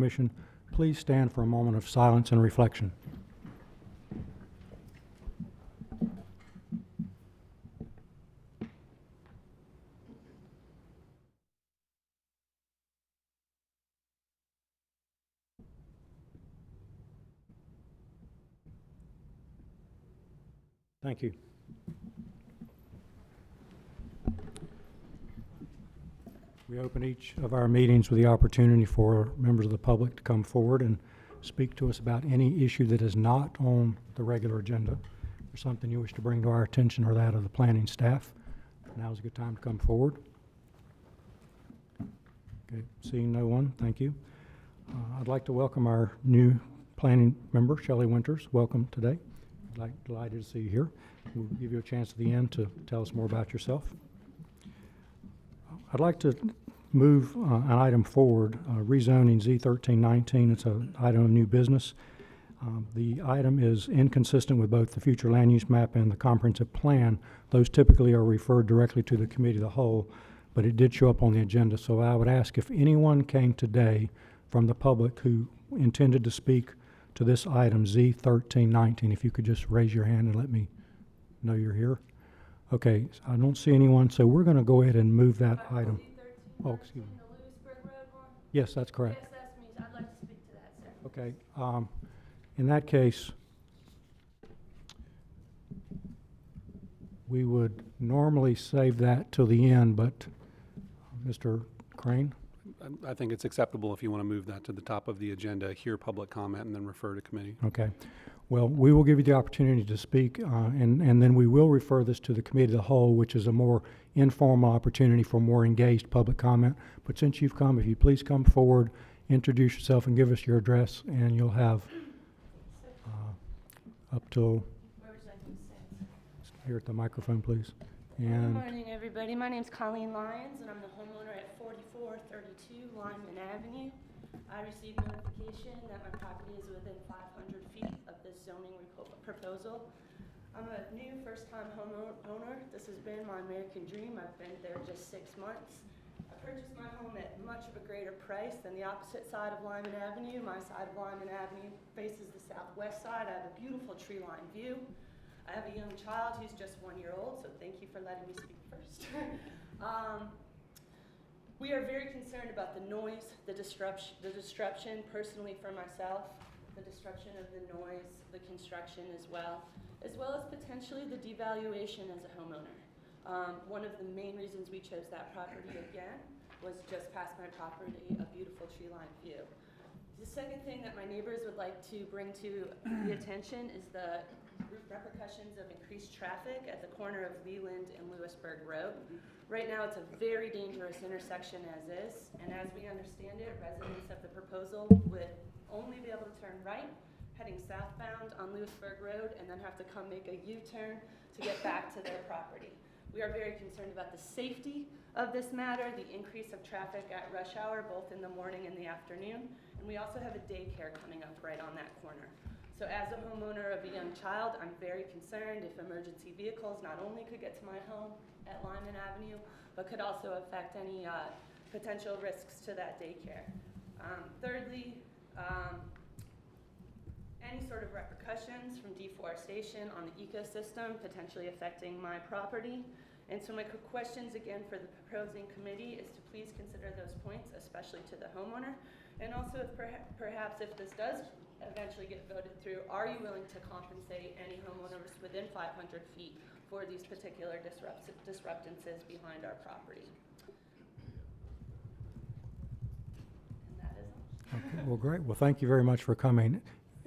Commission, please stand for a moment of silence and reflection. Thank you. We open each of our meetings with the opportunity for members of the public to come forward and speak to us about any issue that is not on the regular agenda, or something you wish to bring to our attention or that of the planning staff. Now is a good time to come forward. Okay, seeing no one, thank you. I'd like to welcome our new planning member, Shelley Winters. Welcome today. Delighted to see you here. We'll give you a chance at the end to tell us more about yourself. I'd like to move an item forward, rezoning Z1319. It's an item of new business. The item is inconsistent with both the future land use map and the comprehensive plan. Those typically are referred directly to the committee of the whole, but it did show up on the agenda. So I would ask if anyone came today from the public who intended to speak to this item, Z1319, if you could just raise your hand and let me know you're here. Okay, so I don't see anyone, so we're going to go ahead and move that item. Oh, excuse me. The Lewisburg Road one? Yes, that's correct. Yes, that's me. I'd like to speak to that, sir. Okay, in that case, we would normally save that till the end, but Mr. Crane? I think it's acceptable if you want to move that to the top of the agenda, hear public comment, and then refer to committee. Okay. Well, we will give you the opportunity to speak, and then we will refer this to the committee of the whole, which is a more informal opportunity for more engaged public comment. But since you've come, if you please come forward, introduce yourself, and give us your address, and you'll have up till Where would you like me to sit? here at the microphone, please. Good And morning, everybody. My name's Colleen Lyons, and I'm the homeowner at 4432 Lyman Avenue. I received notification that my property is within 500 feet of this zoning proposal. I'm a new first-time homeowner. This has been my American dream. I've been there just 6 months. I purchased my home at much of a greater price than the opposite side of Lyman Avenue. My side of Lyman Avenue faces the southwest side. I have a beautiful tree-lined view. I have a young child who's just 1 year old, so thank you for letting me speak first. We are very concerned about the noise, the disruption personally for myself, the disruption of the noise, the construction as well as potentially the devaluation as a homeowner. One of the main reasons we chose that property again was just past my property, a beautiful tree-lined view. The second thing that my neighbors would like to bring to the attention is the repercussions of increased traffic at the corner of Leland and Lewisburg Road. Right now, it's a very dangerous intersection as is, and as we understand it, residents of the proposal would only be able to turn right, heading southbound on Lewisburg Road, and then have to come make a U-turn to get back to their property. We are very concerned about the safety of this matter, the increase of traffic at rush hour, both in the morning and the afternoon, and we also have a daycare coming up right on that corner. So as a homeowner of a young child, I'm very concerned if emergency vehicles not only could get to my home at Lyman Avenue, but could also affect any potential risks to that daycare. Thirdly, any sort of repercussions from deforestation on the ecosystem potentially affecting my property. And so my questions again for the proposing committee is to please consider those points, especially to the homeowner. And also if perhaps if this does eventually get voted through, are you willing to compensate any homeowners within 500 feet for these particular disruptances behind our property? And that is all. okay, well, great. Well, thank you very much for coming.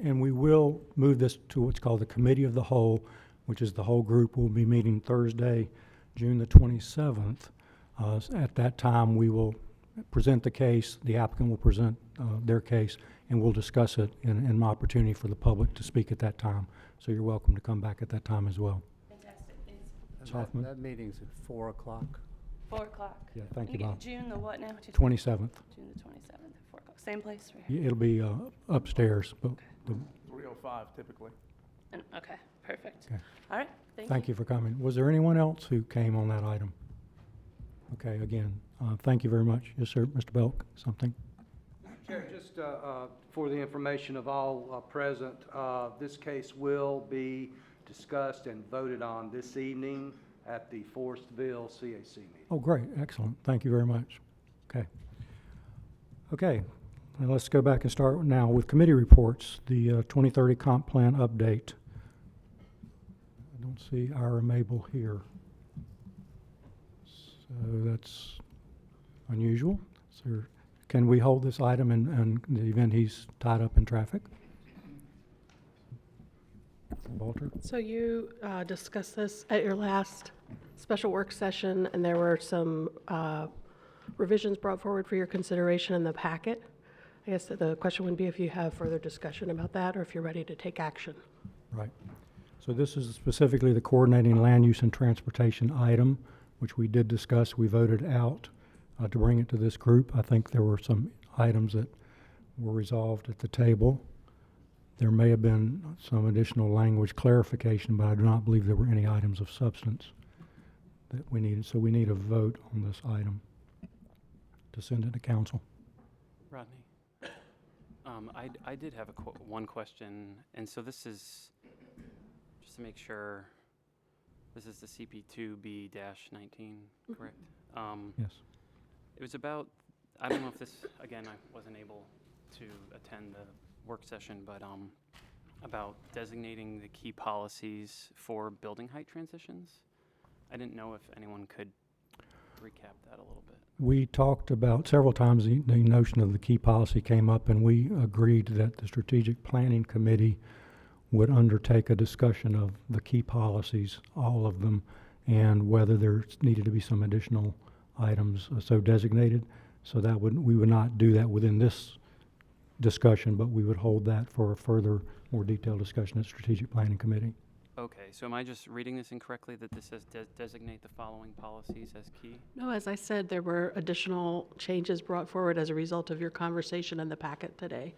And we will move this to what's called the Committee of the Whole, which is the whole group will be meeting Thursday, June the 27th. At that time, we will present the case, the applicant will present their case, and we'll discuss it in an opportunity for the public to speak at that time. So you're welcome to come back at that time as well. Fantastic, thanks. Ms. Hoffman? That meeting's at 4 o'clock. 4 o'clock. Yeah, thank you, Bob. June the what now? 27th. June the 27th at 4 o'clock. Same place? Right? Yeah, it'll be upstairs, but the, 305 typically. Okay, perfect. Okay. All right, thank you for coming. Was there anyone else who came on that item? Okay, again, thank you very much. Yes, sir, Mr. Belk, something? Chair, just for the information of all present, this case will be discussed and voted on this evening at the Forestville CAC meeting. Oh, great, excellent. Thank you very much. Okay. Okay, now let's go back and start now with committee reports. The 2030 comp plan update. I don't see Ira Mabel here. So that's unusual. So can we hold this item in the event he's tied up in traffic? Walter? So you discussed this at your last special work session, and there were some revisions brought forward for your consideration in the packet. I guess the question would be if you have further discussion about that, or if you're ready to take action. Right. So this is specifically the coordinating land use and transportation item, which we did discuss. We voted out to bring it to this group. I think there were some items that were resolved at the table. There may have been some additional language clarification, but I do not believe there were any items of substance that we needed. So we need a vote on this item to send it to council. Rodney, I did have one question, and so this is, just to make sure, this is the CP2B-19, correct? Yes. It was about, I don't know if this, again, I wasn't able to attend the work session, but about designating the key policies for building height transitions. I didn't know if anyone could recap that a little bit. We talked about several times the notion of the key policy came up, and we agreed that the strategic planning committee would undertake a discussion of the key policies, all of them, and whether there needed to be some additional items so designated. So that we would not do that within this discussion, but we would hold that for a further, more detailed discussion at strategic planning committee. Okay, so am I just reading this incorrectly, that this says designate the following policies as key? No, as I said, there were additional changes brought forward as a result of your conversation in the packet today.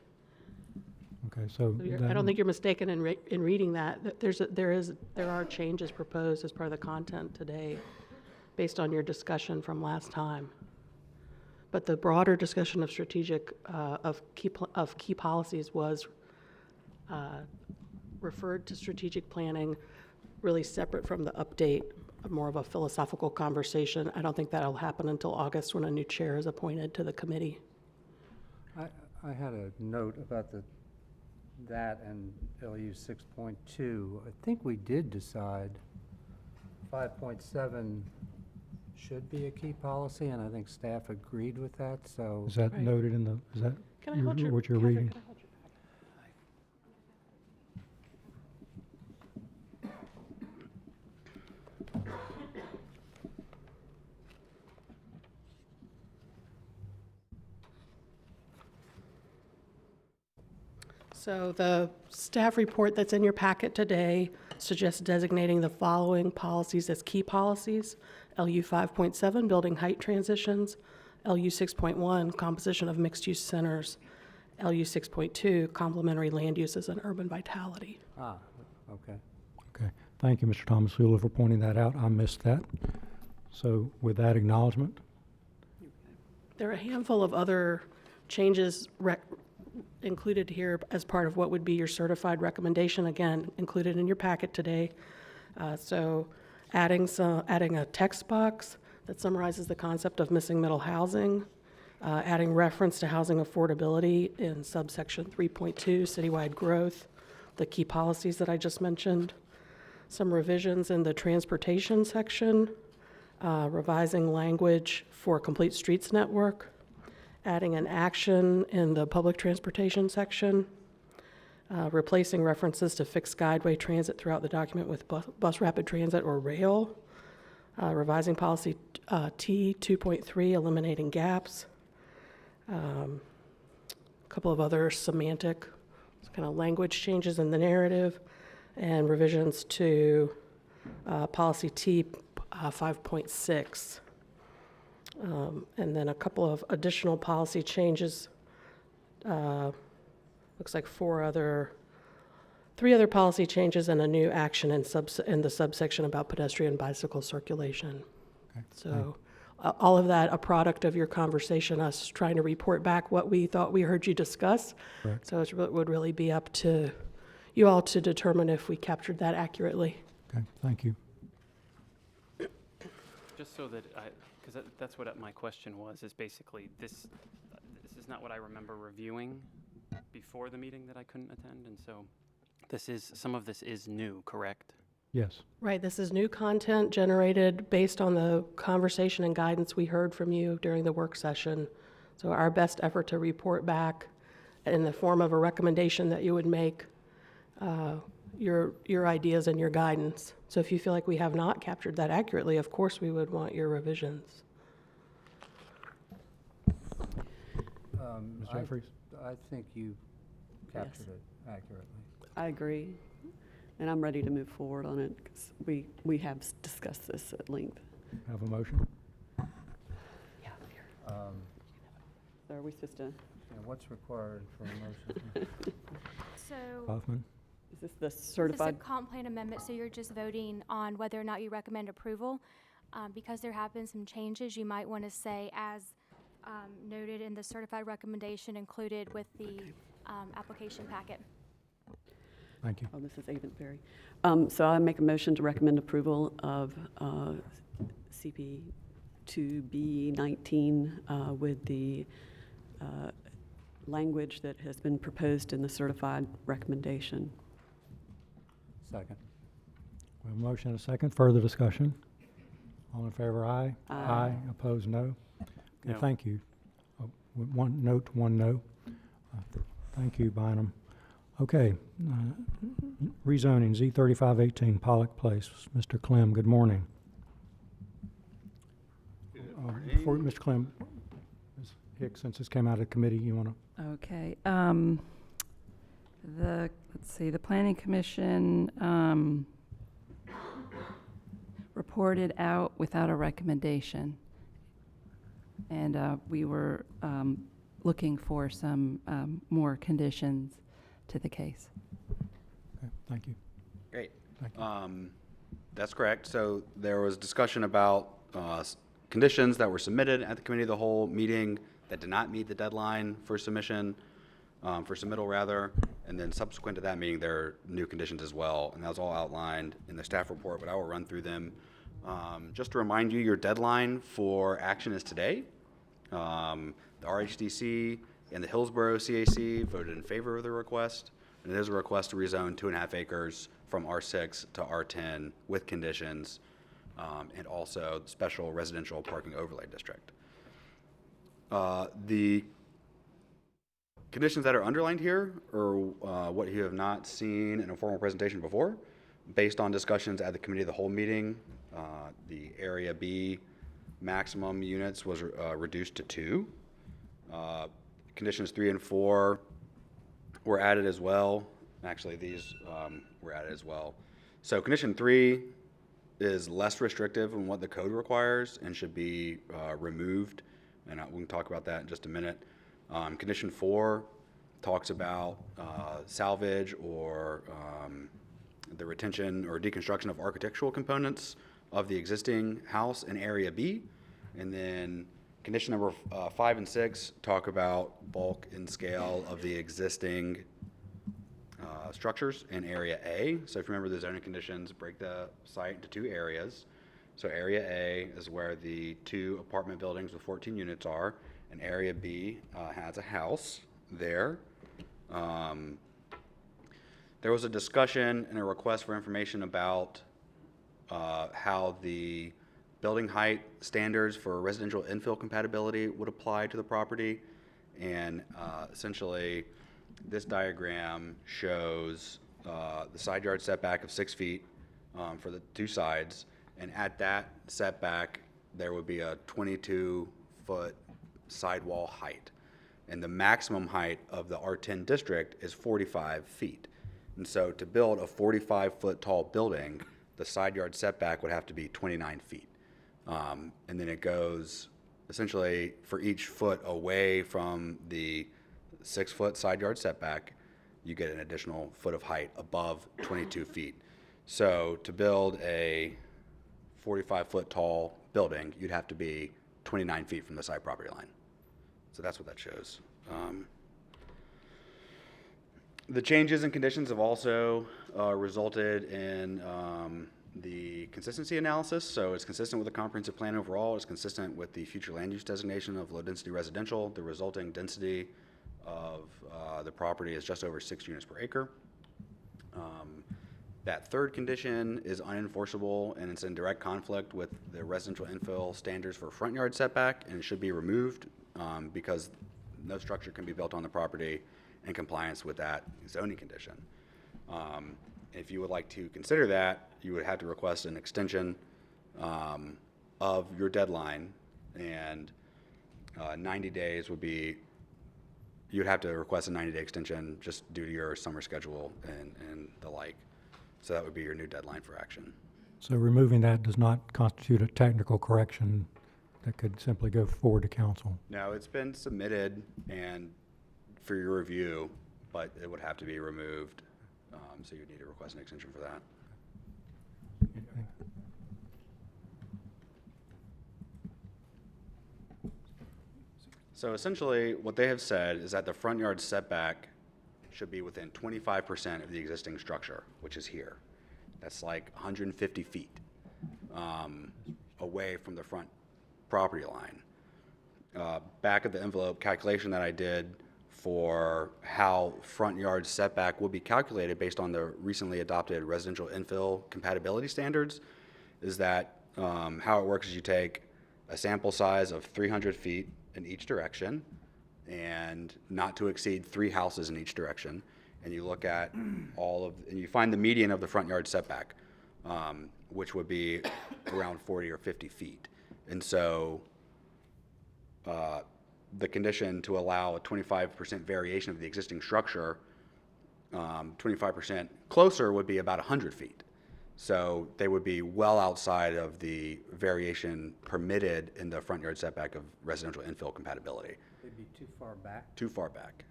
Okay, so I don't think you're mistaken in reading that. There are changes proposed as part of the content today based on your discussion from last time. But the broader discussion of strategic, of key policies was referred to strategic planning, really separate from the update, more of a philosophical conversation. I don't think that'll happen until August when a new chair is appointed to the committee. I had a note about that and LU 6.2. I think we did decide 5.7 should be a key policy, and I think staff agreed with that, so. is that Right. noted in the, is that Can I hold your, what you're Catherine, reading? can I hold your packet? So the staff report that's in your packet today suggests designating the following policies as key policies: LU 5.7, building height transitions; LU 6.1, composition of mixed-use centers; LU 6.2, complementary land uses and urban vitality. Ah, okay. Okay, thank you, Mr. Thomas Hula, for pointing that out. I missed that. So with that acknowledgement, There are a handful of other changes included here as part of what would be your certified recommendation, again, included in your packet today. So adding a text box that summarizes the concept of missing middle housing, adding reference to housing affordability in subsection 3.2, citywide growth, the key policies that I just mentioned, some revisions in the transportation section, revising language for complete streets network, adding an action in the public transportation section, replacing references to fixed guideway transit throughout the document with bus rapid transit or rail, revising policy T 2.3, eliminating gaps, a couple of other semantic kind of language changes in the narrative, and revisions to policy T 5.6. And then a couple of additional policy changes. Looks like three other policy changes and a new action in the subsection about pedestrian bicycle circulation. okay, So all of that a product of your conversation, us trying to report back what we thought we heard you discuss. Correct. So it would really be up to you all to determine if we captured that accurately. Okay, thank you. Just so that because that's what my question was, is basically this is not what I remember reviewing before the meeting that I couldn't attend, and so some of this is new, correct? Yes. Right, this is new content generated based on the conversation and guidance we heard from you during the work session. So our best effort to report back in the form of a recommendation that you would make your ideas and your guidance. So if you feel like we have not captured that accurately, of course we would want your revisions. Ms. Jeffries? I think you captured it accurately. I agree, and I'm ready to move forward on it, because we have discussed this at length. Have a motion? So are we supposed to, And what's required for a motion? So Hoffman? is this the this is a certified? comp plan amendment, so you're just voting on whether or not you recommend approval. Because there have been some changes, you might want to say, as noted in the certified recommendation included with the application packet. Thank you. Oh, this is Aventberry. So I make a motion to recommend approval of CP 2B19 with the language that has been proposed in the certified recommendation. Second. We have a motion and a second. Further discussion? All in favor, aye? Aye. Opposed, no? Okay, No. thank you. Oh, one note, one no. Thank you, Bynum. Okay, rezoning, Z3518 Pollock Place. Mr. Clem, good morning. Before, Mr. Clem, Ms. Hicks, since this came out of committee, you want to? Okay, let's see, the Planning Commission, reported out without a recommendation. And, we were, looking for some, more conditions to the case. Okay, thank you. Great. Thank you. That's correct. So there was discussion about conditions that were submitted at the committee of the whole meeting that did not meet the deadline for submission, for submittal rather, and then subsequent to that meeting, there are new conditions as well, and that was all outlined in the staff report, but I will run through them. Just to remind you, your deadline for action is today. The RHDC and the Hillsborough CAC voted in favor of the request, and it is a request to rezone 2.5 acres from R6 to R10 with conditions, and also the special residential parking overlay district. The conditions that are underlined here are what you have not seen in a formal presentation before. Based on discussions at the committee of the whole meeting, the Area B maximum units was reduced to 2. Conditions 3 and 4 were added as well. Actually, these were added as well. So condition 3 is less restrictive than what the code requires and should be removed, and we can talk about that in just a minute. Condition 4 talks about salvage or the retention or deconstruction of architectural components of the existing house in Area B. And then condition number 5 and 6 talk about bulk and scale of the existing structures in Area A. So if you remember, the zoning conditions break the site into 2 areas. So Area A is where the 2 apartment buildings with 14 units are, and Area B has a house there. There was a discussion and a request for information about how the building height standards for residential infill compatibility would apply to the property. And essentially, this diagram shows the side yard setback of 6 feet for the 2 sides. And at that setback, there would be a 22-foot sidewall height. And the maximum height of the R10 district is 45 feet. And so to build a 45-foot tall building, the side yard setback would have to be 29 feet. And then it goes essentially for each foot away from the 6-foot side yard setback, you get an additional foot of height above 22 feet. So to build a 45-foot tall building, you'd have to be 29 feet from the side property line. So that's what that shows. The changes and conditions have also resulted in the consistency analysis. So it's consistent with the comprehensive plan overall. It's consistent with the future land use designation of low-density residential. The resulting density of the property is just over 6 units per acre. That third condition is unenforceable, and it's in direct conflict with the residential infill standards for front yard setback, and it should be removed because no structure can be built on the property in compliance with that zoning condition. If you would like to consider that, you would have to request an extension of your deadline, and 90 days would be, you'd have to request a 90-day extension just due to your summer schedule and the like. So that would be your new deadline for action. So removing that does not constitute a technical correction that could simply go forward to council? No, it's been submitted and for your review, but it would have to be removed. So you'd need to request an extension for that. So essentially, what they have said is that the front yard setback should be within 25% of the existing structure, which is here. That's like 150 feet away from the front property line. Back of the envelope calculation that I did for how front yard setback will be calculated based on the recently adopted residential infill compatibility standards is that how it works is you take a sample size of 300 feet in each direction and not to exceed 3 houses in each direction, and you look at and you find the median of the front yard setback, which would be around 40 or 50 feet. And so the condition to allow a 25% variation of the existing structure, 25% closer would be about 100 feet. So they would be well outside of the variation permitted in the front yard setback of residential infill compatibility. They'd be too far back. Too far back,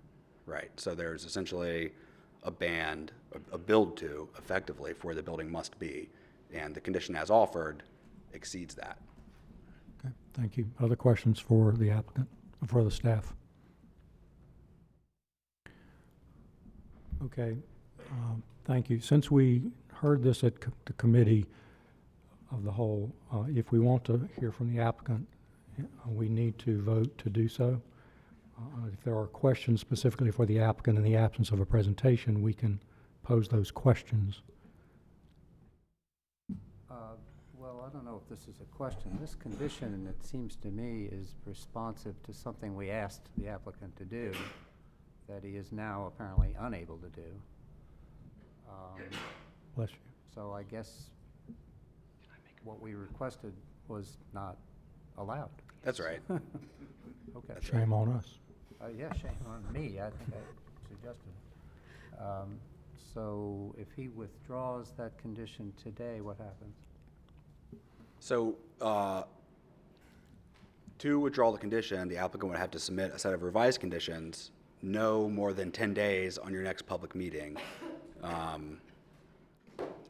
right. So there's essentially a band, a build to effectively for where the building must be, and the condition as offered exceeds that. Okay, thank you. Other questions for the applicant, for the staff? Okay, thank you. Since we heard this at the committee of the whole, if we want to hear from the applicant, we need to vote to do so. If there are questions specifically for the applicant in the absence of a presentation, we can pose those questions. Well, I don't know if this is a question. This condition, it seems to me, is responsive to something we asked the applicant to do that he is now apparently unable to do. Bless you. So I guess what we requested was not allowed. That's right. Okay. That's Shame on us. Yeah, shame on me. I think I suggested it. So if he withdraws that condition today, what happens? So to withdraw the condition, the applicant would have to submit a set of revised conditions no more than 10 days on your next public meeting. And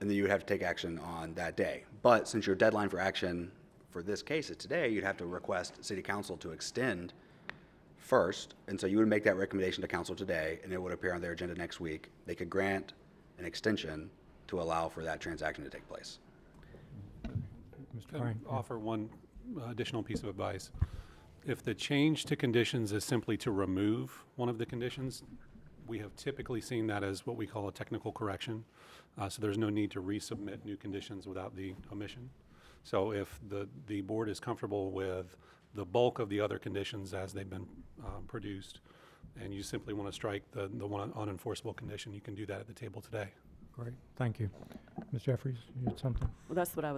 then you would have to take action on that day. But since your deadline for action for this case is today, you'd have to request city council to extend first. And so you would make that recommendation to council today, and it would appear on their agenda next week. They could grant an extension to allow for that transaction to take place. Mr. Can Frank? I offer one additional piece of advice? If the change to conditions is simply to remove one of the conditions, we have typically seen that as what we call a technical correction. So there's no need to resubmit new conditions without the omission. So if the board is comfortable with the bulk of the other conditions as they've been produced, and you simply want to strike the one unenforceable condition, you can do that at the table today. Great, thank you. Ms. Jeffries, you had something? Well, that's what I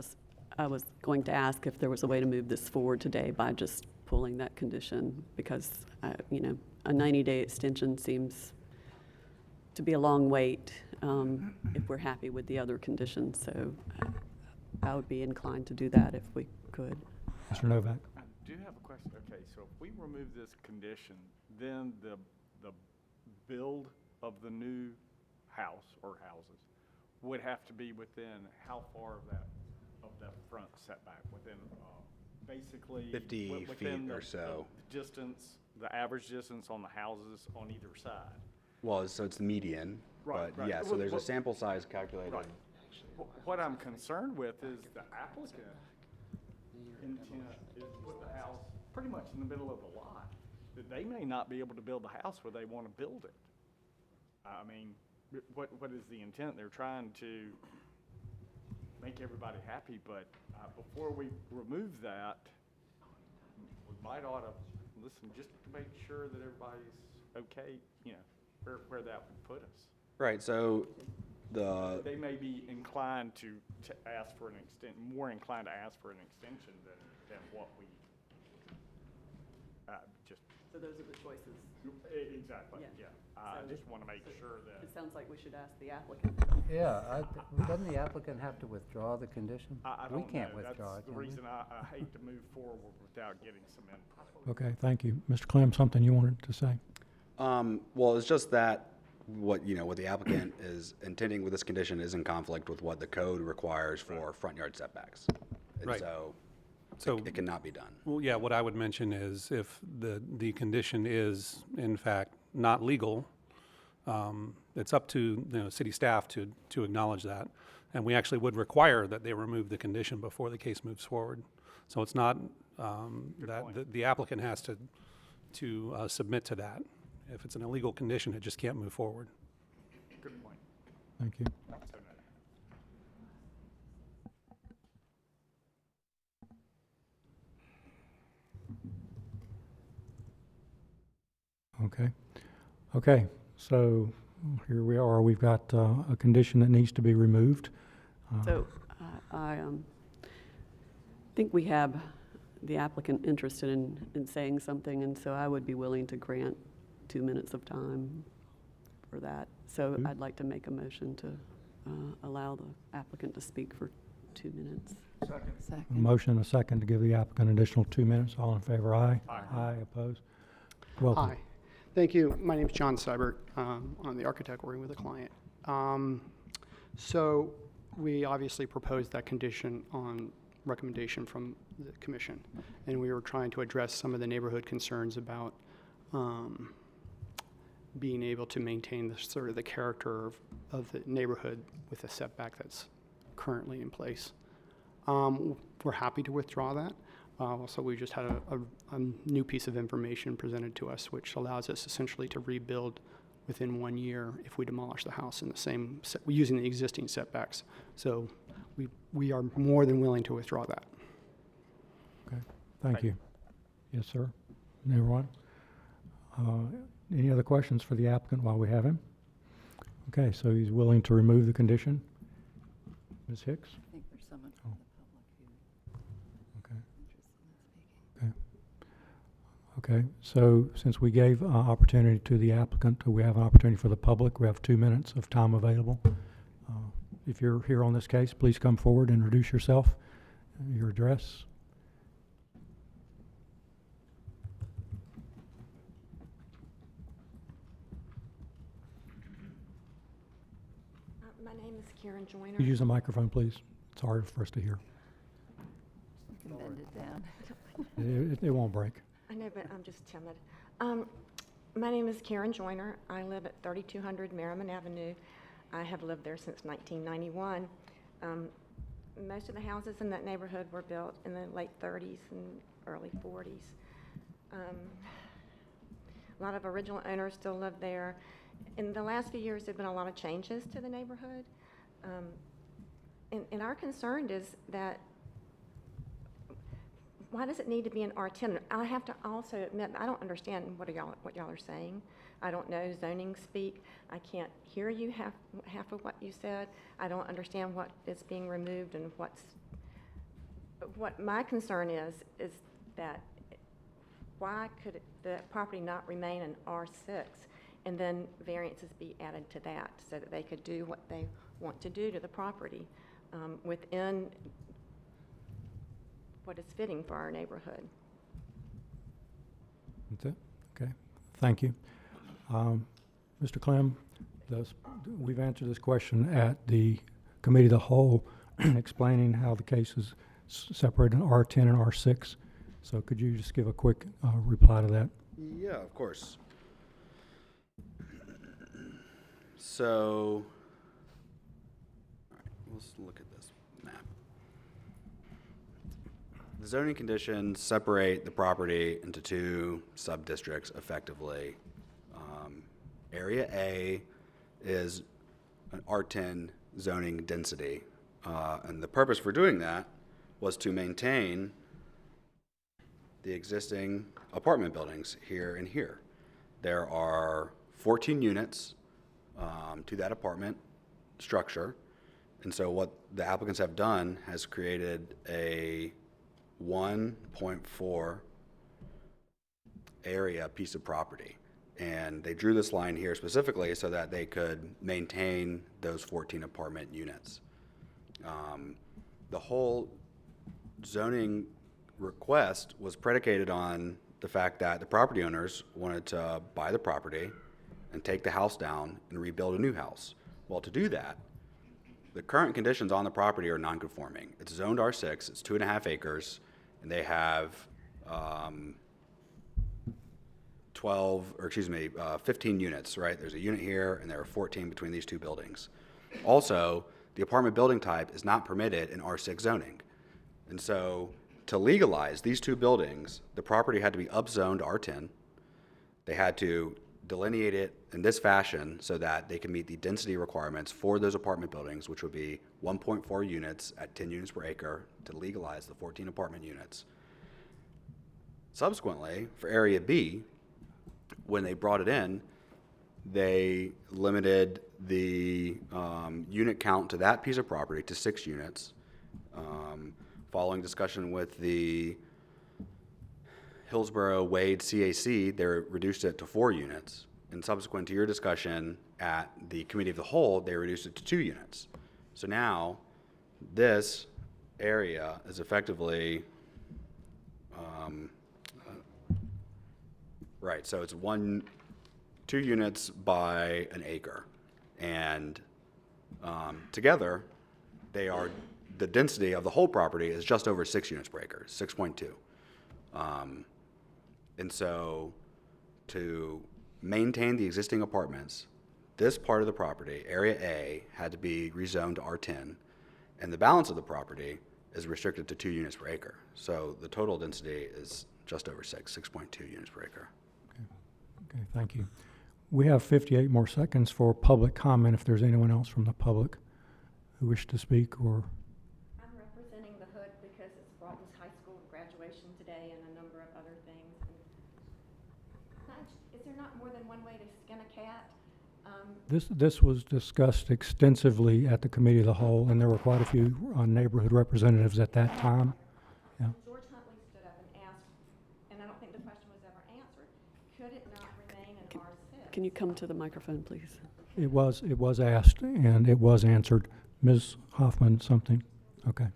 was going to ask, if there was a way to move this forward today by just pulling that condition, because, you know, a 90-day extension seems to be a long wait if we're happy with the other conditions. So I would be inclined to do that if we could. Mr. Novak? I do have a question. Okay, so if we remove this condition, then the build of the new house or houses would have to be within how far of that front setback? Within basically. 50 within feet the- or so. the Distance, the average distance on the houses on either side. Well, so it's the median, Right, but right. yeah, so Well, there's a well- sample size calculated. Right. What I'm concerned with is the applicant intent is to put the house pretty much in the middle of the lot. That they may not be able to build the house where they want to build it. I mean, what is the intent? They're trying to make everybody happy, but before we remove that, we might ought to listen just to make sure that everybody's okay, you know, where that would put us. Right, so the, They may be inclined to ask for an more inclined to ask for an extension than what we, just, So those are the choices. exactly, Yeah. yeah. I So- just want to make sure that. It sounds like we should ask the applicant. Yeah, doesn't the applicant have to withdraw the condition? I We don't can't know. withdraw That's it, the can we? reason I hate to move forward without getting some input. Okay, thank you. Mr. Clem, something you wanted to say? well, it's just that what the applicant is intending with this condition is in conflict with what the code requires for front yard setbacks. And Right. so So, it cannot be done. well, yeah, what I would mention is if the condition is in fact not legal, it's up to, city staff to acknowledge that. And we actually would require that they remove the condition before the case moves forward. So it's not, that the applicant has to submit to that. If it's an illegal condition, it just can't move forward. Good point. Thank you. So noted. Okay. Okay, so here we are. We've got a condition that needs to be removed. So I think we have the applicant interested in saying something, and so I would be willing to grant 2 minutes of time for that. So I'd like to make a motion to allow the applicant to speak for 2 minutes. A Second. motion and a second to give the applicant an additional 2 minutes. All in favor, aye? Aye. Aye, opposed? Welcome. Hi, thank you. My name is John Seibert. I'm the architect working with the client. So we obviously proposed that condition on recommendation from the commission, and we were trying to address some of the neighborhood concerns about being able to maintain the sort of the character of the neighborhood with the setback that's currently in place. We're happy to withdraw that. So we just had a new piece of information presented to us, which allows us essentially to rebuild within 1 year if we demolish the house in the same, using the existing setbacks. So we are more than willing to withdraw that. Okay, thank you. Yes, sir. Anyone? Any other questions for the applicant while we have him? Okay, so he's willing to remove the condition. Ms. Hicks? I think there's someone from the public Okay. who's interested in speaking. Okay, so since we gave opportunity to the applicant, we have an opportunity for the public. We have 2 minutes of time available. If you're here on this case, please come forward, introduce yourself, your address. My name is Karen Joyner. Could you use the microphone, please? It's hard for us to hear. You can bend it down. It won't break. I know, but I'm just timid. My name is Karen Joyner. I live at 3200 Merriman Avenue. I have lived there since 1991. Most of the houses in that neighborhood were built in the late 30s and early 40s. A lot of original owners still live there. In the last few years, there have been a lot of changes to the neighborhood. And our concern is that why does it need to be an R10? I have to also admit, I don't understand what y'all are saying. I don't know zoning speak. I can't hear you half of what you said. I don't understand what is being removed and what my concern is that why could the property not remain an R6 and then variances be added to that so that they could do what they want to do to the property within what is fitting for our neighborhood. That's it? Okay, thank you. Mr. Clem, we've answered this question at the committee of the whole, explaining how the case is separating R10 and R6. So could you just give a quick reply to that? Yeah, of course. So, all right, let's look at this map. The zoning conditions separate the property into two sub-districts effectively. Area A is an R10 zoning density, and the purpose for doing that was to maintain the existing apartment buildings here and here. There are 14 units to that apartment structure, and so what the applicants have done has created a 1.4 area piece of property. And they drew this line here specifically so that they could maintain those 14 apartment units. The whole zoning request was predicated on the fact that the property owners wanted to buy the property and take the house down and rebuild a new house. Well, to do that, the current conditions on the property are non-conforming. It's zoned R6, it's 2.5 acres, and they have 15 units, right? There's a unit here, and there are 14 between these two buildings. Also, the apartment building type is not permitted in R6 zoning. And so, to legalize these two buildings, the property had to be upzoned R10. They had to delineate it in this fashion so that they can meet the density requirements for those apartment buildings, which would be 1.4 units at 10 units per acre to legalize the 14 apartment units. Subsequently, for Area B, when they brought it in, they limited the unit count to that piece of property to 6 units. Following discussion with the Hillsborough Wade CAC, they reduced it to 4 units. And subsequent to your discussion at the Committee of the Whole, they reduced it to 2 units. So now, this area is effectively, right, so it's 2 units by an acre. And together, the density of the whole property is just over 6 units per acre, 6.2. And so to maintain the existing apartments, this part of the property, Area A, had to be rezoned to R10, and the balance of the property is restricted to 2 units per acre. So the total density is just over 6.2 units per acre. Okay, thank you. We have 58 more seconds for public comment if there's anyone else from the public who wish to speak or... I'm representing the Hood because it's Broughton's High School graduation today and a number of other things. Is there not more than one way to skin a cat? This was discussed extensively at the Committee of the Whole, and there were quite a few neighborhood representatives at that time. Yeah. George Huntley stood up and asked, and I don't think the question was ever answered, could it not remain in R6? Can you come to the microphone, please? It was asked, and it was answered. Ms. Hoffman, something? Okay.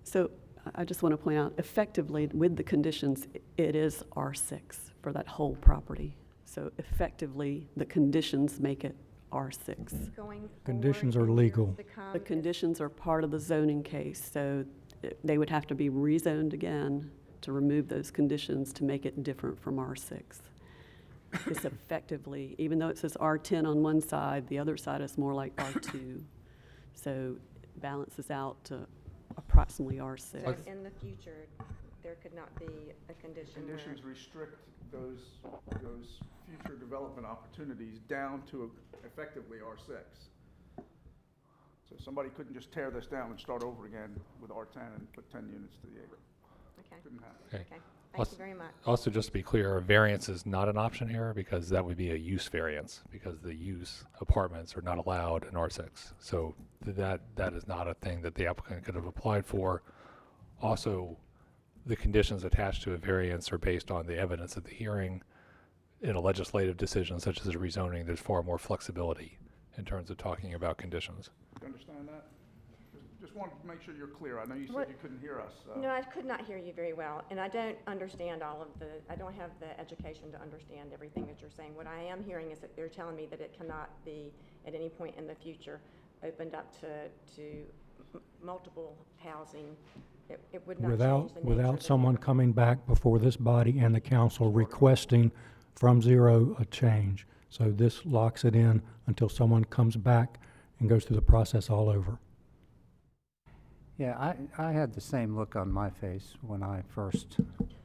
So I just want to point out, effectively, with the conditions, it is R6 for that whole property. So effectively, the conditions make it R6. Going Conditions forward, are in years legal. to come, The conditions are part of the zoning case, so they would have to be rezoned again to remove those conditions to make it different from R6. It's effectively, even though it says R10 on one side, the other side is more like R2. So it balances out to approximately R6. So in the future, there could not be a condition where... Conditions restrict those future development opportunities down to effectively R6. So somebody couldn't just tear this down and start over again with R10 and put 10 units to the acre. Okay. Couldn't happen. Okay. Thank you very much. Also, just to be clear, a variance is not an option here because that would be a use variance because the use apartments are not allowed in R6. So that is not a thing that the applicant could have applied for. Also, the conditions attached to a variance are based on the evidence at the hearing. In a legislative decision such as a rezoning, there's far more flexibility in terms of talking about conditions. You understand that? Just wanted to make sure you're clear. I know you said What- you couldn't hear us. No, I could not hear you very well, and I don't understand I don't have the education to understand everything that you're saying. What I am hearing is that they're telling me that it cannot be, at any point in the future, opened up to multiple housing. It would not change Without, the nature of without the someone neighborhood. coming back before this body and the council requesting from zero a change. So this locks it in until someone comes back and goes through the process all over. Yeah, I had the same look on my face when I first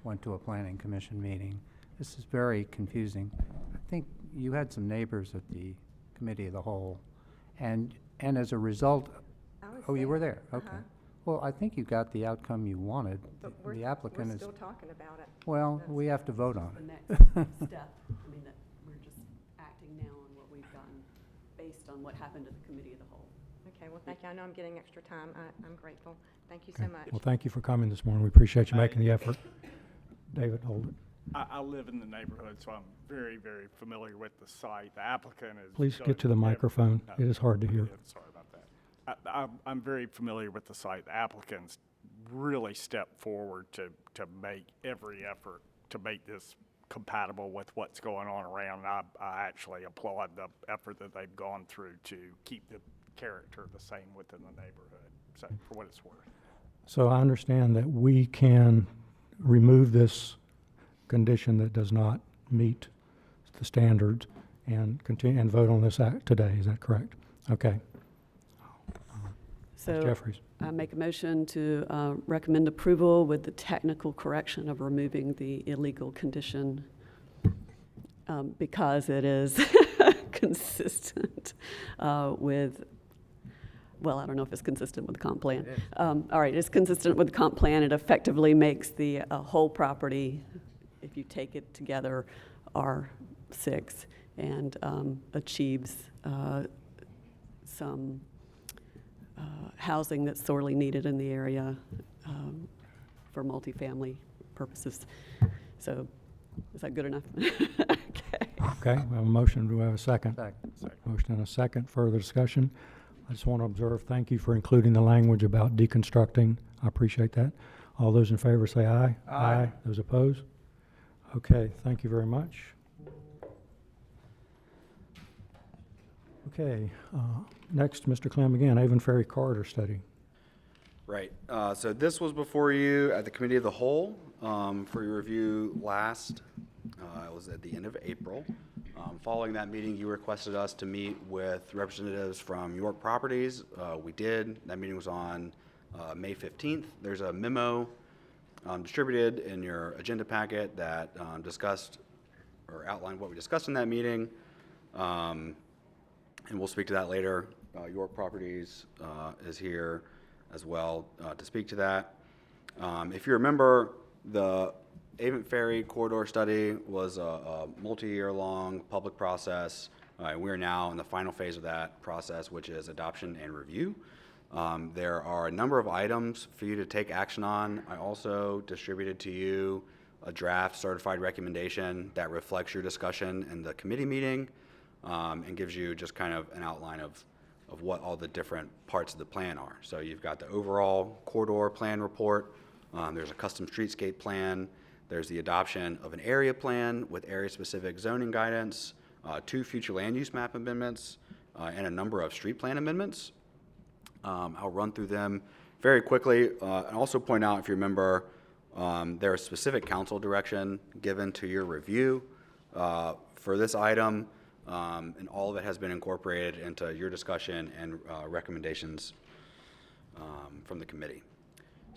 went to a planning commission meeting. This is very confusing. I think you had some neighbors at the committee of the whole, and as a result, I was oh, you were there, Uh-huh. okay. Well, I think you got the outcome you wanted. But The applicant we're is, still talking about it. well, That's- we have to vote on The it. next step, I mean, that we're just acting now on what we've done based on what happened at the committee of the whole. Okay, well, thank you. I know I'm getting extra time. I'm grateful. Thank you so Okay. much. Well, thank you for coming this morning. We appreciate you making the effort. David, hold it. I live in the neighborhood, so I'm very, very familiar with the site. The applicant is. Please get to the microphone. It is hard to hear. Sorry about that. I'm very familiar with the site. The applicants really stepped forward to make every effort to make this compatible with what's going on around. And I actually applaud the effort that they've gone through to keep the character the same within the neighborhood, so for what it's worth. So I understand that we can remove this condition that does not meet the standards and continue and vote on this act today. Is that correct? Okay. So Jeffries. I make a motion to recommend approval with the technical correction of removing the illegal condition because it is consistent with, well, I don't know if it's consistent with the comp plan. It is. All right, it's consistent with the comp plan. It effectively makes the whole property, if you take it together, R6 and achieves some housing that's sorely needed in the area for multifamily purposes. So is that good enough? Okay. Okay, we have a motion. Do we have a second? Second. Motion and a second. Further discussion? I just want to observe, thank you for including the language about deconstructing. I appreciate that. All those in favor say aye. Aye. Those opposed? Okay, thank you very much. Okay, next, Mr. Clem again, Avon Ferry Corridor Study. Right. So this was before you at the Committee of the Whole for your review last, it was at the end of April. Following that meeting, you requested us to meet with representatives from York Properties. We did. That meeting was on May 15th. There's a memo distributed in your agenda packet that discussed or outlined what we discussed in that meeting. And we'll speak to that later. York Properties is here as well to speak to that. If you remember, the Avon Ferry Corridor Study was a multi-year long public process. We're now in the final phase of that process, which is adoption and review. There are a number of items for you to take action on. I also distributed to you a draft certified recommendation that reflects your discussion in the committee meeting and gives you just kind of an outline of what all the different parts of the plan are. So you've got the overall corridor plan report. There's a custom streetscape plan. There's the adoption of an area plan with area-specific zoning guidance, 2 future land use map amendments, and a number of street plan amendments. I'll run through them very quickly and also point out, if you remember, there is specific council direction given to your review for this item, and all of it has been incorporated into your discussion and recommendations from the committee.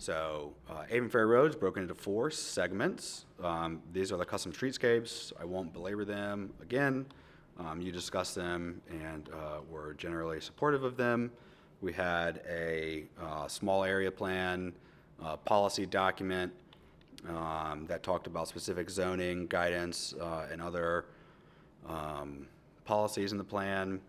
So Avon Ferry Road is broken into 4 segments. These are the custom streetscapes. I won't belabor them again. You discussed them and were generally supportive of them. We had a small area plan, policy document that talked about specific zoning guidance and other policies in the plan.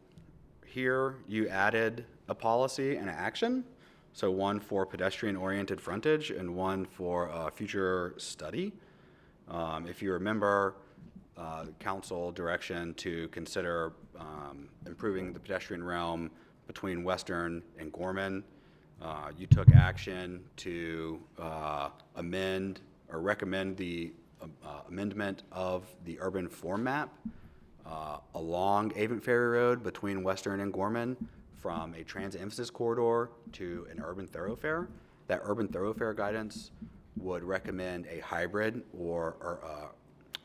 Here, you added a policy and an action. So one for pedestrian-oriented frontage and one for a future study. If you remember, council direction to consider improving the pedestrian realm between Western and Gorman. You took action to amend or recommend the amendment of the urban form map along Avon Ferry Road between Western and Gorman from a transit emphasis corridor to an urban thoroughfare. That urban thoroughfare guidance would recommend a hybrid or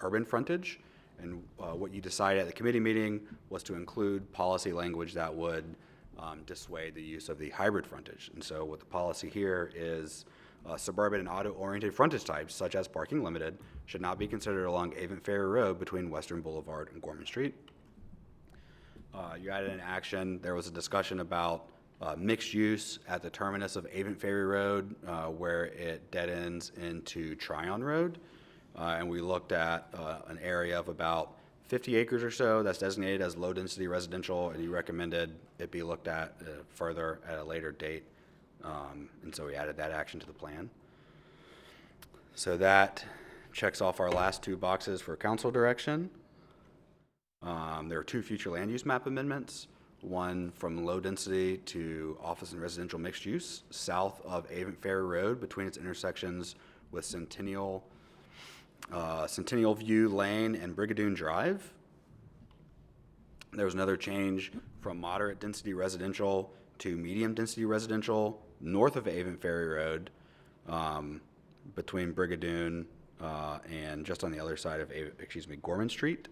urban frontage. And what you decided at the committee meeting was to include policy language that would dissuade the use of the hybrid frontage. And so what the policy here is suburban and auto-oriented frontage types, such as parking limited, should not be considered along Avon Ferry Road between Western Boulevard and Gorman Street. You added an action. There was a discussion about mixed use at the terminus of Avon Ferry Road, where it dead ends into Tryon Road. And we looked at an area of about 50 acres or so that's designated as low-density residential, and you recommended it be looked at further at a later date. And so we added that action to the plan. So that checks off our last two boxes for council direction. There are two future land use map amendments, one from low density to office and residential mixed use south of Avon Ferry Road between its intersections with Centennial View Lane and Brigadoon Drive. There was another change from moderate density residential to medium density residential north of Avon Ferry Road, between Brigadoon and just on the other side of Gorman Street.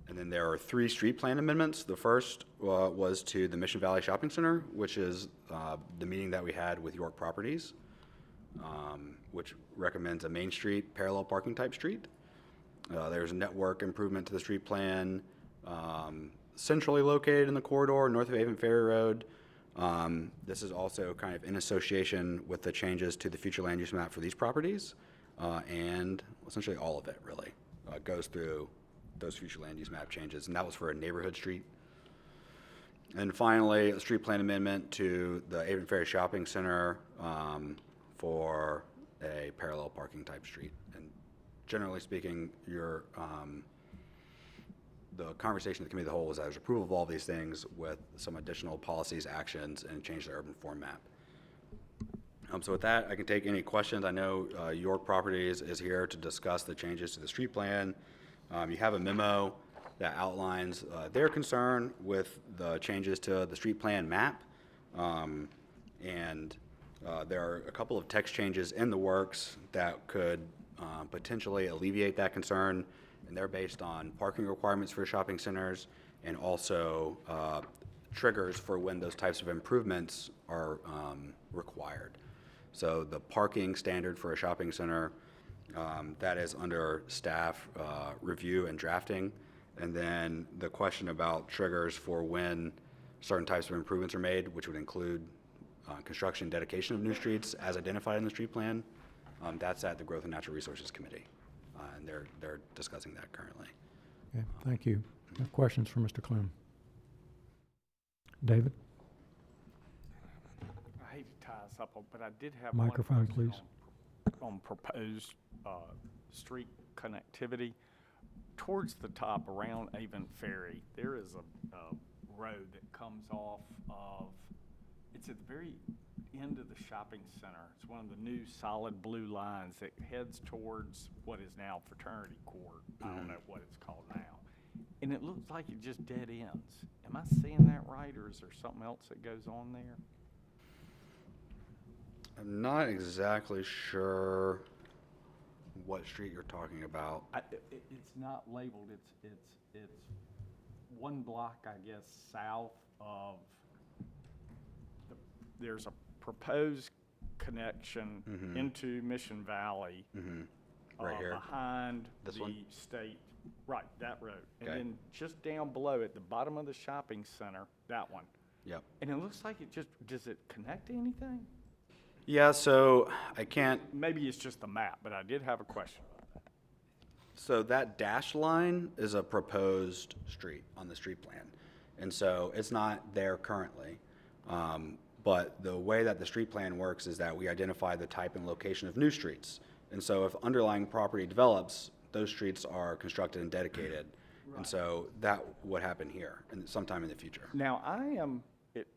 And then there are three street plan amendments. The first was to the Mission Valley Shopping Center, which is the meeting that we had with York Properties, which recommends a Main Street parallel parking type street. There's a network improvement to the street plan, centrally located in the corridor north of Avon Ferry Road. This is also kind of in association with the changes to the future land use map for these properties, and essentially all of it really goes through those future land use map changes, and that was for a neighborhood street. And finally, a street plan amendment to the Avon Ferry Shopping Center for a parallel parking type street. And generally speaking, the conversation at the committee of the whole was that there's approval of all these things with some additional policies, actions, and change the urban form map. So with that, I can take any questions. I know York Properties is here to discuss the changes to the street plan. You have a memo that outlines their concern with the changes to the street plan map. And there are a couple of text changes in the works that could potentially alleviate that concern. And they're based on parking requirements for shopping centers and also triggers for when those types of improvements are required. So the parking standard for a shopping center, that is under staff review and drafting. And then the question about triggers for when certain types of improvements are made, which would include construction dedication of new streets as identified in the street plan, that's at the Growth and Natural Resources Committee. And they're discussing that currently. Okay, thank you. I have questions for Mr. Clem. David? I hate to tie us up, but I did have Microphone, one question please. on proposed street connectivity. Towards the top around Avon Ferry, there is a road that comes off of, it's at the very end of the shopping center. It's one of the new solid blue lines that heads towards what is now Fraternity Court. I don't know what it's called now. And it looks like it just dead ends. Am I seeing that right, or is there something else that goes on there? I'm not exactly sure what street you're talking about. It's not labeled. It's one block, I guess, south of there's a proposed connection into Mission Valley Right here. behind This the one? state, right, that road. And Okay. then just down below at the bottom of the shopping center, that one. Yep. And it looks like does it connect to anything? Yeah, so I can't, Maybe it's just the map, but I did have a question about that. so that dash line is a proposed street on the street plan. And so it's not there currently. But the way that the street plan works is that we identify the type and location of new streets. And so if underlying property develops, those streets are constructed and dedicated. And so that would happen here and sometime in the future. Now,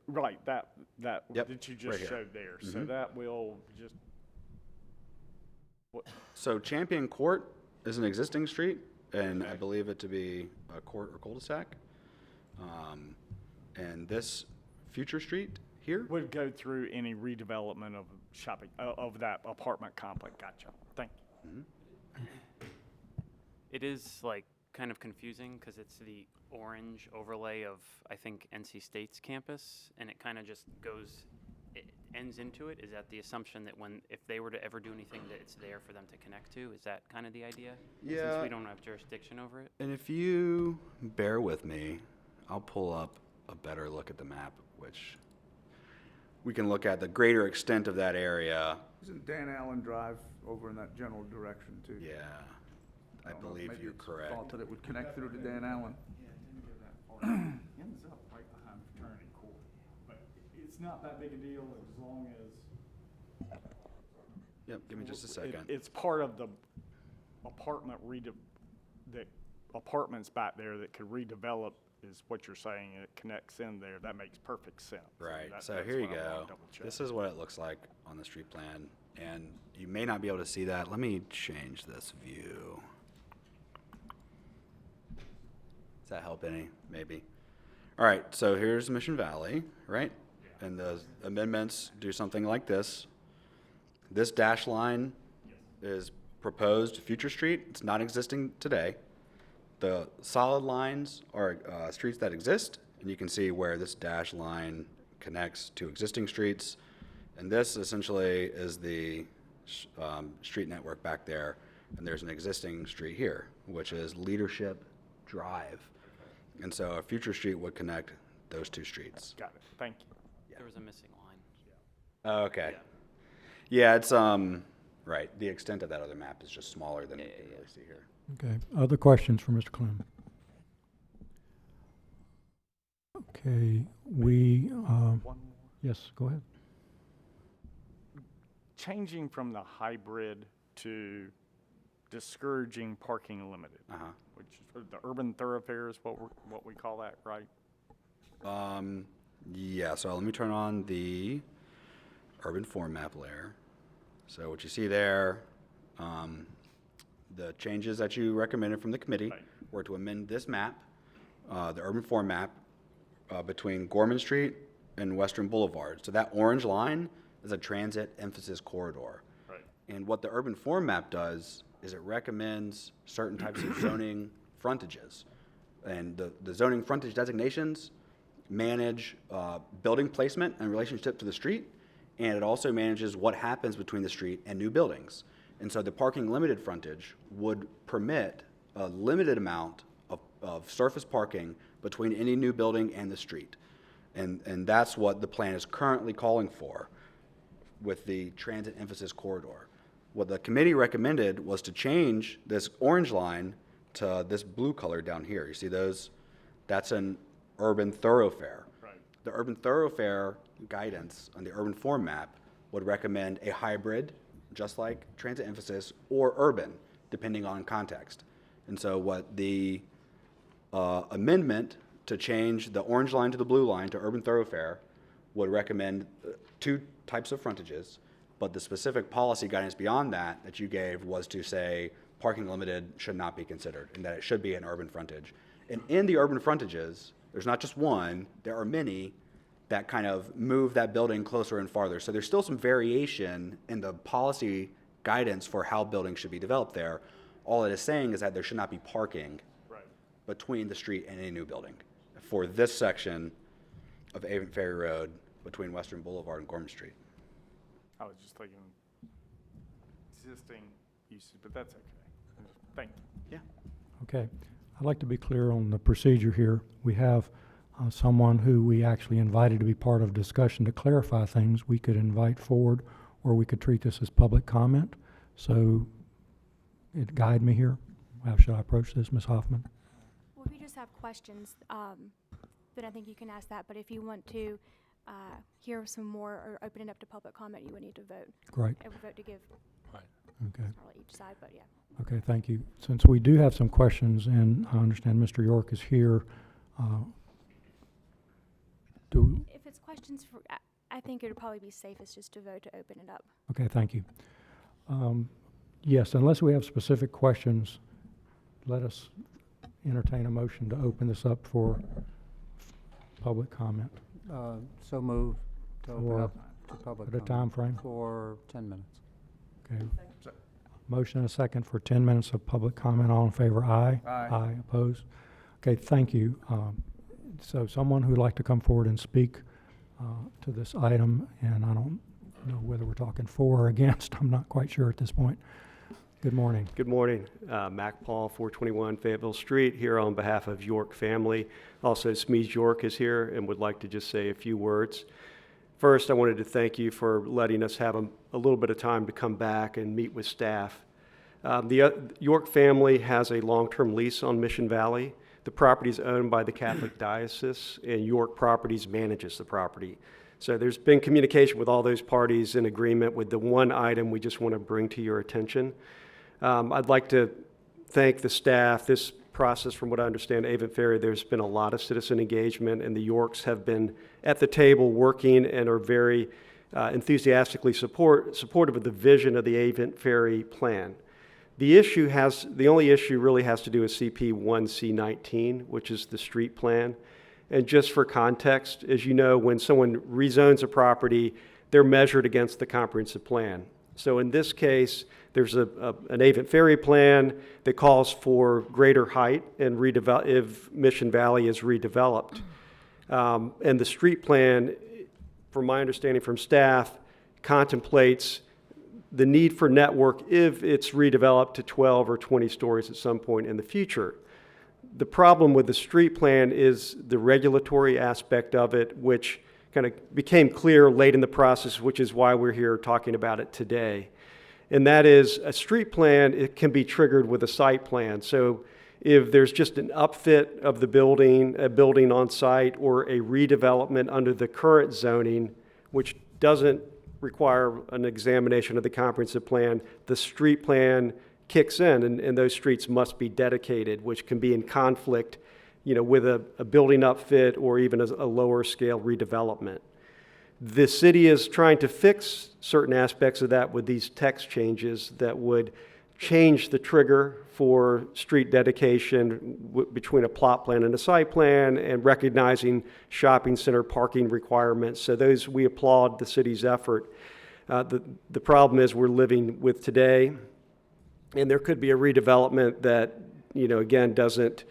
right, that Yep, that you right just here. showed there. So that will just, So Champion Court is an existing street, and I believe it to be a court or cul-de-sac. And this future street here, Would go through any redevelopment of shopping, of that apartment complex. Gotcha. Thank you. It is like kind of confusing because it's the orange overlay of, I think, NC State's campus, and it kind of just goes, it ends into it. Is that the assumption that if they were to ever do anything, that it's there for them to connect to? Is that kind of the idea? Yeah. Since we don't have jurisdiction over it? and if you bear with me, I'll pull up a better look at the map, which we can look at the greater extent of that area. Isn't Dan Allen Drive over in that general direction too? Yeah, I don't know, believe maybe you're it's correct. thought that it would connect through to Dan Allen. Ends up right behind fraternity court, but it's not that big a deal as long as. Yep, give me just a second. It's part of the apartment the apartments back there that could redevelop is what you're saying. It connects in there. That makes perfect sense. Right, That- so that's here you what I wanna go. double check. This is what it looks like on the street plan, and you may not be able to see that. Let me change this view. Does that help any? Maybe. All right, so here's Mission Valley, right? And the amendments do something like this. This dash line is proposed future street. It's not existing today. The solid lines are streets that exist, and you can see where this dash line connects to existing streets. And this essentially is the street network back there. And there's an existing street here, which is Leadership Drive. And so a future street would connect those two streets. Got it. Thank you. There was a missing line. Oh, okay. Yeah, it's, right, the extent of that other map is just smaller than you can really see here. Okay, other questions for Mr. Clem? Okay, One more. yes, go ahead. Changing from the hybrid to discouraging parking limited, Uh-huh. which the urban thoroughfares, what we call that, right? Yeah, so let me turn on the urban form map layer. So what you see there, the changes that you recommended from the committee Right. were to amend this map, the urban form map, between Gorman Street and Western Boulevard. So that orange line is a transit emphasis corridor. Right. And what the urban form map does is it recommends certain types of zoning frontages. And the zoning frontage designations manage building placement in relationship to the street, and it also manages what happens between the street and new buildings. And so the parking limited frontage would permit a limited amount of surface parking between any new building and the street. And that's what the plan is currently calling for with the transit emphasis corridor. What the committee recommended was to change this orange line to this blue color down here. You see those? That's an urban thoroughfare. Right. The urban thoroughfare guidance on the urban form map would recommend a hybrid, just like transit emphasis, or urban, depending on context. And so what the amendment to change the orange line to the blue line to urban thoroughfare would recommend two types of frontages, but the specific policy guidance beyond that you gave was to say parking limited should not be considered, and that it should be an urban frontage. And in the urban frontages, there's not just one, there are many that kind of move that building closer and farther. So there's still some variation in the policy guidance for how buildings should be developed there. All it is saying is that there should not be parking Right. between the street and any new building for this section of Avon Ferry Road between Western Boulevard and Gorman Street. I was just thinking existing uses, but that's okay. Thank you. Yeah. Okay, I'd like to be clear on the procedure here. We have someone who we actually invited to be part of discussion to clarify things. We could invite forward, or we could treat this as public comment. So, guide me here. How should I approach this, Ms. Hoffman? Well, if you just have questions, then I think you can ask that. But if you want to hear some more or open it up to public comment, you would need to vote. Great. I would vote to give Okay. each side, but yeah. Okay, thank you. Since we do have some questions, and I understand Mr. York is here, If it's questions for, I think it would probably be safest just to vote to open it up. okay, thank you. Yes, unless we have specific questions, let us entertain a motion to open this up for public comment? So move to open For- up to public At a comment time frame? for 10 minutes. Okay. Motion and a second for 10 minutes of public comment. All in favor, aye. Aye. Aye, opposed? Okay, thank you. So someone who'd like to come forward and speak to this item, and I don't know whether we're talking for or against, I'm not quite sure at this point. Good morning. Good morning. Mac Paul, 421 Fayetteville Street, here on behalf of York family. Also, Smedes York is here and would like to just say a few words. First, I wanted to thank you for letting us have a little bit of time to come back and meet with staff. The York family has a long-term lease on Mission Valley. The property is owned by the Catholic Diocese, and York Properties manages the property. So there's been communication with all those parties in agreement with the one item we just want to bring to your attention. I'd like to thank the staff. This process, from what I understand, Avon Ferry, there's been a lot of citizen engagement, and the Yorks have been at the table working and are very enthusiastically supportive of the vision of the Avon Ferry plan. The only issue really has to do with CP 1C19, which is the street plan. And just for context, as you know, when someone rezones a property, they're measured against the comprehensive plan. So in this case, there's an Avon Ferry plan that calls for greater height and if Mission Valley is redeveloped. And the street plan, from my understanding from staff, contemplates the need for network if it's redeveloped to 12 or 20 stories at some point in the future. The problem with the street plan is the regulatory aspect of it, which kind of became clear late in the process, which is why we're here talking about it today. And that is, a street plan, it can be triggered with a site plan. So if there's just an upfit of the building, a building on site, or a redevelopment under the current zoning, which doesn't require an examination of the comprehensive plan, the street plan kicks in, and those streets must be dedicated, which can be in conflict, with a building upfit or even a lower scale redevelopment. The city is trying to fix certain aspects of that with these text changes that would change the trigger for street dedication between a plot plan and a site plan, and recognizing shopping center parking requirements. So those, we applaud the city's effort. The problem is we're living with today, and there could be a redevelopment that, again, doesn't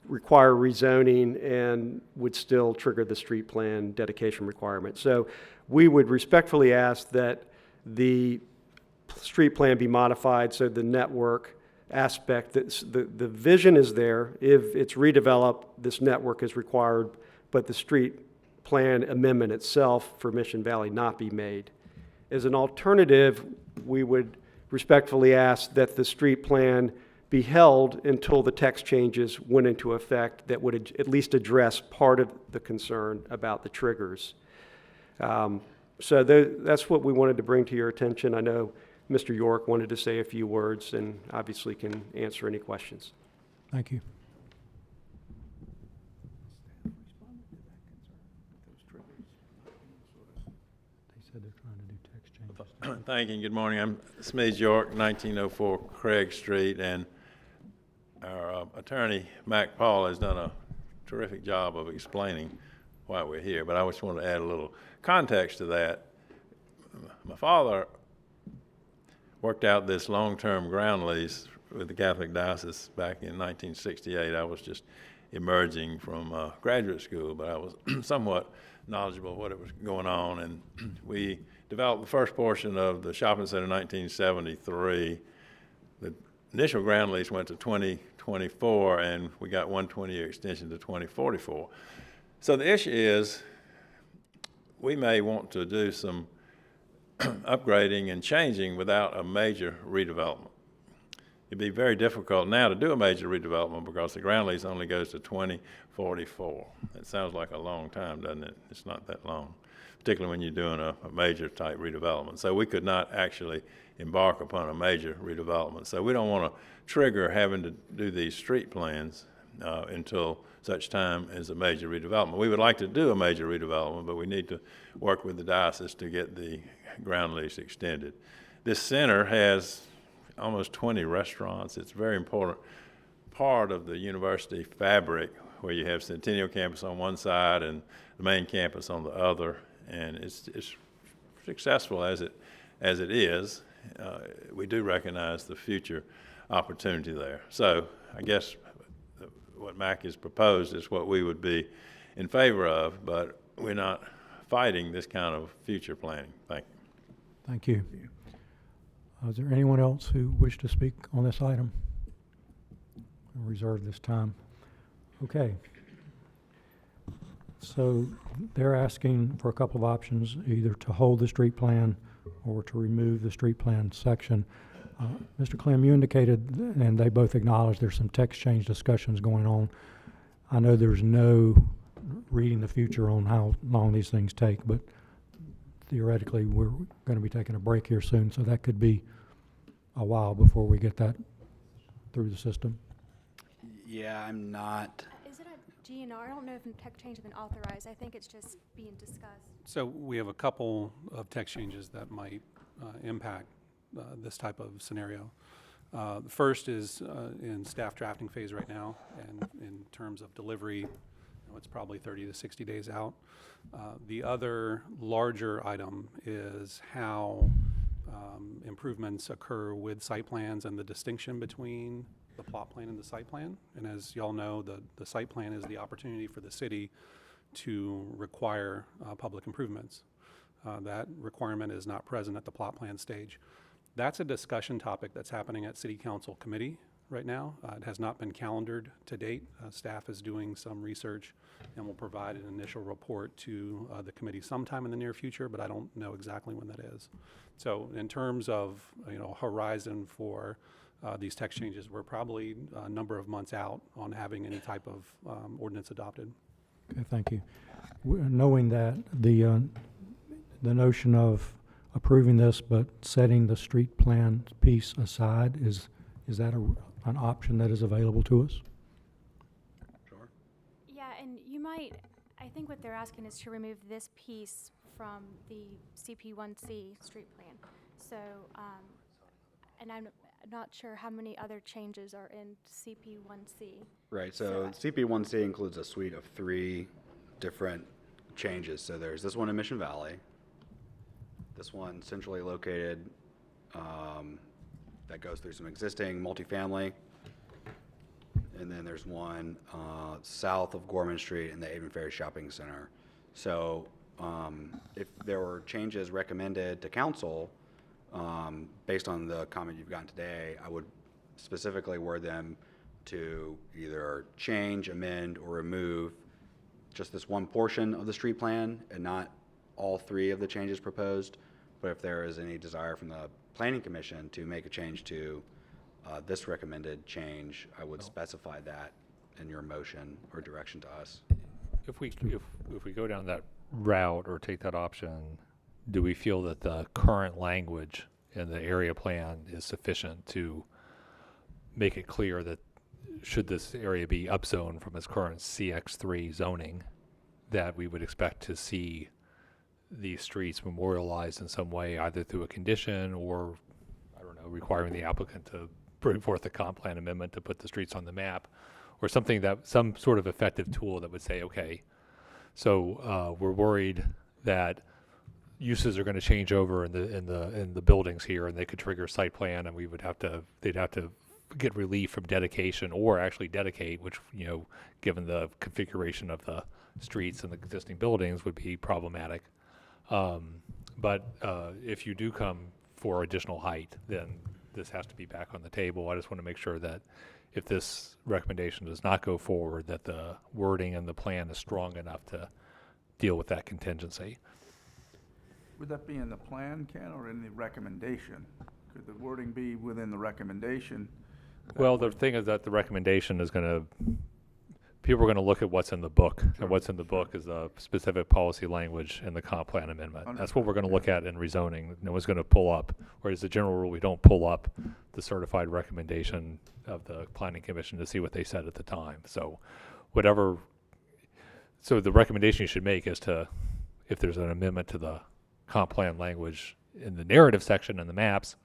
require rezoning and would still trigger the street plan dedication requirement. So we would respectfully ask that the street plan be modified so the network aspect, the vision is there. If it's redeveloped, this network is required, but the street plan amendment itself for Mission Valley not be made. As an alternative, we would respectfully ask that the street plan be held until the text changes went into effect that would at least address part of the concern about the triggers. So that's what we wanted to bring to your attention. I know Mr. York wanted to say a few words and obviously can answer any questions. Thank you. They said they're trying to do text changes. Thank you. Good morning. I'm Smedes York, 1904 Craig Street, and our attorney, Mac Paul, has done a terrific job of explaining why we're here, but I just want to add a little context to that. My father worked out this long-term ground lease with the Catholic Diocese back in 1968. I was just emerging from graduate school, but I was somewhat knowledgeable of what was going on, and we developed the first portion of the shopping center in 1973. The initial ground lease went to 2024, and we got one 20-year extension to 2044. So the issue is, we may want to do some upgrading and changing without a major redevelopment. It'd be very difficult now to do a major redevelopment because the ground lease only goes to 2044. It sounds like a long time, doesn't it? It's not that long, particularly when you're doing a major type redevelopment. So we could not actually embark upon a major redevelopment. So we don't want to trigger having to do these street plans until such time as a major redevelopment. We would like to do a major redevelopment, but we need to work with the diocese to get the ground lease extended. This center has almost 20 restaurants. It's a very important part of the university fabric where you have Centennial Campus on one side and the main campus on the other, and it's successful as it is. We do recognize the future opportunity there. So I guess what Mac has proposed is what we would be in favor of, but we're not fighting this kind of future planning. Thank you. Thank you. Is there anyone else who wished to speak on this item? I'll reserve this time. Okay. So they're asking for a couple of options, either to hold the street plan or to remove the street plan section. Mr. Clem, you indicated, and they both acknowledged, there's some text change discussions going on. I know there's no reading the future on how long these things take, but theoretically, we're going to be taking a break here soon, so that could be a while before we get that through the system. Yeah, I'm not. Is it a GNR? I don't know if tech change has been authorized. I think it's just being discussed. So we have a couple of text changes that might impact this type of scenario. The first is in staff drafting phase right now, and in terms of delivery, it's probably 30 to 60 days out. The other larger item is how improvements occur with site plans and the distinction between the plot plan and the site plan. And as y'all know, the site plan is the opportunity for the city to require public improvements. That requirement is not present at the plot plan stage. That's a discussion topic that's happening at City Council committee right now. It has not been calendared to date. Staff is doing some research and will provide an initial report to the committee sometime in the near future, but I don't know exactly when that is. So in terms of horizon for these text changes, we're probably a number of months out on having any type of ordinance adopted. Okay, thank you. Knowing that, the notion of approving this but setting the street plan piece aside, is that an option that is available to us? Sure. Yeah, and you might, I think what they're asking is to remove this piece from the CP1C street plan. So, and I'm not sure how many other changes are in CP1C. Right, so CP1C includes a suite of 3 different changes. So there's this one in Mission Valley, this one centrally located that goes through some existing multifamily, and then there's one south of Gorman Street in the Avon Ferry Shopping Center. So if there were changes recommended to council based on the comment you've gotten today, I would specifically word them to either change, amend, or remove just this one portion of the street plan and not all 3 of the changes proposed. But if there is any desire from the Planning Commission to make a change to this recommended change, I would specify that in your motion or direction to us. If we go down that route or take that option, do we feel that the current language in the area plan is sufficient to make it clear that should this area be upzoned from its current CX3 zoning, that we would expect to see these streets memorialized in some way, either through a condition or, I don't know, requiring the applicant to bring forth a comp plan amendment to put the streets on the map, or something that, some sort of effective tool that would say, okay, so we're worried that uses are going to change over in the buildings here, and they could trigger site plan, and they'd have to get relief from dedication or actually dedicate, which, given the configuration of the streets and the existing buildings, would be problematic. But if you do come for additional height, then this has to be back on the table. I just want to make sure that if this recommendation does not go forward, that the wording and the plan is strong enough to deal with that contingency. Would that be in the plan, Ken, or in the recommendation? Could the wording be within the recommendation? Well, the thing is that the recommendation is people are going to look at what's in the book, and what's in the book is the specific policy language in the comp plan amendment. That's what we're going to look at in rezoning. No one's going to pull up, whereas the general rule, we don't pull up the certified recommendation of the Planning Commission to see what they said at the time. So so the recommendation you should make is to, if there's an amendment to the comp plan language in the narrative section and the maps,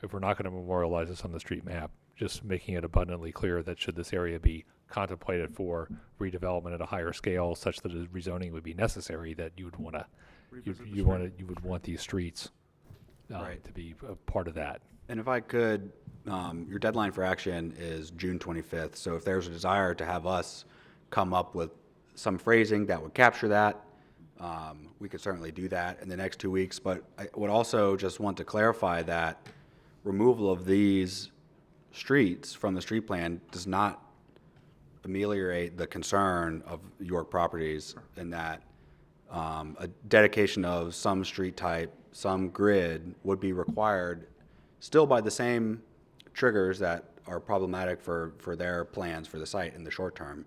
if we're not going to memorialize this on the street map, just making it abundantly clear that should this area be contemplated for redevelopment at a higher scale such that a rezoning would be necessary, that you would want to, you would want these streets Right. to be a part of that. And if I could, your deadline for action is June 25th. So if there's a desire to have us come up with some phrasing that would capture that, we could certainly do that in the next 2 weeks. But I would also just want to clarify that removal of these streets from the street plan does not ameliorate the concern of York Properties in that a dedication of some street type, some grid would be required still by the same triggers that are problematic for their plans for the site in the short term.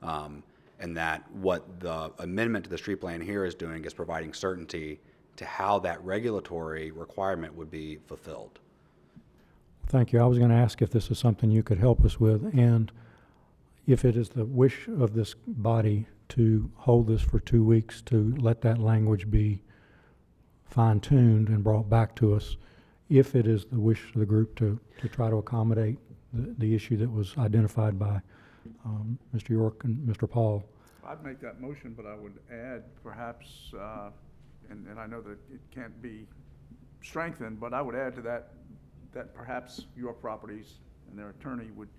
And that what the amendment to the street plan here is doing is providing certainty to how that regulatory requirement would be fulfilled. Thank you. I was going to ask if this is something you could help us with, and if it is the wish of this body to hold this for 2 weeks, to let that language be fine-tuned and brought back to us, if it is the wish of the group to try to accommodate the issue that was identified by Mr. York and Mr. Paul. I'd make that motion, but I would add perhaps, and I know that it can't be strengthened, but I would add to that perhaps York Properties and their attorney would,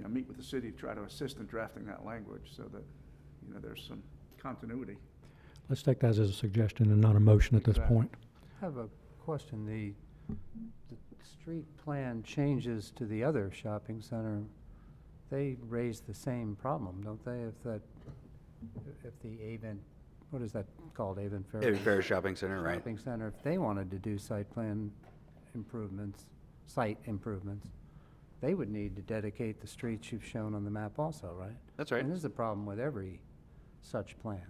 meet with the city to try to assist in drafting that language so that, there's some continuity. Let's take that as a suggestion and not a motion at this Exactly. point. I have a question. The street plan changes to the other shopping center, they raise the same problem, don't they? If the Avon, what is that called, Avon Fair? Avon Fair Shopping Center, right? Shopping center, if they wanted to do site improvements, they would need to dedicate the streets you've shown on the map also, right? That's right. And this is a problem with every such plan.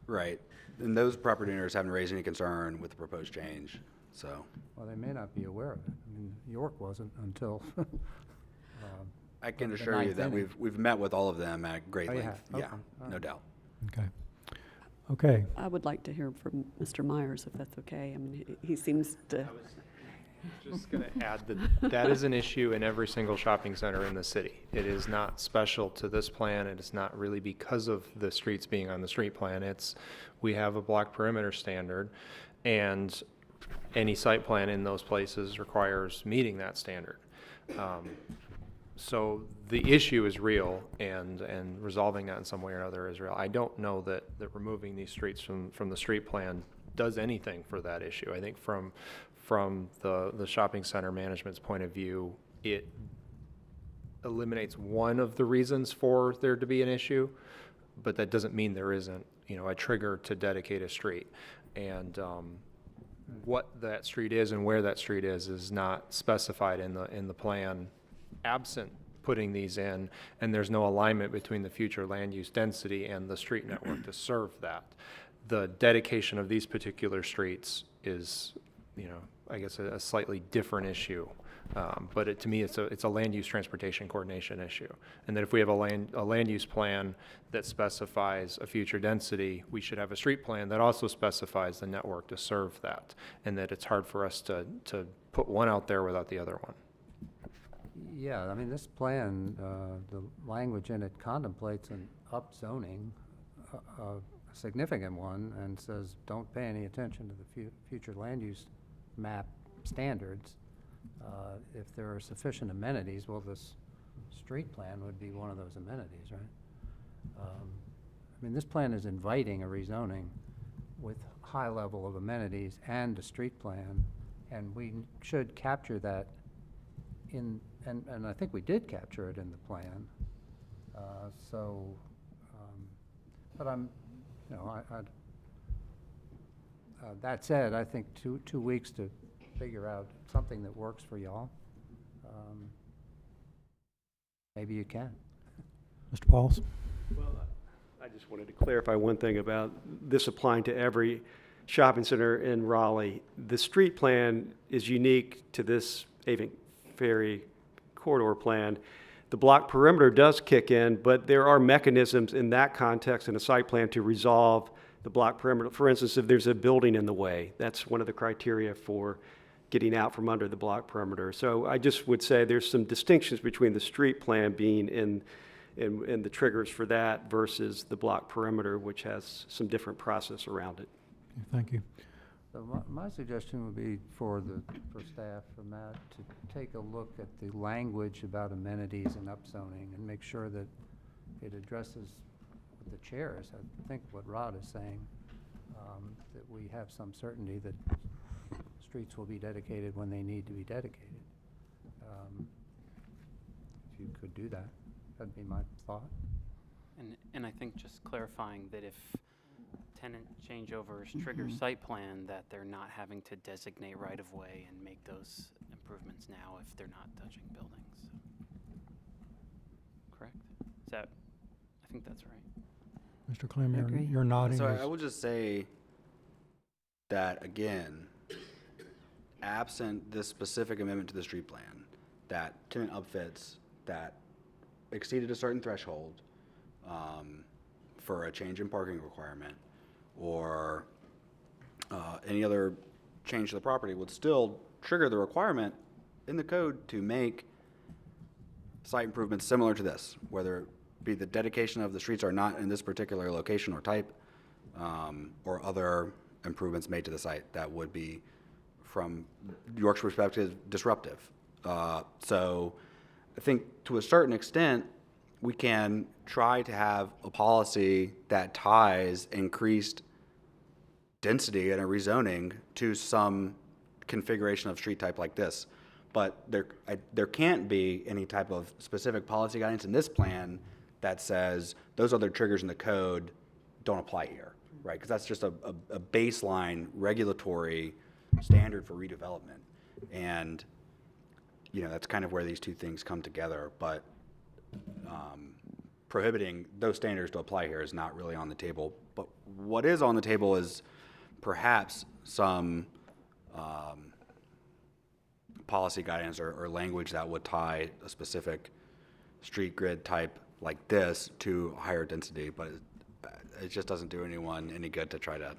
Right. And those property owners haven't raised any concern with the proposed change, so. Well, they may not be aware of it. I mean, York wasn't until I can the assure you ninth that inning. we've met with all of them at great Oh, you length. have? Yeah, Okay. All no right. doubt. Okay. Okay. I would like to hear from Mr. Myers, if that's okay. I mean, he seems to, Just going to add that that is an issue in every single shopping center in the city. It is not special to this plan. It is not really because of the streets being on the street plan. We have a block perimeter standard, and any site plan in those places requires meeting that standard. So the issue is real, and resolving that in some way or another is real. I don't know that removing these streets from the street plan does anything for that issue. I think from the shopping center management's point of view, it eliminates one of the reasons for there to be an issue, but that doesn't mean there isn't, a trigger to dedicate a street. And what that street is and where that street is not specified in the plan, absent putting these in, and there's no alignment between the future land use density and the street network to serve that. The dedication of these particular streets is, I guess a slightly different issue. But to me, it's a land use transportation coordination issue. And that if we have a land use plan that specifies a future density, we should have a street plan that also specifies the network to serve that. And that it's hard for us to put one out there without the other one. Yeah, I mean, this plan, the language in it contemplates an upzoning, a significant one, and says, don't pay any attention to the future land use map standards. If there are sufficient amenities, well, this street plan would be one of those amenities, right? I mean, this plan is inviting a rezoning with high level of amenities and a street plan, and we should capture that and I think we did capture it in the plan. But I'm, that said, I think two weeks to figure out something that works for y'all. Maybe you can. Mr. Pauls? Well, I just wanted to clarify one thing about this applying to every shopping center in Raleigh. The street plan is unique to this Avon Ferry corridor plan. The block perimeter does kick in, but there are mechanisms in that context in a site plan to resolve the block perimeter. For instance, if there's a building in the way, that's one of the criteria for getting out from under the block perimeter. So I just would say there's some distinctions between the street plan being and the triggers for that versus the block perimeter, which has some different process around it. Okay, thank you. So my suggestion would be for staff, for Matt, to take a look at the language about amenities and upzoning and make sure that it addresses with the chairs, I think what Rod is saying, that we have some certainty that streets will be dedicated when they need to be dedicated. If you could do that, that'd be my thought. And I think just clarifying that if tenant changeovers trigger site plan, that they're not having to designate right-of-way and make those improvements now if they're not touching buildings. Correct? Is that, I think that's right. Mr. Clem, Agree. you're nodding. So as- I would just say that, again, absent this specific amendment to the street plan, that tenant upfits that exceeded a certain threshold for a change in parking requirement or any other change to the property would still trigger the requirement in the code to make site improvements similar to this, whether it be the dedication of the streets are not in this particular location or type, or other improvements made to the site that would be, from York's perspective, disruptive. So I think to a certain extent, we can try to have a policy that ties increased density and a rezoning to some configuration of street type like this. But there can't be any type of specific policy guidance in this plan that says those other triggers in the code don't apply here, right? Because that's just a baseline regulatory standard for redevelopment. And, you know, that's kind of where these two things come together. But prohibiting those standards to apply here is not really on the table. But what is on the table is perhaps some policy guidance or language that would tie a specific street grid type like this to higher density, but it just doesn't do anyone any good to try to,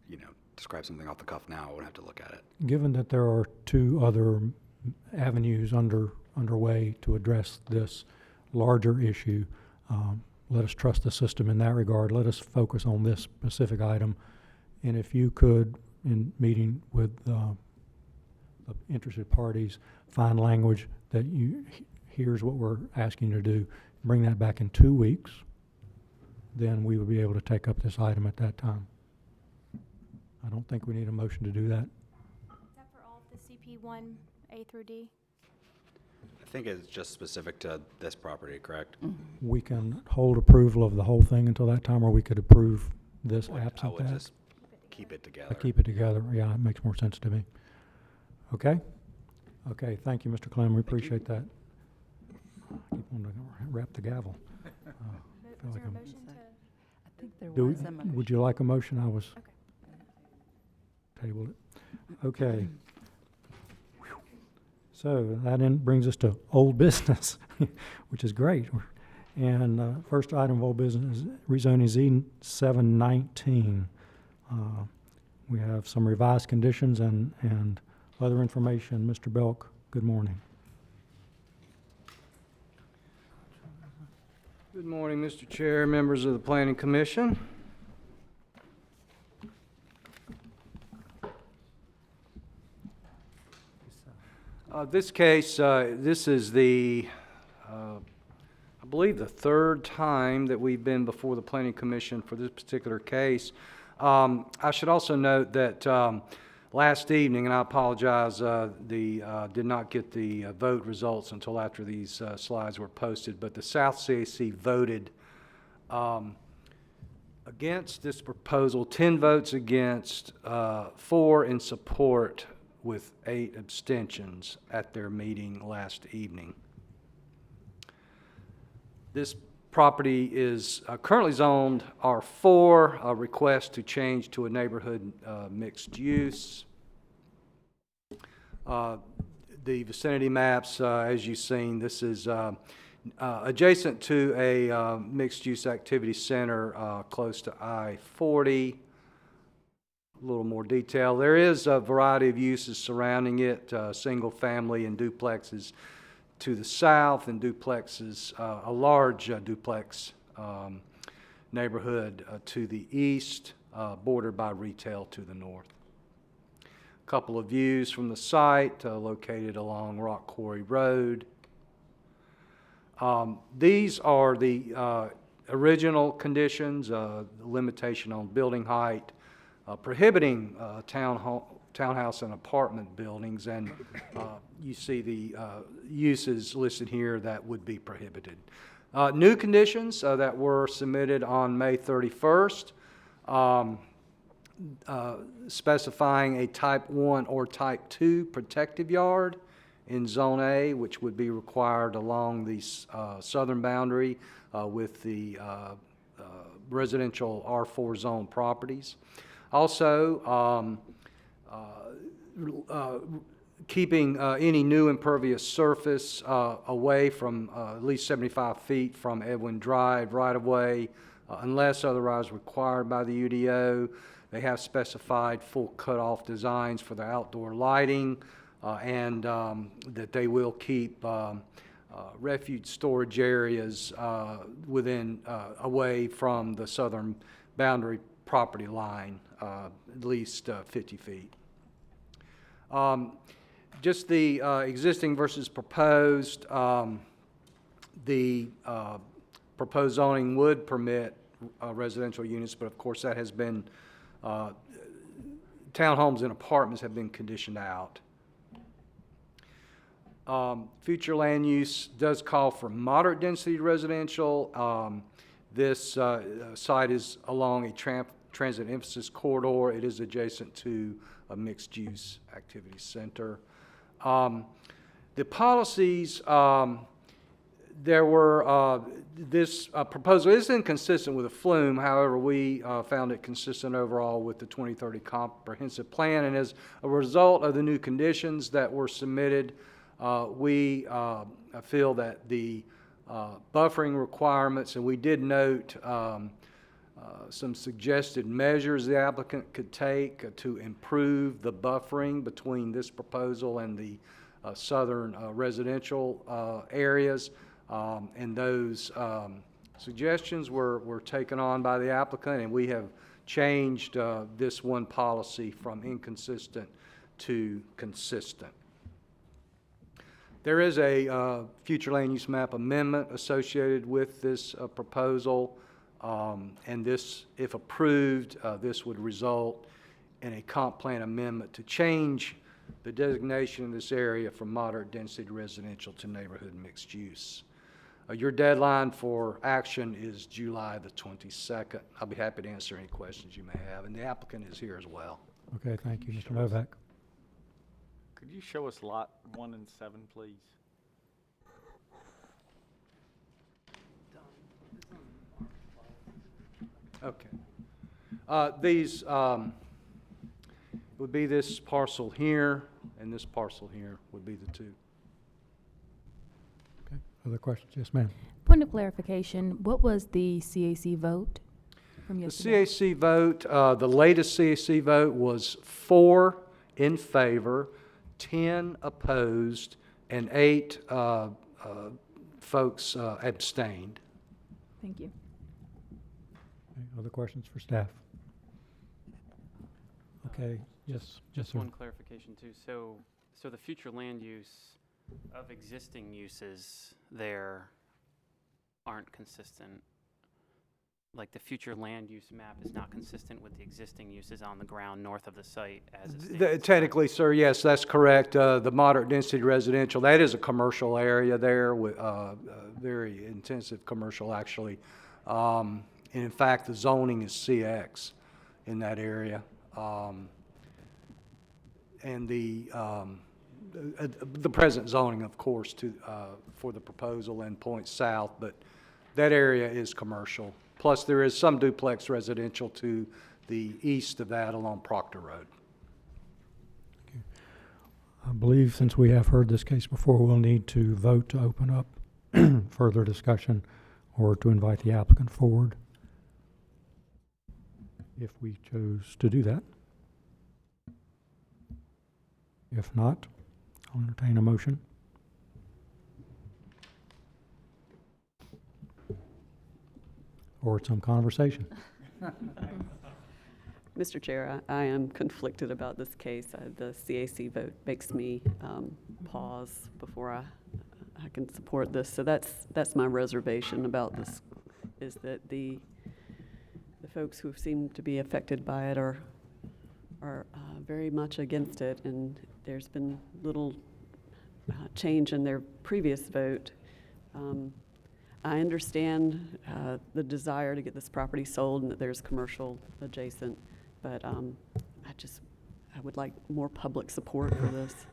you know, describe something off the cuff now. I would have to look at it. Given that there are two other avenues underway to address this larger issue, let us trust the system in that regard. Let us focus on this specific item. And if you could, in meeting with the interested parties, find language that here's what we're asking you to do, bring that back in 2 weeks, then we would be able to take up this item at that time. I don't think we need a motion to do that. Is that for all of the CP1 A through D? I think it's just specific to this property, correct? We can hold approval of the whole thing until that time, or we could approve this I absent would that. just keep it together. Keep it together. Yeah, it makes more sense to me. Okay? Okay, thank you, Mr. Clem. We appreciate that. Keep on to wrap the gavel. Is feel like there a I'm- motion to? I think there Do was a motion. would you like a motion? I was Okay. tabled it. Okay. So that brings us to old business, which is great. And first item of old business is rezoning Z719. We have some revised conditions and other information. Mr. Belk, good morning. Good morning, Mr. Chair, members of the Planning Commission. This case, this is the, I believe, the third time that we've been before the Planning Commission for this particular case. I should also note that last evening, and I apologize, did not get the vote results until after these slides were posted, but the South CAC voted against this proposal, 10 votes against, 4 in support, with 8 abstentions at their meeting last evening. This property is currently zoned R4, a request to change to a neighborhood mixed use. The vicinity maps, as you've seen, this is adjacent to a mixed-use activity center close to I-40. A little more detail. There is a variety of uses surrounding it, single family and duplexes to the south and duplexes, a large duplex neighborhood to the east, bordered by retail to the north. A couple of views from the site located along Rock Quarry Road. These are the original conditions, the limitation on building height, prohibiting townhouse and apartment buildings, and you see the uses listed here that would be prohibited. New conditions that were submitted on May 31st, specifying a type 1 or type 2 protective yard in Zone A, which would be required along the southern boundary with the residential R4 zone properties. Also, keeping any new impervious surface away from at least 75 feet from Edwin Drive right-of-way, unless otherwise required by the UDO. They have specified full cutoff designs for the outdoor lighting, and that they will keep refuge storage areas away from the southern boundary property line, at least 50 feet. Just the existing versus proposed. The proposed zoning would permit residential units, but of course that has been, townhomes and apartments have been conditioned out. Future land use does call for moderate density residential. This site is along a transit emphasis corridor. It is adjacent to a mixed use activity center. The policies, there were, this proposal is inconsistent with the flume. However, we found it consistent overall with the 2030 comprehensive plan. And as a result of the new conditions that were submitted, we feel that the buffering requirements, and we did note some suggested measures the applicant could take to improve the buffering between this proposal and the southern residential areas. And those suggestions were taken on by the applicant, and we have changed this one policy from inconsistent to consistent. There is a future land use map amendment associated with this proposal, and this, if approved, this would result in a comp plan amendment to change the designation of this area from moderate density residential to neighborhood mixed use. Your deadline for action is July the 22nd. I'll be happy to answer any questions you may have, and the applicant is here as well. Okay, thank you, Mr. Novak. Could you show us lot 1 and 7, please? Okay. These would be this parcel here, and this parcel here would be the two. Okay, other questions? Yes, ma'am. Point of clarification, what was the CAC vote from yesterday? The CAC vote, the latest CAC vote was 4 in favor, 10 opposed, and 8 folks abstained. Thank you. Okay, other questions for staff? Okay, yes, Just sir. one clarification too. So the future land use of existing uses there aren't consistent. Like the future land use map is not consistent with the existing uses on the ground north of the site as it stands. Technically, sir, yes, that's correct. The moderate density residential, that is a commercial area there with very intensive commercial actually. And in fact, the zoning is CX in that area. And the present zoning, of course, for the proposal and points south, but that area is commercial. Plus, there is some duplex residential to the east of that along Proctor Road. Okay. I believe since we have heard this case before, we'll need to vote to open up further discussion or to invite the applicant forward, if we chose to do that. If not, I'll entertain a motion. forward to some conversation. Mr. Chair, I am conflicted about this case. The CAC vote makes me pause before I can support this. So that's my reservation about this, is that the folks who seem to be affected by it are very much against it, and there's been little change in their previous vote. I understand the desire to get this property sold and that there's commercial adjacent, but I would like more public support for this.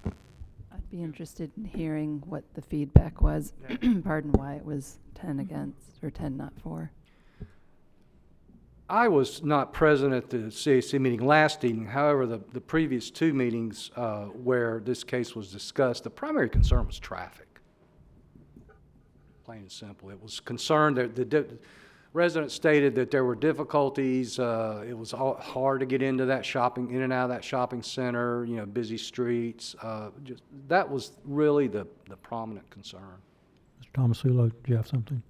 I'd be interested in hearing what the feedback was. Pardon, why it was 10 against or 10 not for. I was not present at the CAC meeting last evening. However, the previous two meetings where this case was discussed, the primary concern was traffic. Plain and simple. It was concerned that the residents stated that there were difficulties. It was hard to get into that in and out of that shopping center, busy streets. That was really the prominent concern. Mr. Tomasulo, do you have something?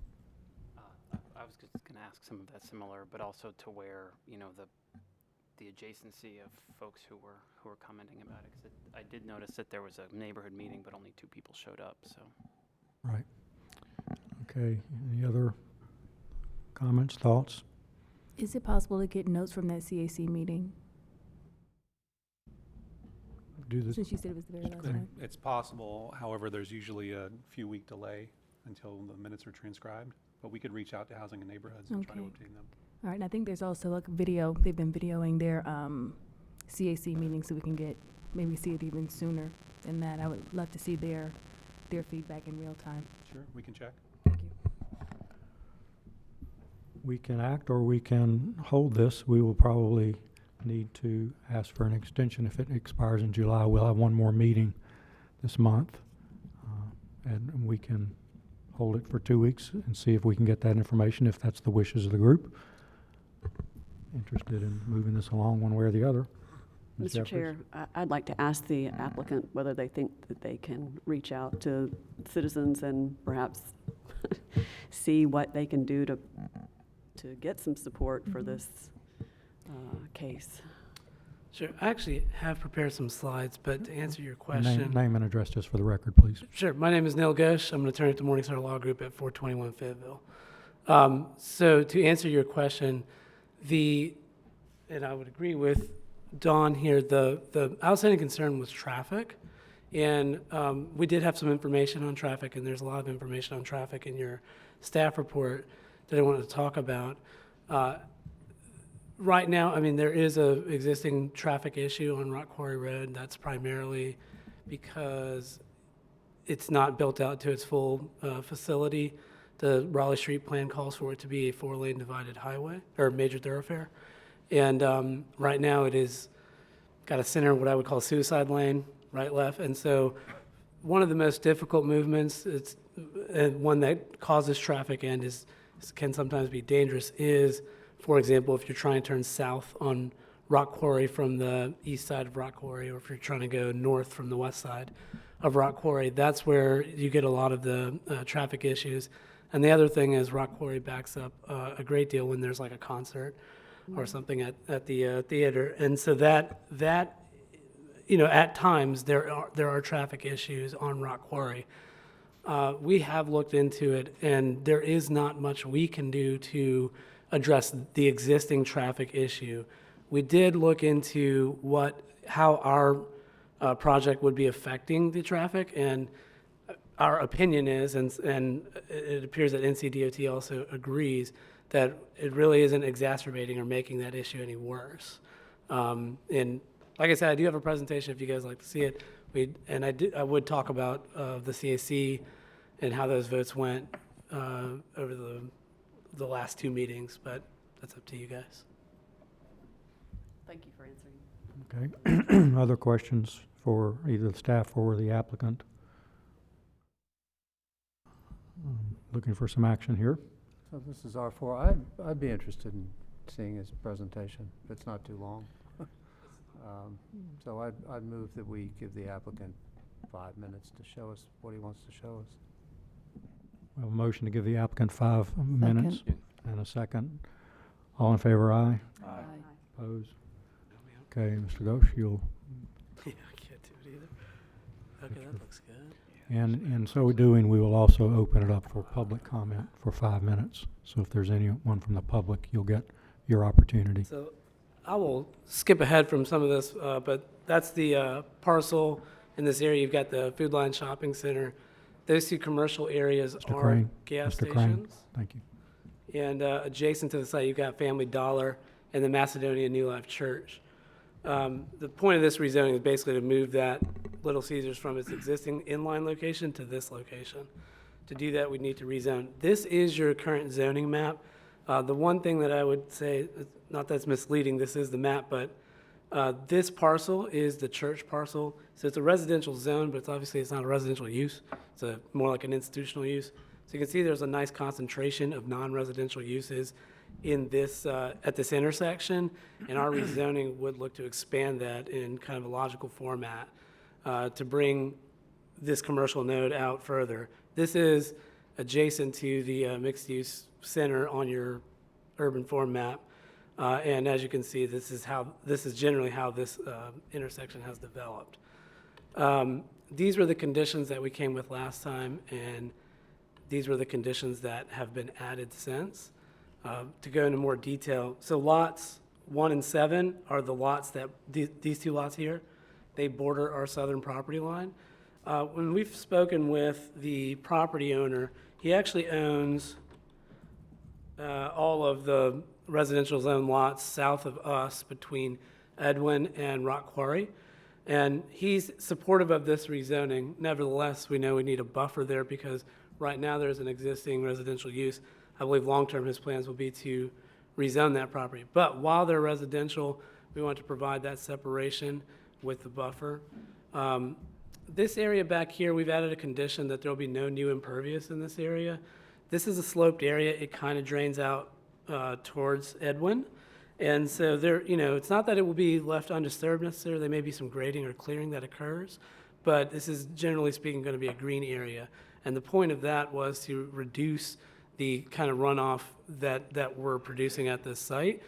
I was just going to ask some of that similar, but also to where, the adjacency of folks who were commenting about it. 'Cause I did notice that there was a neighborhood meeting, but only 2 people showed up, so. Right. Okay, any other comments, thoughts? Is it possible to get notes from that CAC meeting? Do this. Since you said it was the very last one. It's possible, however, there's usually a few week delay until the minutes are transcribed, but we could reach out to Housing and Neighborhoods and try to Okay. obtain them. All right, and I think there's also like video, they've been videoing their CAC meetings so we can maybe see it even sooner than that. I would love to see their feedback in real time. Sure, we can check. Thank you. We can act or we can hold this. We will probably need to ask for an extension if it expires in July. We'll have one more meeting this month, and we can hold it for 2 weeks and see if we can get that information, if that's the wishes of the group. Interested in moving this along one way or the other. Ms. Mr. Jeffries? Chair, I'd like to ask the applicant whether they think that they can reach out to citizens and perhaps see what they can do to get some support for this case. Sure. I actually have prepared some slides, but to answer your question. Name and address just for the record, please. Sure. My name is Neil Ghosh. I'm an attorney at the Morningstar Law Group at 421 Fayetteville. So to answer your question, and I would agree with Dawn here, the outstanding concern was traffic. And we did have some information on traffic, and there's a lot of information on traffic in your staff report that I wanted to talk about. Right now, there is a existing traffic issue on Rock Quarry Road. That's primarily because it's not built out to its full facility. The Raleigh Street Plan calls for it to be a 4-lane divided highway, or major thoroughfare. And right now it is got a center, what I would call a suicide lane, right, left. And so one of the most difficult movements, and one that causes traffic and can sometimes be dangerous, is, for example, if you're trying to turn south on Rock Quarry from the east side of Rock Quarry, or if you're trying to go north from the west side of Rock Quarry, that's where you get a lot of the traffic issues. And the other thing is Rock Quarry backs up a great deal when there's like a concert or something at the theater. And so that at times there are traffic issues on Rock Quarry. We have looked into it, and there is not much we can do to address the existing traffic issue. We did look into how our project would be affecting the traffic, and our opinion is, and it appears that NCDOT also agrees, that it really isn't exacerbating or making that issue any worse. And like I said, I do have a presentation if you guys like to see it. I would talk about the CAC and how those votes went over the last 2 meetings, but that's up to you guys. Thank you for answering. Okay. Other questions for either the staff or the applicant? Looking for some action here. So this is R4. I'd be interested in seeing his presentation, if it's not too long. So I'd move that we give the applicant 5 minutes to show us what he wants to show us. We have a motion to give the applicant 5 minutes and a second. All in favor, aye. Aye. Opposed? Okay, Mr. Ghosh, you'll, Yeah, I can't do it either. Okay, that looks good. and in so doing, we will also open it up for public comment for 5 minutes. So if there's anyone from the public, you'll get your opportunity. So I will skip ahead from some of this, but that's the parcel in this area. You've got the Food Line Shopping Center. Those two commercial areas Mr. are Crane, gas Mr. stations. Crane, thank you. And adjacent to the site, you've got Family Dollar and the Macedonia New Life Church. The point of this rezoning is basically to move that Little Caesars from its existing inline location to this location. To do that, we need to rezone. This is your current zoning map. The one thing that I would say, not that it's misleading, this is the map, but this parcel is the church parcel. So it's a residential zone, but it's not a residential use. It's more like an institutional use. So you can see there's a nice concentration of non-residential uses in this, at this intersection, and our rezoning would look to expand that in kind of a logical format to bring this commercial node out further. This is adjacent to the mixed-use center on your urban form map, and as you can see, this is generally how this intersection has developed. These were the conditions that we came with last time, and these were the conditions that have been added since. To go into more detail, so lots 1 and 7 are the lots that, these two lots here, they border our southern property line. When we've spoken with the property owner, he actually owns all of the residential zone lots south of us between Edwin and Rock Quarry. And he's supportive of this rezoning. Nevertheless, we know we need a buffer there because right now there's an existing residential use. I believe long-term his plans will be to rezone that property. But while they're residential, we want to provide that separation with the buffer. This area back here, we've added a condition that there'll be no new impervious in this area. This is a sloped area. It kind of drains out towards Edwin. And so there, it's not that it will be left undisturbed necessarily. There may be some grading or clearing that occurs, but this is generally speaking going to be a green area. And the point of that was to reduce the kind of runoff that we're producing at this site,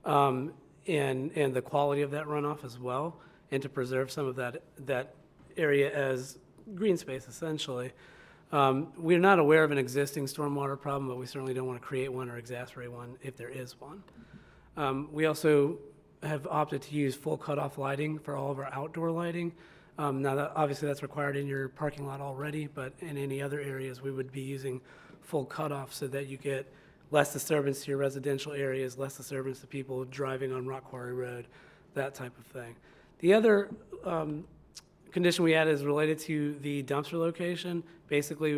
and the quality of that runoff as well, and to preserve some of that area as green space, essentially. We're not aware of an existing stormwater problem, but we certainly don't want to create one or exacerbate one if there is one. We also have opted to use full cutoff lighting for all of our outdoor lighting. Now, obviously, that's required in your parking lot already, but in any other areas, we would be using full cutoff so that you get less disturbance to your residential areas, less disturbance to people driving on Rock Quarry Road, that type of thing. The other condition we added is related to the dumpster location. Basically,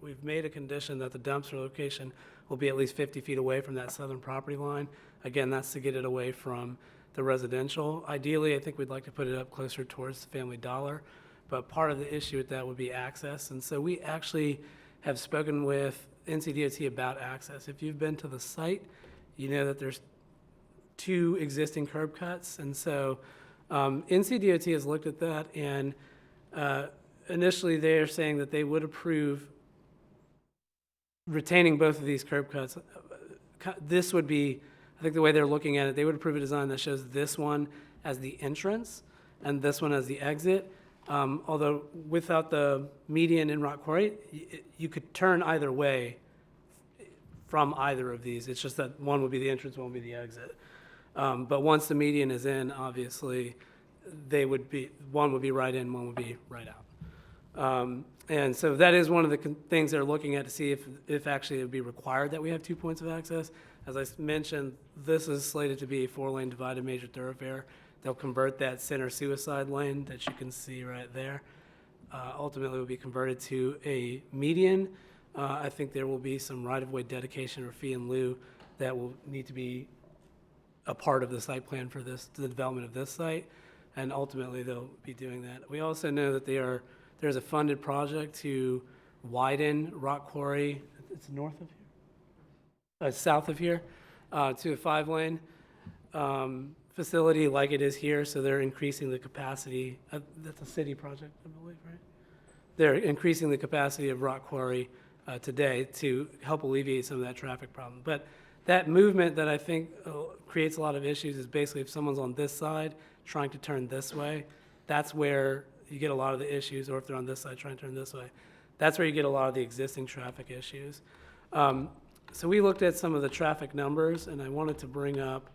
we've made a condition that the dumpster location will be at least 50 feet away from that southern property line. Again, that's to get it away from the residential. Ideally, I think we'd like to put it up closer towards the Family Dollar, but part of the issue with that would be access. And so we actually have spoken with NCDOT about access. If you've been to the site, you know that there's 2 existing curb cuts. And so NCDOT has looked at that, and initially they're saying that they would approve retaining both of these curb cuts. This would be, I think the way they're looking at it, they would approve a design that shows this one as the entrance and this one as the exit. Although without the median in Rock Quarry, you could turn either way from either of these. It's just that one would be the entrance, one would be the exit. But once the median is in, obviously, one would be right in, one would be right out. And so that is one of the things they're looking at to see if actually it would be required that we have 2 points of access. As I mentioned, this is slated to be a 4-lane divided major thoroughfare. They'll convert that center suicide lane that you can see right there. Ultimately, will be converted to a median. I think there will be some right-of-way dedication or fee in lieu that will need to be a part of the site plan for the development of this site, and ultimately they'll be doing that. We also know that there's a funded project to widen Rock Quarry. It's north of here, south of here, to a 5-lane facility like it is here. So they're increasing the capacity. That's a city project, I believe, right? They're increasing the capacity of Rock Quarry today to help alleviate some of that traffic problem. But that movement that I think creates a lot of issues is basically if someone's on this side trying to turn this way, that's where you get a lot of the issues, or if they're on this side trying to turn this way, that's where you get a lot of the existing traffic issues. So we looked at some of the traffic numbers, and I wanted to bring up,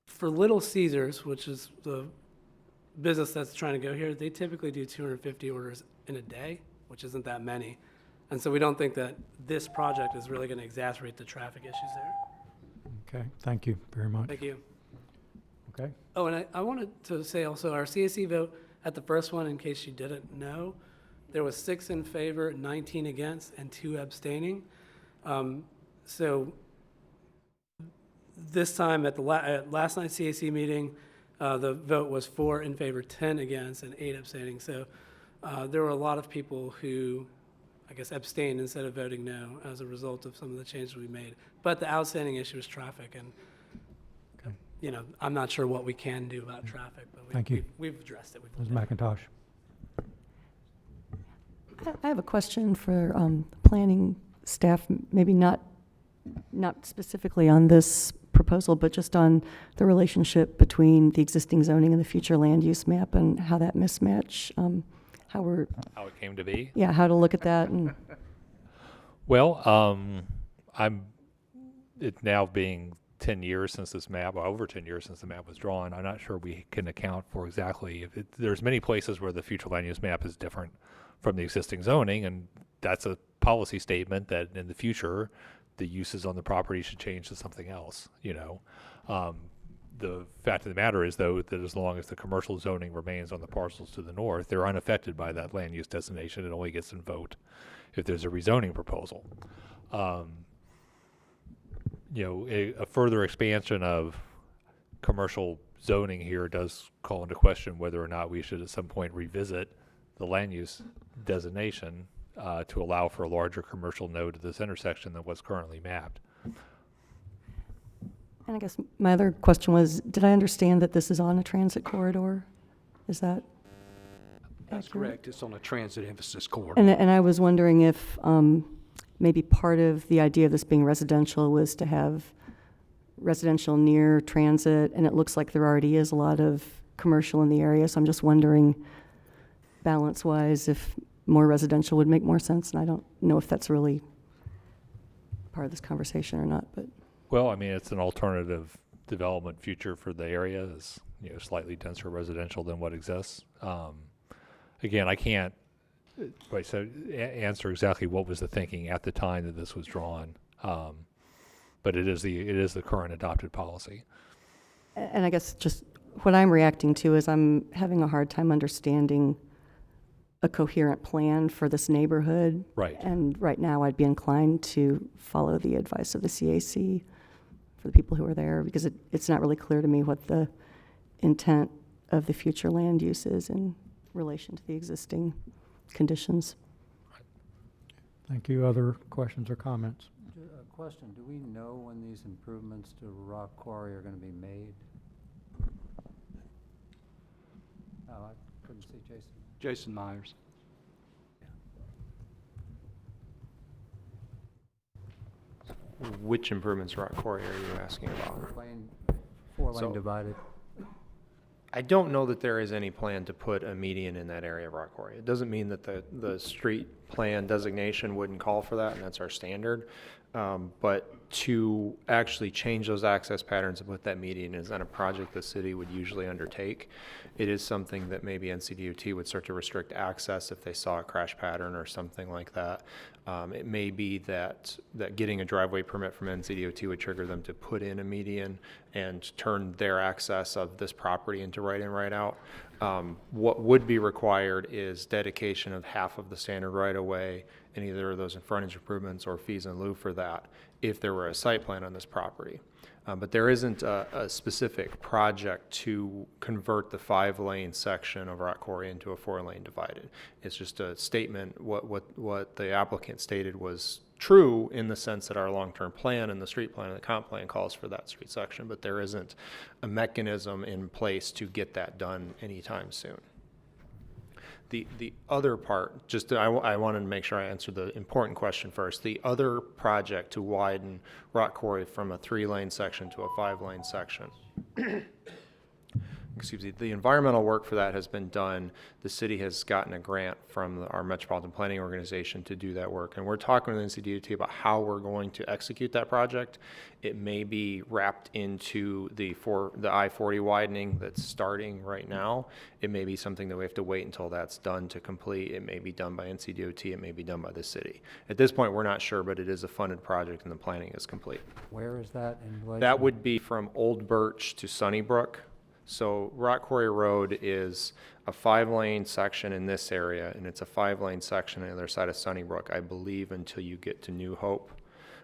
for Little Caesars, which is the business that's trying to go here, they typically do 250 orders in a day, which isn't that many. And so we don't think that this project is really going to exacerbate the traffic issues there. Okay, thank you very much. Thank you. Okay. Oh, and I wanted to say also, our CAC vote at the first one, in case you didn't know, there was 6 in favor, 19 against, and 2 abstaining. So this time at the last night's CAC meeting, the vote was 4 in favor, 10 against, and 8 abstaining. So there were a lot of people who, I guess, abstained instead of voting no as a result of some of the changes we made. But the outstanding issue is traffic, and you know, I'm not sure what we can do about traffic, but we've addressed it. Ms. McIntosh. I have a question for planning staff, maybe not specifically on this proposal, but just on the relationship between the existing zoning and the future land use map and how that mismatch, how it came to be? Yeah, how to look at that. And Well, it now being 10 years since this map, or over 10 years since the map was drawn, I'm not sure we can account for exactly if there's many places where the future land use map is different from the existing zoning, and that's a policy statement that in the future the uses on the property should change to something else, you know. The fact of the matter is, though, that as long as the commercial zoning remains on the parcels to the north, they're unaffected by that land use designation. It only gets invoked if there's a rezoning proposal. You know, a further expansion of commercial zoning here does call into question whether or not we should at some point revisit the land use designation to allow for a larger commercial node at this intersection than what's currently mapped. And I guess my other question was, did I understand that this is on a transit corridor? Is that That's accurate? correct. It's on a transit emphasis corridor. And I was wondering if maybe part of the idea of this being residential was to have residential near transit, and it looks like there already is a lot of commercial in the area, so I'm just wondering, balance-wise, if more residential would make more sense, and I don't know if that's really part of this conversation or not, but. Well, I mean, it's an alternative development future for the area, is, you know, slightly denser residential than what exists. Again, I can't answer exactly what was the thinking at the time that this was drawn, but it is the current adopted policy. And I guess just what I'm reacting to is I'm having a hard time understanding a coherent plan for this neighborhood. Right. And right now I'd be inclined to follow the advice of the CAC for the people who are there, because it's not really clear to me what the intent of the future land use is in relation to the existing conditions. Thank you. Other questions or comments? A question, do we know when these improvements to Rock Quarry are going to be made? Oh, I couldn't see Jason. Jason Myers. Which improvements, Rock Quarry, are you asking about? Four-lane divided. I don't know that there is any plan to put a median in that area of Rock Quarry. It doesn't mean that the street plan designation wouldn't call for that, and that's our standard. But to actually change those access patterns and put that median is not a project the city would usually undertake. It is something that maybe NCDOT would start to restrict access if they saw a crash pattern or something like that. It may be that getting a driveway permit from NCDOT would trigger them to put in a median and turn their access of this property into right in, right out. What would be required is dedication of half of the standard right-of-way and either of those in frontage improvements or fees in lieu for that if there were a site plan on this property. But there isn't a specific project to convert the 5-lane section of Rock Quarry into a 4-lane divided. It's just a statement. What the applicant stated was true in the sense that our long-term plan and the street plan and the comp plan calls for that street section, but there isn't a mechanism in place to get that done anytime soon. The other part, I wanted to make sure I answered the important question first. The other project to widen Rock Quarry from a 3-lane section to a 5-lane section. Excuse me, the environmental work for that has been done. The city has gotten a grant from our Metropolitan Planning Organization to do that work. And we're talking with NCDOT about how we're going to execute that project. It may be wrapped into the I-40 widening that's starting right now. It may be something that we have to wait until that's done to complete. It may be done by NCDOT. It may be done by the city. At this point, we're not sure, but it is a funded project and the planning is complete. Where is that in relation? That would be from Old Birch to Sunnybrook. So Rock Quarry Road is a 5-lane section in this area, and it's a 5-lane section on the other side of Sunnybrook, I believe, until you get to New Hope.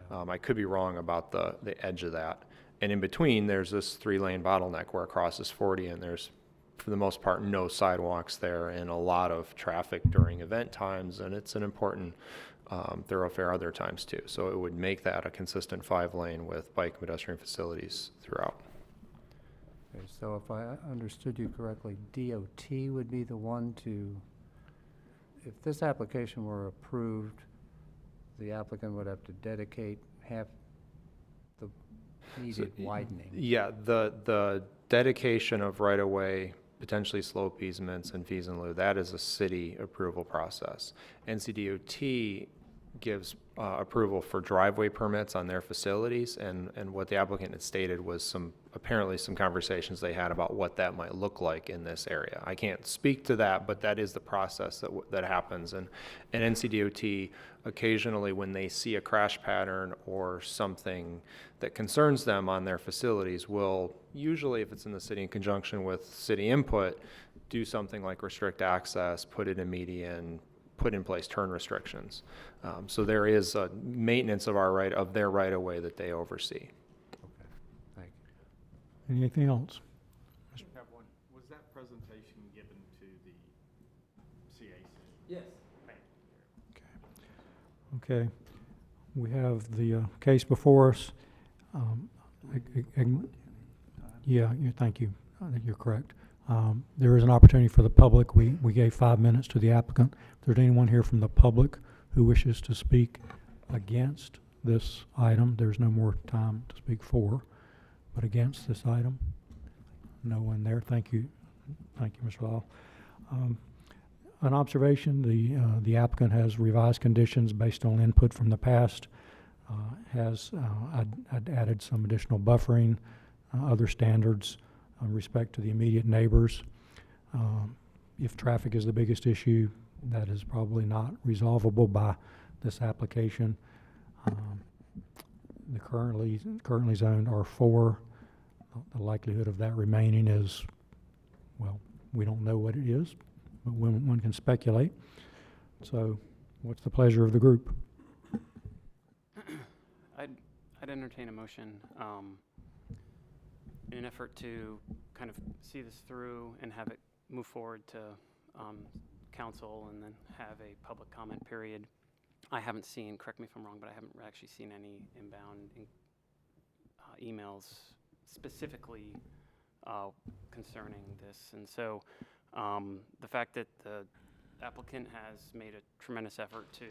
I could be wrong about the edge of that. And in between, there's this 3-lane bottleneck where it crosses 40, and there's, for the most part, no sidewalks there and a lot of traffic during event times, and it's an important thoroughfare other times too. So it would make that a consistent 5-lane with bike and pedestrian facilities throughout. Okay, so if I understood you correctly, DOT would be the one to, if this application were approved, the applicant would have to dedicate half the needed widening. Yeah, the dedication of right-of-way, potentially slope easements and fees in lieu, that is a city approval process. NCDOT gives approval for driveway permits on their facilities, and what the applicant had stated was apparently some conversations they had about what that might look like in this area. I can't speak to that, but that is the process that happens. And NCDOT occasionally, when they see a crash pattern or something that concerns them on their facilities, will usually, if it's in the city in conjunction with city input, do something like restrict access, put in a median, put in place turn restrictions. So there is a maintenance of their right of way that they oversee. Okay, thank you. Anything else? I have one. Was that presentation given to the CAC? Yes. Okay. We have the case before us. Yeah, thank you. I think you're correct. There is an opportunity for the public. We gave 5 minutes to the applicant. If there's anyone here from the public who wishes to speak against this item, there's no more time to speak for, but against this item, no one there. Thank you. Thank you, Mr. Lyle. An observation, the applicant has revised conditions based on input from the past, I'd added some additional buffering, other standards in respect to the immediate neighbors. If traffic is the biggest issue, that is probably not resolvable by this application. The currently zoned R4, the likelihood of that remaining is, well, we don't know what it is, but one can speculate. So what's the pleasure of the group? I'd entertain a motion in an effort to kind of see this through and have it move forward to council and then have a public comment period. I haven't seen, correct me if I'm wrong, but I haven't actually seen any inbound emails specifically concerning this. And so the fact that the applicant has made a tremendous effort to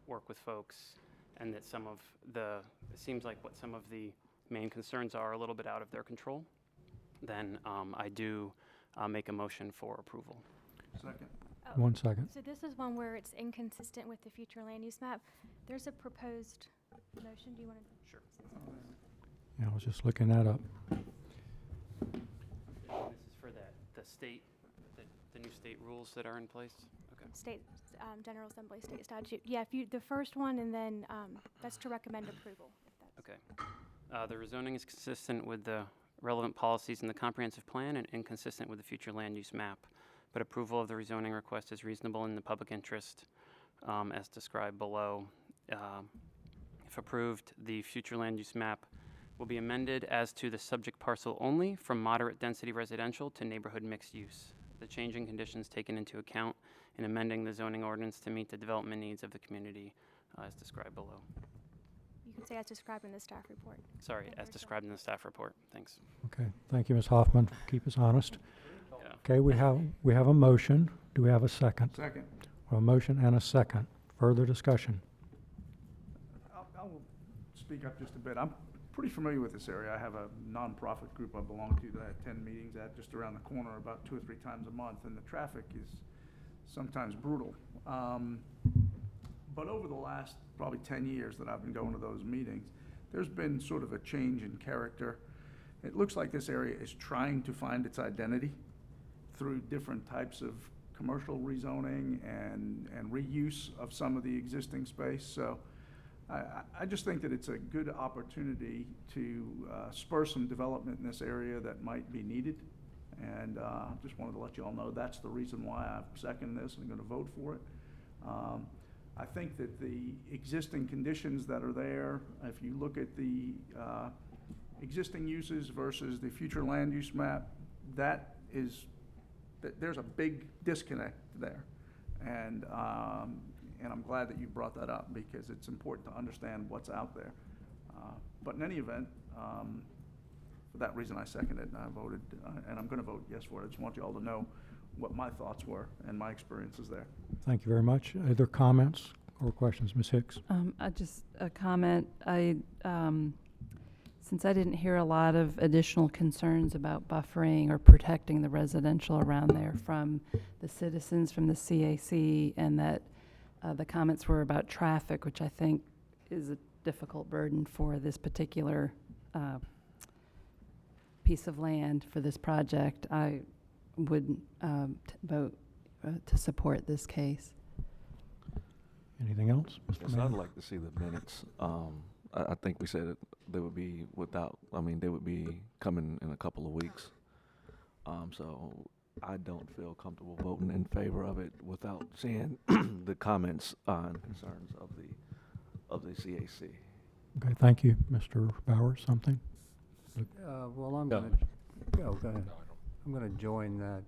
work with folks, and that it seems like what some of the main concerns are a little bit out of their control, then I do make a motion for approval. Second. 1 second. So this is one where it's inconsistent with the future land use map. There's a proposed motion. Do you want to? Sure. Yeah, I was just looking that up. This is for the new state rules that are in place? Okay. State General Assembly state statute. Yeah, the first one, and then that's to recommend approval. Okay. The rezoning is consistent with the relevant policies in the comprehensive plan and inconsistent with the future land use map, but approval of the rezoning request is reasonable in the public interest as described below. If approved, the future land use map will be amended as to the subject parcel only from moderate density residential to neighborhood mixed use. The changing conditions taken into account in amending the zoning ordinance to meet the development needs of the community as described below. You can say as described in the staff report. Sorry, as described in the staff report. Thanks. Okay, thank you, Ms. Hoffman. Keep us honest. Okay, we have a motion. Do we have a second? Second. A motion and a second. Further discussion? I'll speak up just a bit. I'm pretty familiar with this area. I have a nonprofit group I belong to that I attend meetings at just around the corner about 2 or 3 times a month, and the traffic is sometimes brutal. But over the last probably 10 years that I've been going to those meetings, there's been sort of a change in character. It looks like this area is trying to find its identity through different types of commercial rezoning and reuse of some of the existing space. So I just think that it's a good opportunity to spur some development in this area that might be needed. And just wanted to let you all know that's the reason why I've seconded this and I'm going to vote for it. I think that the existing conditions that are there, if you look at the existing uses versus the future land use map, there's a big disconnect there. And I'm glad that you brought that up because it's important to understand what's out there. But in any event, for that reason I seconded and I voted, and I'm going to vote yes for it. I just want you all to know what my thoughts were and my experiences there. Thank you very much. Other comments or questions? Ms. Hicks? Just a comment. Since I didn't hear a lot of additional concerns about buffering or protecting the residential around there from the citizens from the CAC, and that the comments were about traffic, which I think is a difficult burden for this particular piece of land for this project, I would vote to support this case. Anything else? Mr. Yes, Mayor? I'd like to see the minutes. I think we said they would be they would be coming in a couple of weeks. So I don't feel comfortable voting in favor of it without seeing the comments and concerns of the CAC. Okay, thank you. Mr. Bowers, something? Well, I'm No. going to, go ahead. I'm going to join that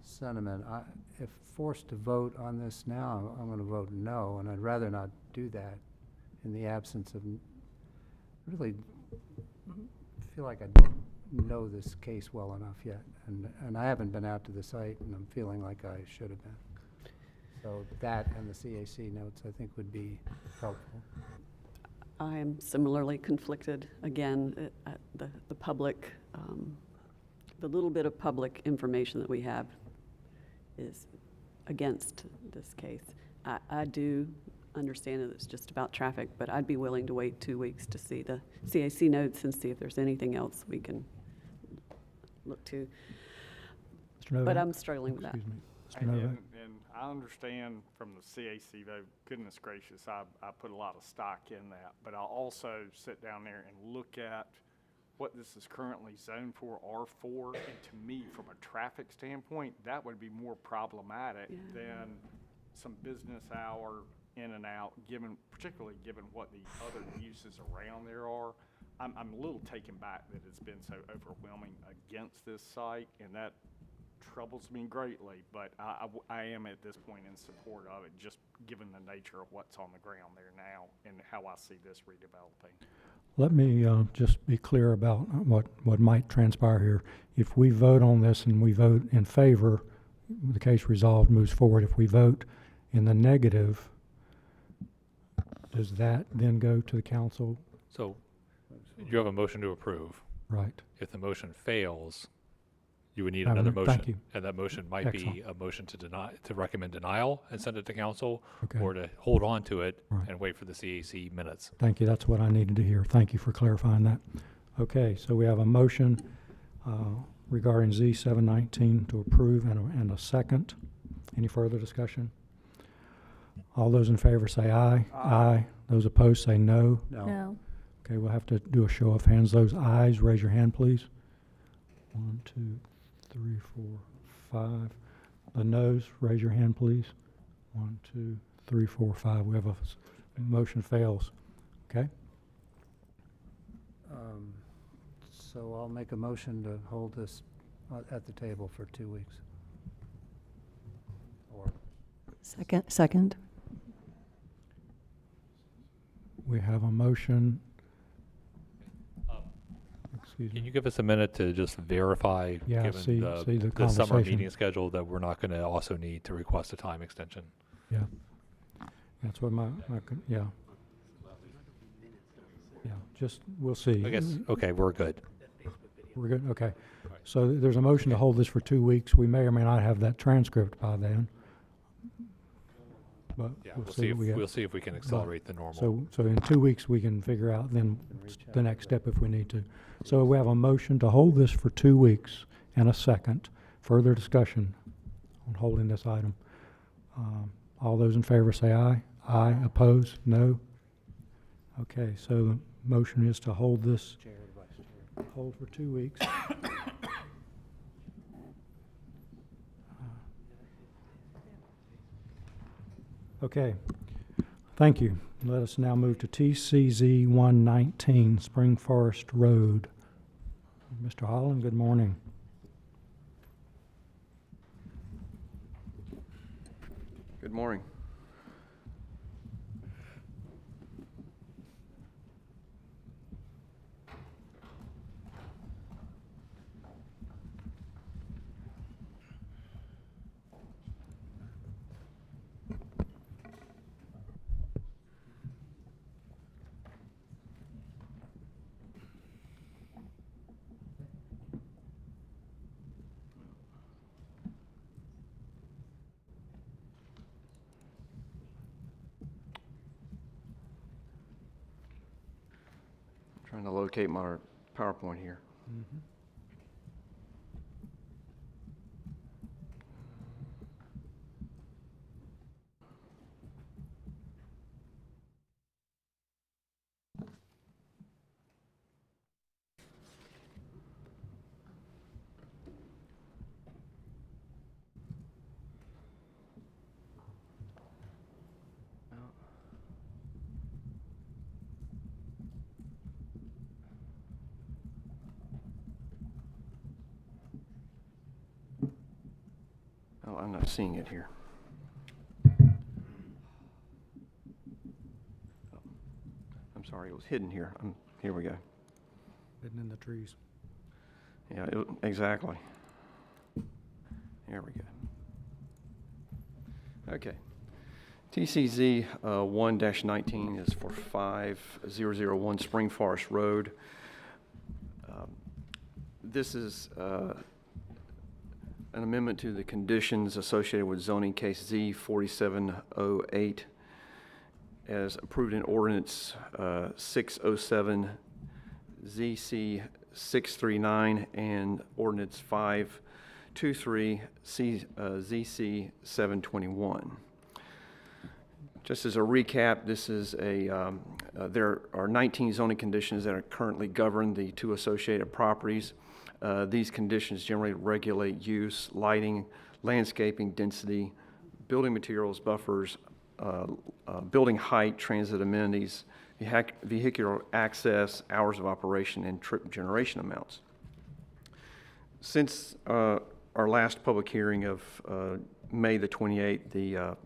sentiment. If forced to vote on this now, I'm going to vote no, and I'd rather not do that in the absence of, really feel like I don't know this case well enough yet. And I haven't been out to the site, and I'm feeling like I should have been. So that and the CAC notes, I think, would be helpful. I am similarly conflicted. Again, the public, the little bit of public information that we have is against this case. I do understand that it's just about traffic, but I'd be willing to wait 2 weeks to see the CAC notes and see if there's anything else we can look to. Mr. Novak? But I'm struggling with that. Excuse me. Mr. Novak? And I understand from the CAC vote, goodness gracious, I put a lot of stock in that. But I'll also sit down there and look at what this is currently zoned for, R4. And to me, from a traffic standpoint, that would be more problematic than some business hour in and out, particularly given what the other uses around there are. I'm a little taken back that it's been so overwhelming against this site, and that troubles me greatly, but I am at this point in support of it, just given the nature of what's on the ground there now and how I see this redeveloping. Let me just be clear about what might transpire here. If we vote on this and we vote in favor, the case resolved moves forward. If we vote in the negative, does that then go to the council? So you have a motion to approve. Right. If the motion fails, you would need I another would- motion. thank you. And that motion might be Excellent. a motion to recommend denial and send it to council, Okay. or to hold on to it Right. and wait for the CAC minutes. Thank you. That's what I needed to hear. Thank you for clarifying that. Okay, so we have a motion regarding Z 719 to approve and a second. Any further discussion? All those in favor say aye. Aye. Those opposed say no. No. Okay, we'll have to do a show of hands. Those ayes, raise your hand, please. 1, 2, 3, 4, 5. The noes, raise your hand, please. 1, 2, 3, 4, 5. We have a motion fails. Okay? So I'll make a motion to hold this at the table for 2 weeks. Or Second. We have a motion. excuse Can me. you give us a minute to just verify, Yeah, given see the the summer conversation. meeting schedule, that we're not going to also need to request a time extension? Yeah. That's what yeah. Yeah, just, we'll see. I guess, okay, we're good. We're good, okay. So there's a motion to hold this for 2 weeks. We may or may not have that transcript by then. But Yeah, we'll see what we get. we'll see if we can accelerate the normal. So in 2 weeks, we can figure out then the next step if we need to. So we have a motion to hold this for 2 weeks and a second. Further discussion on holding this item. All those in favor say aye. Aye. Oppose? No? Okay, so the motion is to hold this, hold for 2 weeks. Okay, thank you. Let us now move to TCZ 119 Spring Forest Road. Mr. Holland, good morning. Good morning. Trying to locate my PowerPoint here. Oh, I'm not seeing it here. Oh, I'm sorry, it was hidden here. Here we go. Hidden in the trees. Yeah, exactly. There we go. Okay. TCZ 1-19 is for 5001 Spring Forest Road. This is an amendment to the conditions associated with zoning case Z 4708 as approved in ordinance 607 ZC 639 and ordinance 523 ZC 721. Just as a recap, this is there are 19 zoning conditions that are currently govern the two associated properties. These conditions generally regulate use, lighting, landscaping, density, building materials, buffers, building height, transit amenities, vehicular access, hours of operation, and trip generation amounts. Since our last public hearing of May the 28th,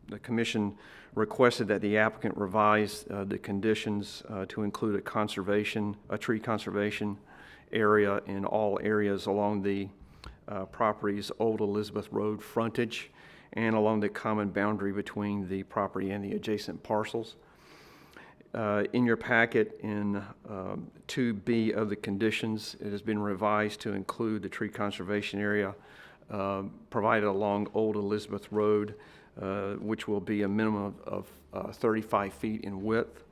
the Commission requested that the applicant revise the conditions to include a tree conservation area in all areas along the property's Old Elizabeth Road frontage and along the common boundary between the property and the adjacent parcels. In your packet in 2B of the conditions, it has been revised to include the tree conservation area provided along Old Elizabeth Road, which will be a minimum of 35 feet in width.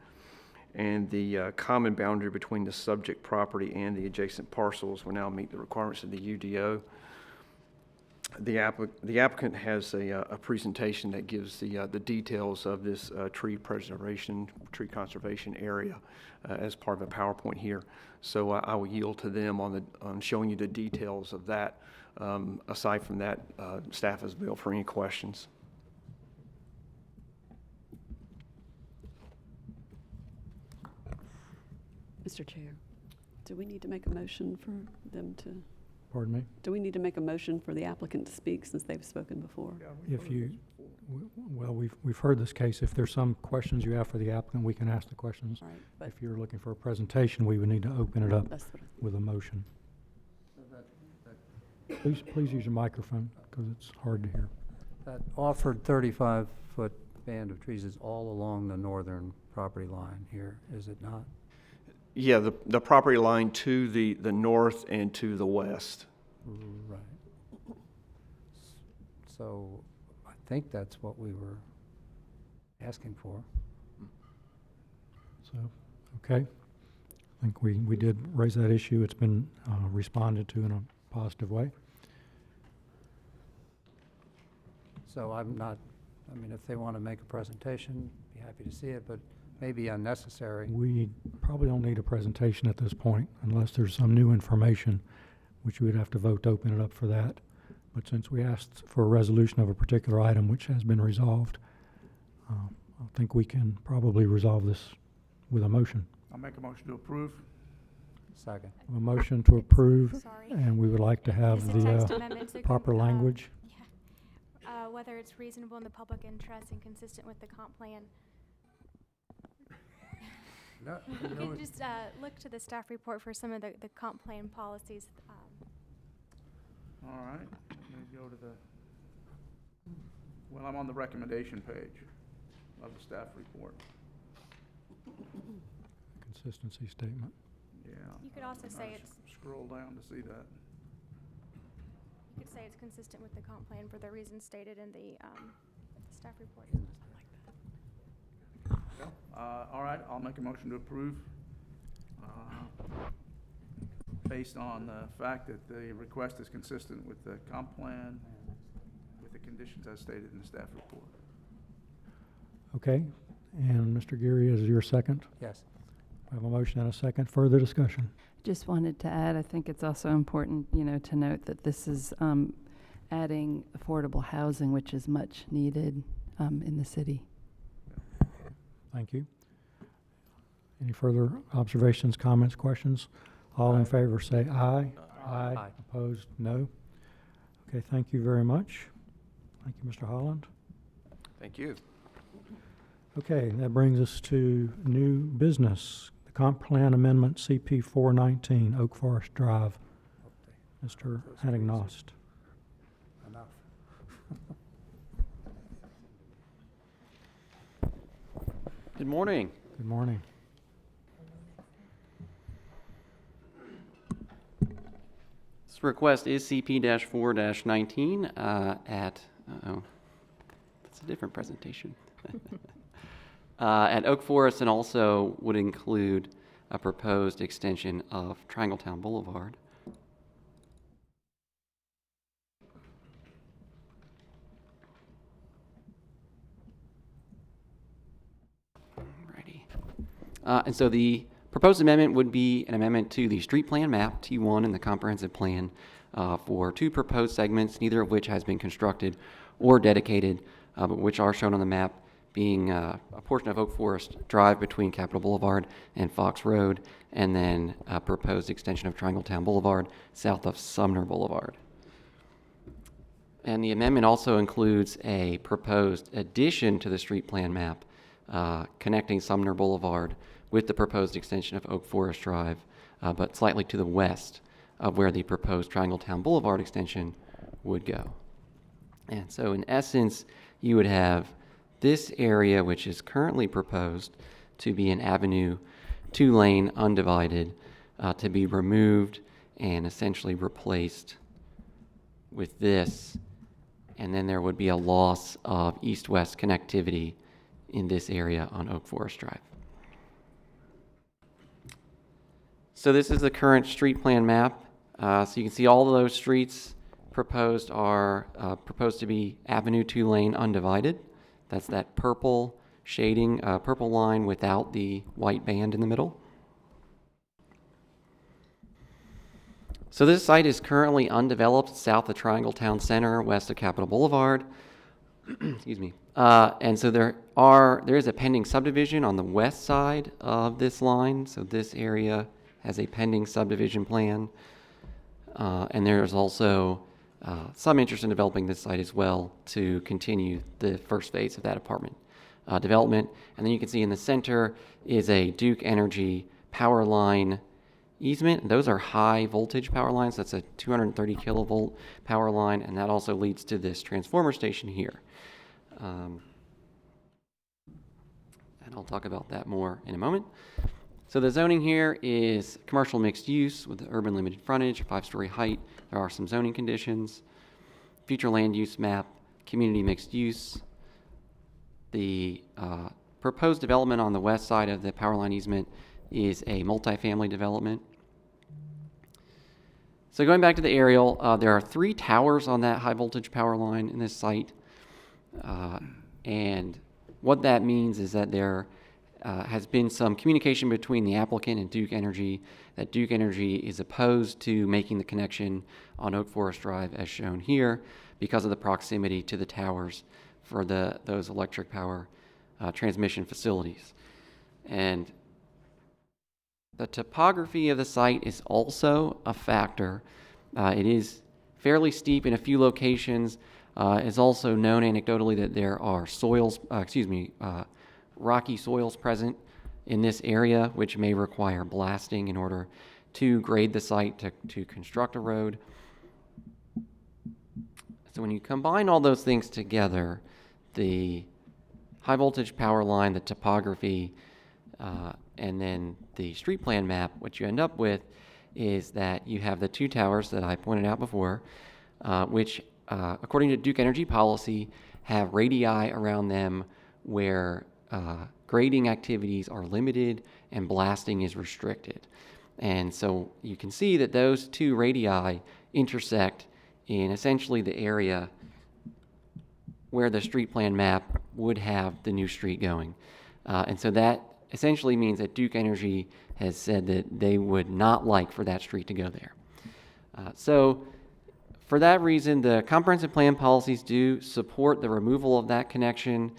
And the common boundary between the subject property and the adjacent parcels will now meet the requirements of the UDO. The applicant has a presentation that gives the details of this tree conservation area as part of a PowerPoint here. So I will yield to them on showing you the details of that. Aside from that, staff is available for any questions. Mr. Chair, do we need to make a motion for them to? Pardon me? Do we need to make a motion for the applicant to speak since they've spoken before? If you, Well, we've heard this case. If there's some questions you have for the applicant, we can ask the questions. All right, but If you're looking for a presentation, we would need to open it up that's what with a motion. So Please use your microphone, because it's hard to hear. that offered 35-foot band of trees is all along the northern property line here, is it not? Yeah, the property line to the north and to the west. Right. So I think that's what we were asking for. So, okay. I think we did raise that issue. It's been responded to in a positive way. So I'm not, I mean, if they want to make a presentation, be happy to see it, but maybe unnecessary. We probably don't need a presentation at this point unless there's some new information, which we would have to vote to open it up for that. But since we asked for a resolution of a particular item which has been resolved, I think we can probably resolve this with a motion. I'll make a motion to approve. Second. A motion to approve, Sorry. and we would like to have Just a text the amendment to proper language. whether it's reasonable in the public interest and consistent with the comp plan. No, You no, can just look to the staff report for some of the comp plan policies. All right, let me go to the, well, I'm on the recommendation page of the staff report. Consistency statement. Yeah. You could also say I it's, Scroll down to see that. you could say it's consistent with the comp plan for the reasons stated in the staff report. All right, I'll make a motion to approve, based on the fact that the request is consistent with the comp plan, with the conditions as stated in the staff report. Okay, and Mr. Geary, is your second? Yes. I have a motion and a second. Further discussion? Just wanted to add, I think it's also important, to note that this is adding affordable housing, which is much needed in the city. Thank you. Any further observations, comments, questions? All in favor say aye. Aye. Opposed, no. Okay, thank you very much. Thank you, Mr. Holland. Thank you. Okay, that brings us to new business. The comp plan amendment CP 419, Oak Forest Drive. Mr. Hattingnost. Enough. Good morning. Good morning. This request is CP-4-19 at, that's a different presentation. At Oak Forest, and also would include a proposed extension of Triangletown Boulevard. And so the proposed amendment would be an amendment to the street plan map, T1, in the comprehensive plan for two proposed segments, neither of which has been constructed or dedicated, but which are shown on the map, being a portion of Oak Forest Drive between Capitol Boulevard and Fox Road, and then a proposed extension of Triangletown Boulevard south of Sumner Boulevard. And the amendment also includes a proposed addition to the street plan map connecting Sumner Boulevard with the proposed extension of Oak Forest Drive, but slightly to the west of where the proposed Triangletown Boulevard extension would go. And so in essence, you would have this area, which is currently proposed to be an avenue, 2-lane, undivided, to be removed and essentially replaced with this. And then there would be a loss of east-west connectivity in this area on Oak Forest Drive. So this is the current street plan map. So you can see all of those streets proposed are proposed to be avenue, 2-lane, undivided. That's that purple shading, purple line without the white band in the middle. So this site is currently undeveloped south of Triangletown Center, west of Capitol Boulevard. Excuse me. And so there is a pending subdivision on the west side of this line. So this area has a pending subdivision plan. And there's also some interest in developing this site as well to continue the first phase of that apartment development. And then you can see in the center is a Duke Energy power line easement. Those are high voltage power lines. That's a 230 kilovolt power line, and that also leads to this transformer station here. And I'll talk about that more in a moment. So the zoning here is commercial mixed use with urban limited frontage, 5-story height. There are some zoning conditions. Future land use map, community mixed use. The proposed development on the west side of the power line easement is a multifamily development. So going back to the aerial, there are 3 towers on that high voltage power line in this site. And what that means is that there has been some communication between the applicant and Duke Energy that Duke Energy is opposed to making the connection on Oak Forest Drive as shown here because of the proximity to the towers for those electric power transmission facilities. And the topography of the site is also a factor. It is fairly steep in a few locations. It's also known anecdotally that there are rocky soils present in this area, which may require blasting in order to grade the site to construct a road. So when you combine all those things together, the high voltage power line, the topography, and then the street plan map, what you end up with is that you have the 2 towers that I pointed out before, which, according to Duke Energy policy, have radii around them where grading activities are limited and blasting is restricted. And so you can see that those 2 radii intersect in essentially the area where the street plan map would have the new street going. And so that essentially means that Duke Energy has said that they would not like for that street to go there. So for that reason, the comprehensive plan policies do support the removal of that connection.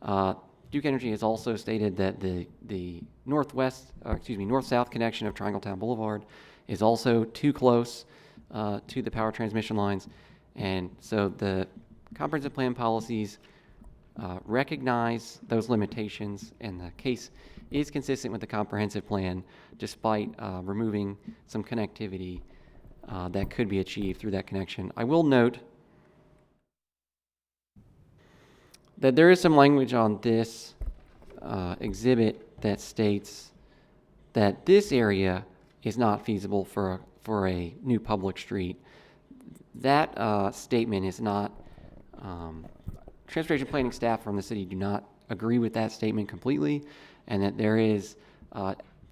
Duke Energy has also stated that the north-south connection of Triangletown Boulevard is also too close to the power transmission lines. And so the comprehensive plan policies recognize those limitations, and the case is consistent with the comprehensive plan despite removing some connectivity that could be achieved through that connection. I will note that there is some language on this exhibit that states that this area is not feasible for a new public street. That statement is not, transportation planning staff from the city do not agree with that statement completely, and that there is,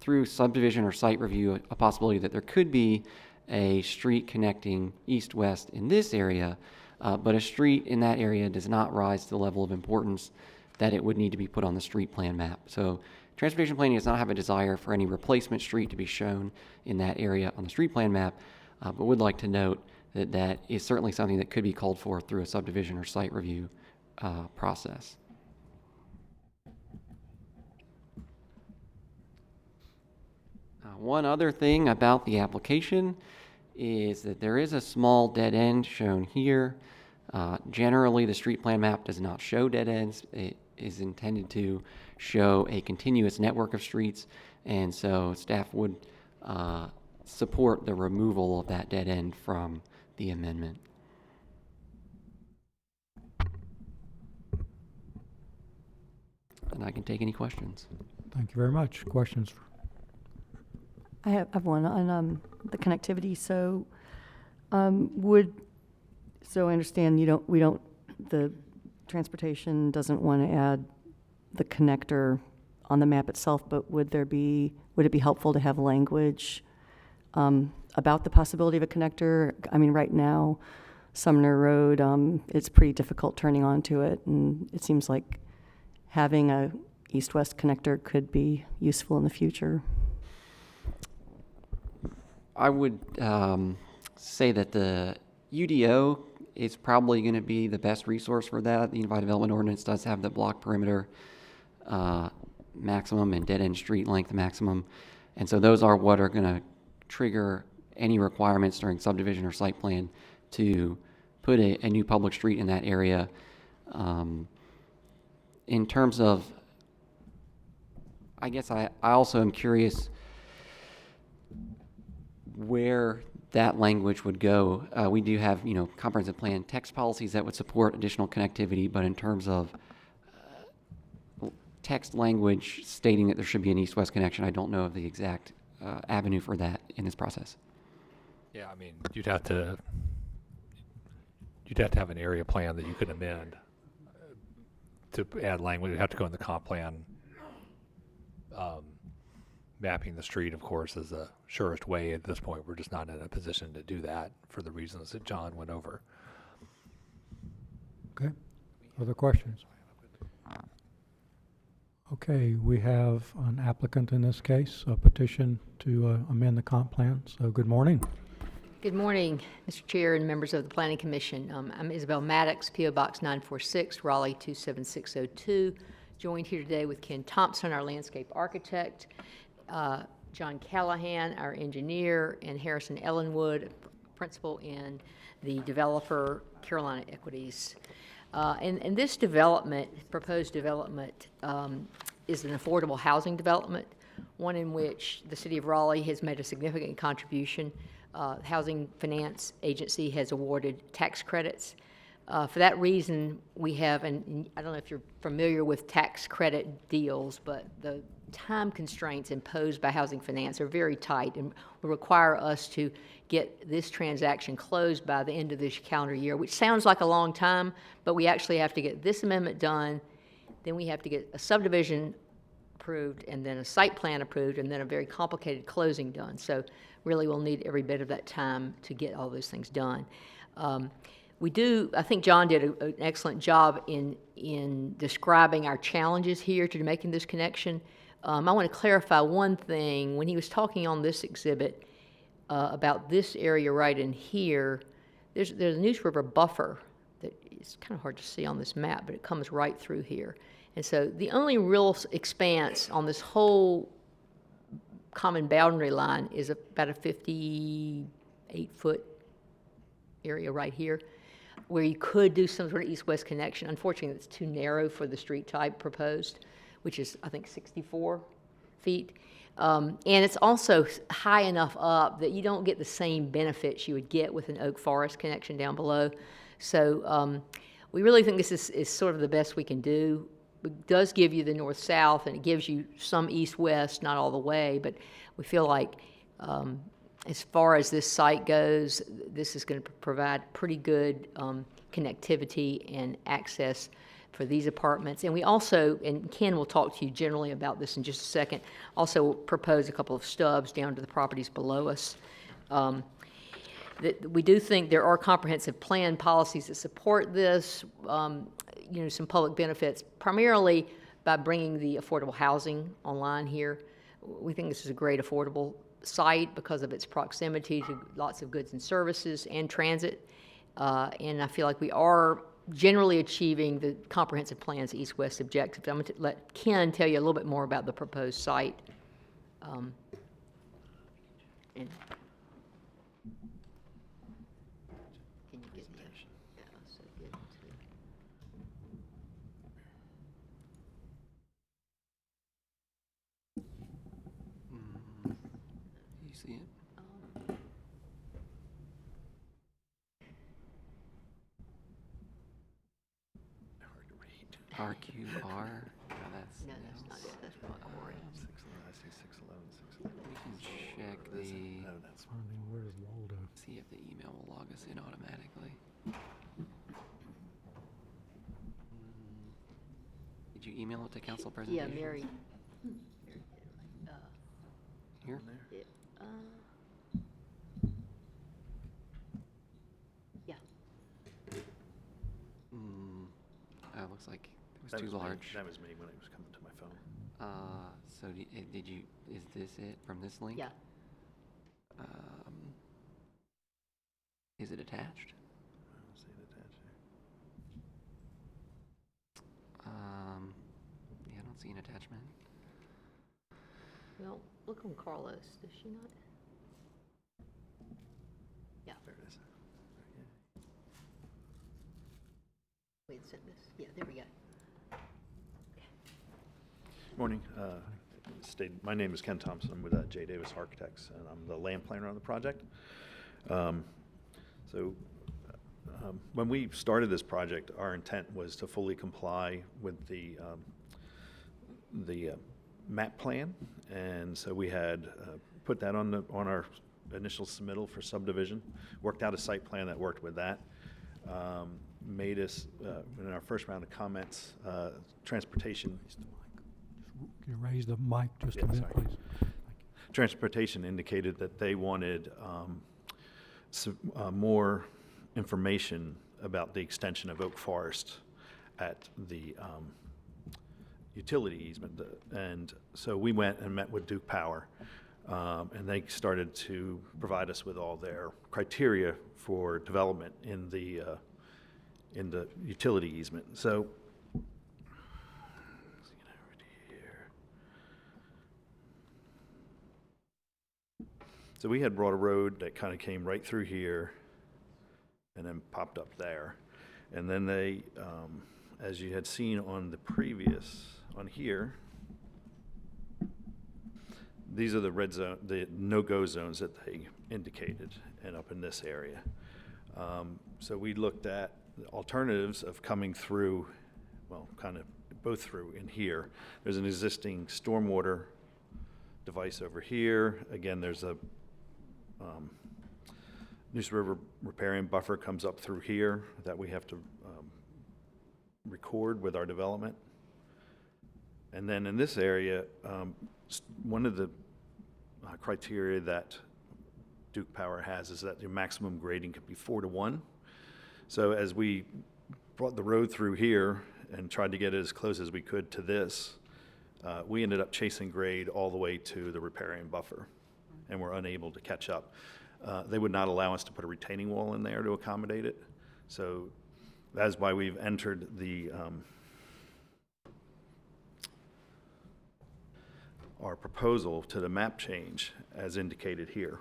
through subdivision or site review, a possibility that there could be a street connecting east-west in this area, but a street in that area does not rise to the level of importance that it would need to be put on the street plan map. So transportation planning does not have a desire for any replacement street to be shown in that area on the street plan map, but would like to note that that is certainly something that could be called for through a subdivision or site review process. One other thing about the application is that there is a small dead end shown here. Generally, the street plan map does not show dead ends. It is intended to show a continuous network of streets, and so staff would support the removal of that dead end from the amendment. And I can take any questions. Thank you very much. Questions? I have one on the connectivity. So, so I understand the transportation doesn't want to add the connector on the map itself, but would it be helpful to have language about the possibility of a connector? I mean, right now, Sumner Road, it's pretty difficult turning onto it, and it seems like having a east-west connector could be useful in the future. I would say that the UDO is probably going to be the best resource for that. The Unified Development Ordinance does have the block perimeter maximum and dead-end street length maximum, and so those are what are going to trigger any requirements during subdivision or site plan to put a new public street in that area. In terms of, I guess I also am curious where that language would go. We do have, comprehensive plan text policies that would support additional connectivity, but in terms of text language stating that there should be an east-west connection, I don't know of the exact avenue for that in this process. Yeah, I mean, you'd have to have an area plan that you could amend to add language. It'd have to go in the comp plan. Mapping the street, of course, is the surest way at this point. We're just not in a position to do that for the reasons that John went over. Okay. Other questions? Okay, we have an applicant in this case, a petition to amend the comp plan. So good morning. Good morning, Mr. Chair and members of the Planning Commission. I'm Isabel Maddox, P.O. Box 946, Raleigh 27602. Joined here today with Ken Thompson, our landscape architect, John Callahan, our engineer, and Harrison Ellenwood, principal in the developer Carolina Equities. And this development, proposed development, is an affordable housing development, one in which the City of Raleigh has made a significant contribution. Housing Finance Agency has awarded tax credits. For that reason, we have, and I don't know if you're familiar with tax credit deals, but the time constraints imposed by Housing Finance are very tight and will require us to get this transaction closed by the end of this calendar year, which sounds like a long time, but we actually have to get this amendment done, then we have to get a subdivision approved, and then a site plan approved, and then a very complicated closing done. So really we'll need every bit of that time to get all those things done. I think John did an excellent job in describing our challenges here to making this connection. I want to clarify one thing. When he was talking on this exhibit about this area right in here, there's a Neuse River buffer that is kind of hard to see on this map, but it comes right through here. And so the only real expanse on this whole common boundary line is about a 58-foot area right here, where you could do some sort of east-west connection. Unfortunately, it's too narrow for the street type proposed, which is, I think, 64 feet. And it's also high enough up that you don't get the same benefits you would get with an oak forest connection down below. So we really think this is sort of the best we can do. It does give you the north-south, and it gives you some east-west, not all the way, but we feel like as far as this site goes, this is going to provide pretty good connectivity and access for these apartments. And we also, and Ken will talk to you generally about this in just a second, also propose a couple of stubs down to the properties below us. We do think there are comprehensive plan policies that support this, some public benefits, primarily by bringing the affordable housing online here. We think this is a great affordable site because of its proximity to lots of goods and services and transit. And I feel like we are generally achieving the comprehensive plan's east-west objectives. I'm going to let Ken tell you a little bit more about the proposed site. And can you get to, yeah, so get to. You see it? RQR? No, that's No, that's not it. That's not Corey. I see 611, 611. We can check the, Where's Waldo? see if the email will log us in automatically. Did you email it to council presentation? Yeah, Mary. Here? Yeah. Looks like it was too large. That was me when it was coming to my phone. So did you, is this it from this link? Yeah. Is it attached? I don't see it attached there. Yeah, I don't see an attachment. Well, look on Carlos. Does she not? Yeah. There it is. sent this? Yeah, there we go. Morning. My name is Ken Thompson. I'm with J. Davis Architects, and I'm the land planner on the project. When we started this project, our intent was to fully comply with the map plan, and so we had put that on our initial submittal for subdivision, worked out a site plan that worked with that. Made us, in our first round of comments, transportation. Can you raise the mic just a bit, Sorry. please? Transportation indicated that they wanted more information about the extension of Oak Forest at the utility easement. And so we went and met with Duke Power, and they started to provide us with all their criteria for development in the utility easement. So So we had brought a road that kind of came right through here and then popped up there. And then they, as you had seen on the previous, on here, these are the red zone, the no-go zones that they indicated, and up in this area. So we looked at the alternatives of coming through, well, kind of both through in here. There's an existing stormwater device over here. Again, there's a Neuse River riparian buffer comes up through here that we have to record with our development. And then in this area, one of the criteria that Duke Power has is that your maximum grading could be 4:1. So as we brought the road through here and tried to get it as close as we could to this, we ended up chasing grade all the way to the riparian buffer, and were unable to catch up. They would not allow us to put a retaining wall in there to accommodate it. So that's why we've entered our proposal to the map change as indicated here.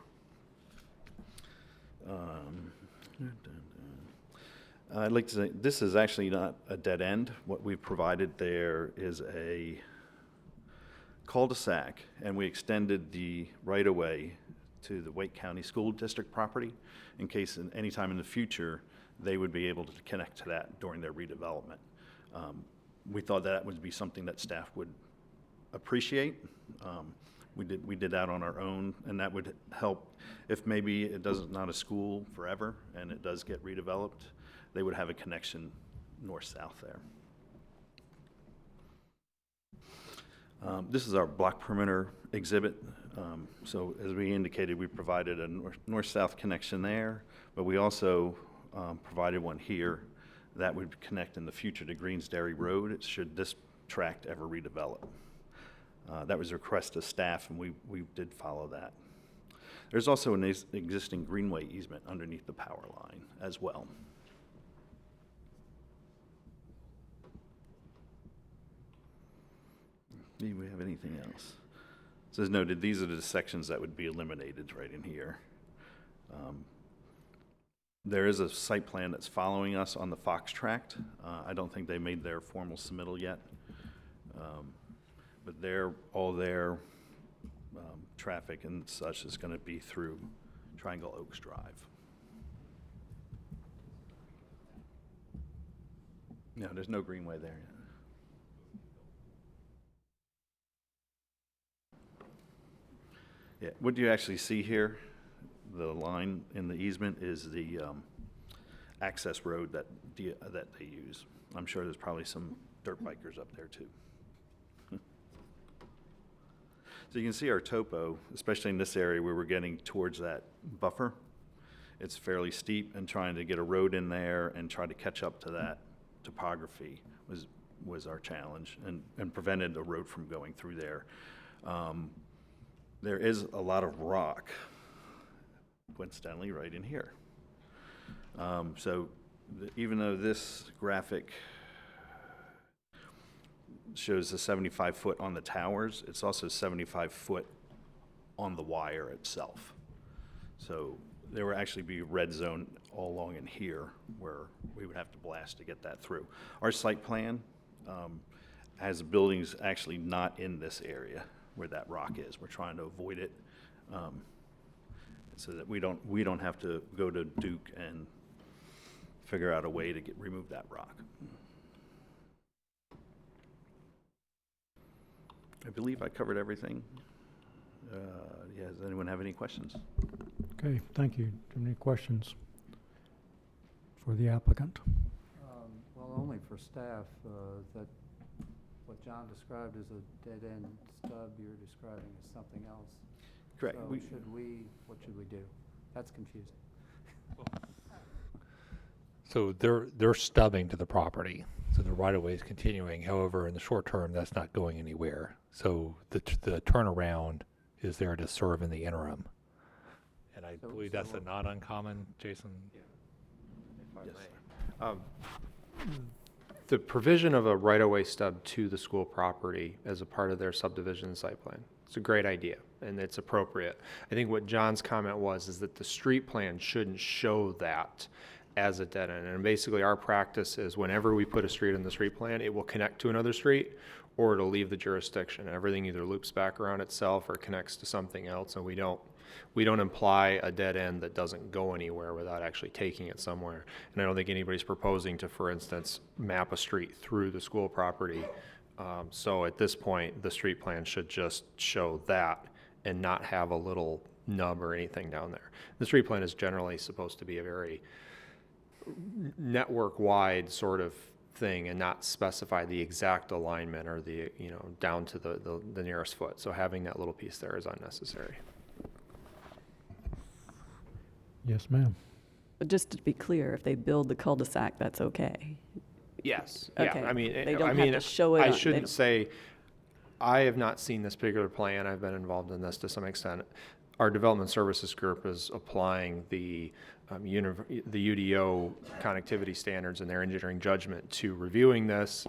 I'd like to say, this is actually not a dead end. What we've provided there is a cul-de-sac, and we extended the right-of-way to the Wake County School District property in case any time in the future they would be able to connect to that during their redevelopment. We thought that would be something that staff would appreciate. We did that on our own, and that would help if maybe it doesn't, not a school forever and it does get redeveloped, they would have a connection north-south there. This is our block perimeter exhibit. So as we indicated, we provided a north-south connection there, but we also provided one here that would connect in the future to Greens Dairy Road should this tract ever redevelop. That was a request of staff, and we did follow that. There's also an existing greenway easement underneath the power line as well. Do we have anything else? So as noted, these are the sections that would be eliminated right in here. There is a site plan that's following us on the Fox tract. I don't think they made their formal submittal yet. But all their traffic and such is going to be through Triangle Oaks Drive. No, there's no greenway there yet. Yeah, what you actually see here, the line in the easement is the access road that they use. I'm sure there's probably some dirt bikers up there too. So you can see our topo, especially in this area where we're getting towards that buffer. It's fairly steep, and trying to get a road in there and try to catch up to that topography was our challenge, and prevented the road from going through there. There is a lot of rock, coincidentally, right in here. Even though this graphic shows a 75-foot on the towers, it's also 75 foot on the wire itself. So there would actually be red zone all along in here where we would have to blast to get that through. Our site plan has the buildings actually not in this area where that rock is. We're trying to avoid it so that we don't have to go to Duke and figure out a way to remove that rock. I believe I covered everything. Does anyone have any questions? Okay, thank you. Do you have any questions for the applicant? Well, only for staff, that what John described as a dead-end stub, you're describing as something else. Correct. So what should we do? That's confusing. So they're stubbing to the property, so the right-of-way is continuing. However, in the short term, that's not going anywhere. So the turnaround is there to serve in the interim. And I believe that's a not uncommon, Jason? Yes. The provision of a right-of-way stub to the school property as a part of their subdivision site plan, it's a great idea, and it's appropriate. I think what John's comment is that the street plan shouldn't show that as a dead end. And basically our practice is whenever we put a street in the street plan, it will connect to another street or it'll leave the jurisdiction. Everything either loops back around itself or connects to something else, and we don't imply a dead end that doesn't go anywhere without actually taking it somewhere. And I don't think anybody's proposing to, for instance, map a street through the school property. So at this point, the street plan should just show that and not have a little nub or anything down there. The street plan is generally supposed to be a very network-wide sort of thing and not specify the exact alignment or the, down to the nearest foot. So having that little piece there is unnecessary. Yes, ma'am. But just to be clear, if they build the cul-de-sac, that's okay. Yes. Okay. Yeah. I mean, They don't have to show it I on- shouldn't say, I have not seen this particular plan. I've been involved in this to some extent. Our development services group is applying the UDO connectivity standards and their engineering judgment to reviewing this.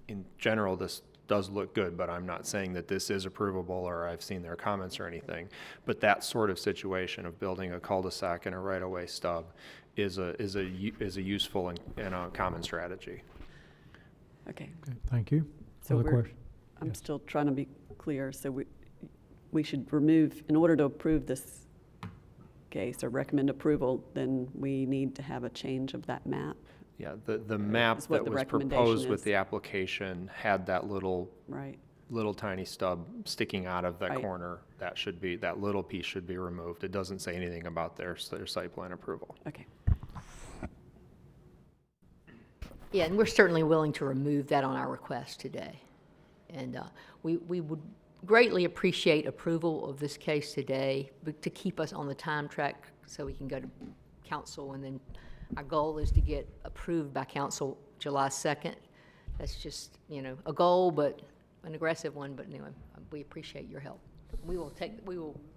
In general, this does look good, but I'm not saying that this is approvable or I've seen their comments or anything. But that sort of situation of building a cul-de-sac and a right-of-way stub is a useful and a common strategy. Okay. Okay, thank you. So Other question? I'm Yes. still trying to be clear. So we should remove, in order to approve this case or recommend approval, then we need to have a change of that map. Yeah, the map Is what that the was recommendation proposed with is. the application had that little Right. little tiny stub sticking out of that Right. corner. That little piece should be removed. It doesn't say anything about their site plan approval. Okay. Yeah, and we're certainly willing to remove that on our request today. And we would greatly appreciate approval of this case today, but to keep us on the time track so we can go to council. And then our goal is to get approved by council July 2nd. That's just, a goal, but an aggressive one. But anyway, we appreciate your help. We will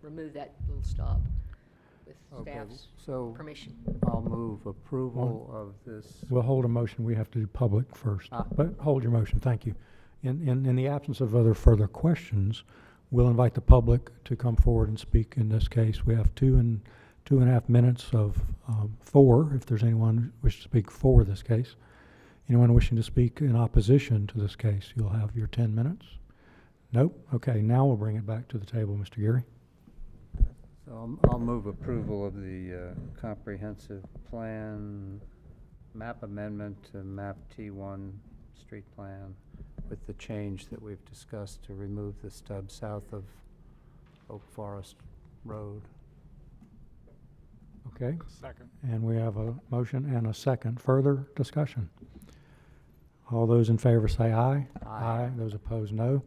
remove that little stub with staff's permission. I'll move approval of this. We'll hold a motion. We have to do public first. But hold your motion, thank you. In the absence of other further questions, we'll invite the public to come forward and speak in this case. We have 2.5 minutes of 4, if there's anyone who wishes to speak for this case. Anyone wishing to speak in opposition to this case, you'll have your 10 minutes. Nope? Okay, now we'll bring it back to the table, Mr. Geary. So I'll move approval of the comprehensive plan map amendment to map T1 street plan with the change that we've discussed to remove the stub south of Oak Forest Road. Okay? Second. And we have a motion and a second. Further discussion? All those in favor say aye. Aye. Those opposed, no.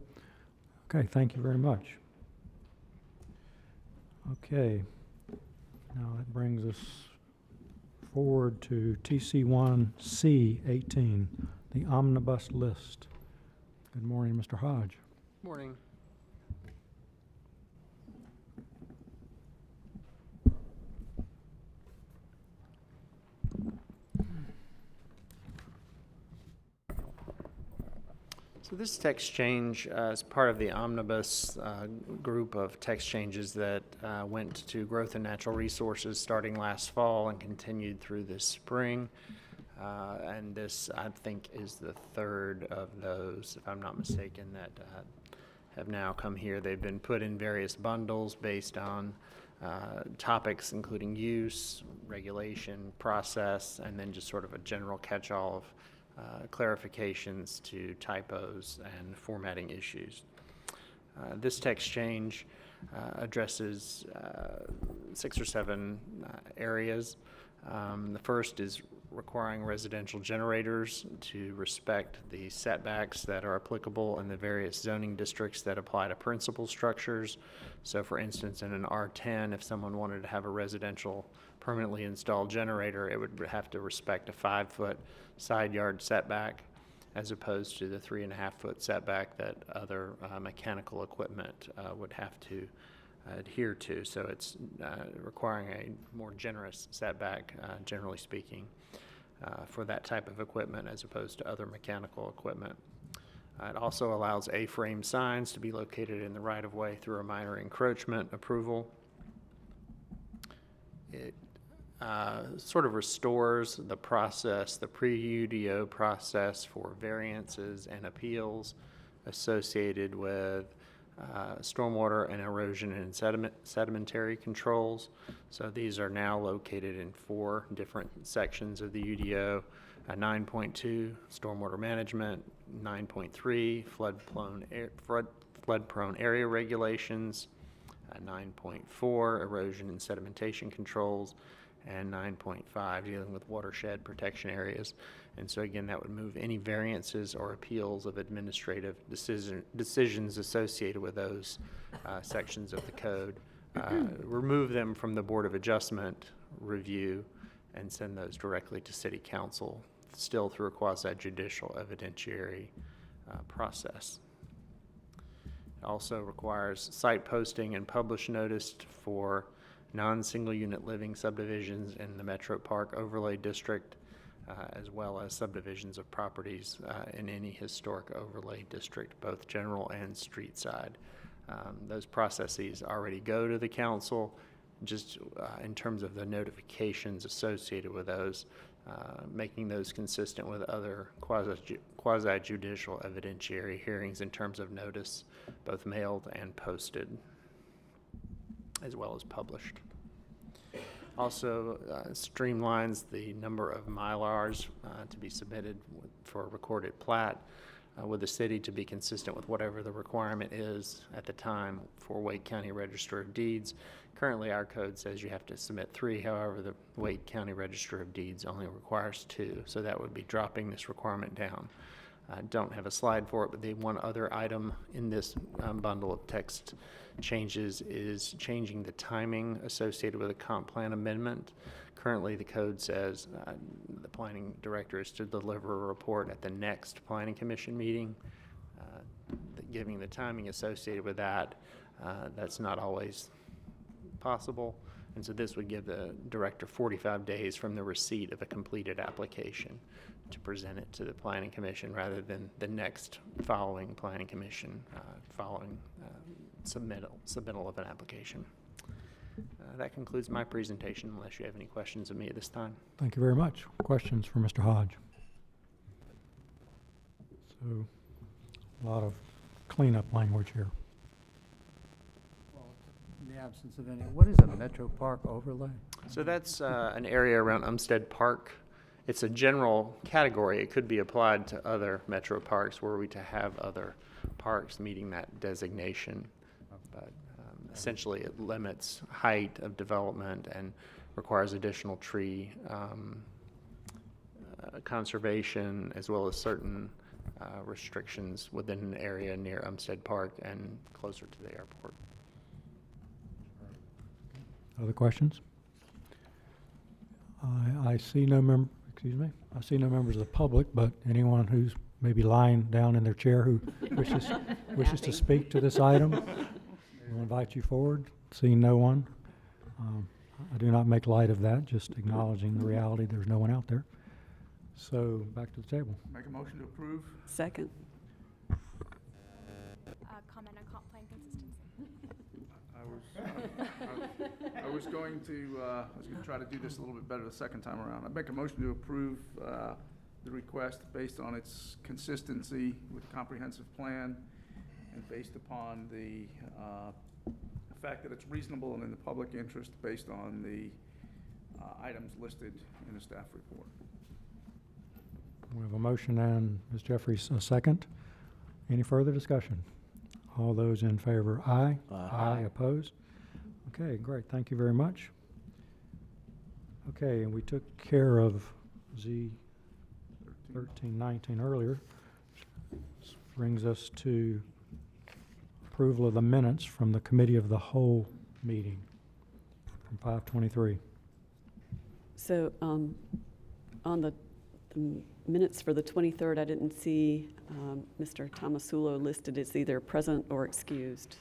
Okay, thank you very much. Okay. Now that brings us forward to TC1C18, the omnibus list. Good morning, Mr. Hodge. Morning. So this text change is part of the omnibus group of text changes that went to Growth and Natural Resources starting last fall and continued through this spring. And this, I think, is the third of those, if I'm not mistaken, that have now come here. They've been put in various bundles based on topics including use, regulation, process, and then just sort of a general catch-all of clarifications to typos and formatting issues. This text change addresses 6 or 7 areas. The first is requiring residential generators to respect the setbacks that are applicable in the various zoning districts that apply to principal structures. So for instance, in an R10, if someone wanted to have a residential permanently installed generator, it would have to respect a 5-foot side yard setback as opposed to the 3.5-foot setback that other mechanical equipment would have to adhere to. So it's requiring a more generous setback, generally speaking, for that type of equipment as opposed to other mechanical equipment. It also allows A-frame signs to be located in the right-of-way through a minor encroachment approval. It sort of restores the process, the pre-UDO process for variances and appeals associated with stormwater and erosion and sedimentary controls. So these are now located in 4 different sections of the UDO. 9.2, stormwater management; 9.3, flood-prone area regulations; 9.4, erosion and sedimentation controls; and 9.5, dealing with watershed protection areas. And so again, that would move any variances or appeals of administrative decisions associated with those sections of the code, remove them from the Board of Adjustment review and send those directly to City Council, still through a quasi-judicial evidentiary process. It also requires site posting and publish notice for non-single unit living subdivisions in the Metro Park Overlay District, as well as subdivisions of properties in any historic overlay district, both general and street side. Those processes already go to the council. Just in terms of the notifications associated with those, making those consistent with other quasi-judicial evidentiary hearings in terms of notice, both mailed and posted, as well as published. Also streamlines the number of Mylars to be submitted for a recorded plat with the city to be consistent with whatever the requirement is at the time for Wake County Register of Deeds. Currently, our code says you have to submit 3, however, the Wake County Register of Deeds only requires 2, so that would be dropping this requirement down. I don't have a slide for it, but the one other item in this bundle of text changes is changing the timing associated with a comp plan amendment. Currently, the code says the planning director is to deliver a report at the next planning commission meeting. Giving the timing associated with that, that's not always possible. And so this would give the director 45 days from the receipt of a completed application to present it to the planning commission rather than the next following planning commission following submittal of an application. That concludes my presentation, unless you have any questions of me at this time. Thank you very much. Questions for Mr. Hodge? So, a lot of cleanup language here. Well, in the absence of any, what is a Metro Park overlay? So that's an area around Umstead Park. It's a general category. It could be applied to other metro parks were we to have other parks meeting that designation. But essentially it limits height of development and requires additional tree conservation, as well as certain restrictions within an area near Umstead Park and closer to the airport. Other questions? I see no I see no members of the public, but anyone who's maybe lying down in their chair who wishes to speak to this item, we'll invite you forward. Seeing no one, I do not make light of that, just acknowledging the reality there's no one out there. So back to the table. Make a motion to approve. Second. I was going to try to do this a little bit better the second time around. I make a motion to approve the request based on its consistency with the comprehensive plan and based upon the fact that it's reasonable and in the public interest based on the items listed in the staff report. We have a motion and Ms. Jeffries a second. Any further discussion? All those in favor, aye. Aye. Opposed? Okay, great. Thank you very much. Okay, and we took care of Z 1319 earlier. This brings us to approval of the minutes from the Committee of the Whole meeting from 5/23. So on the minutes for the 23rd, I didn't see Mr. Tomasulo listed as either present or excused.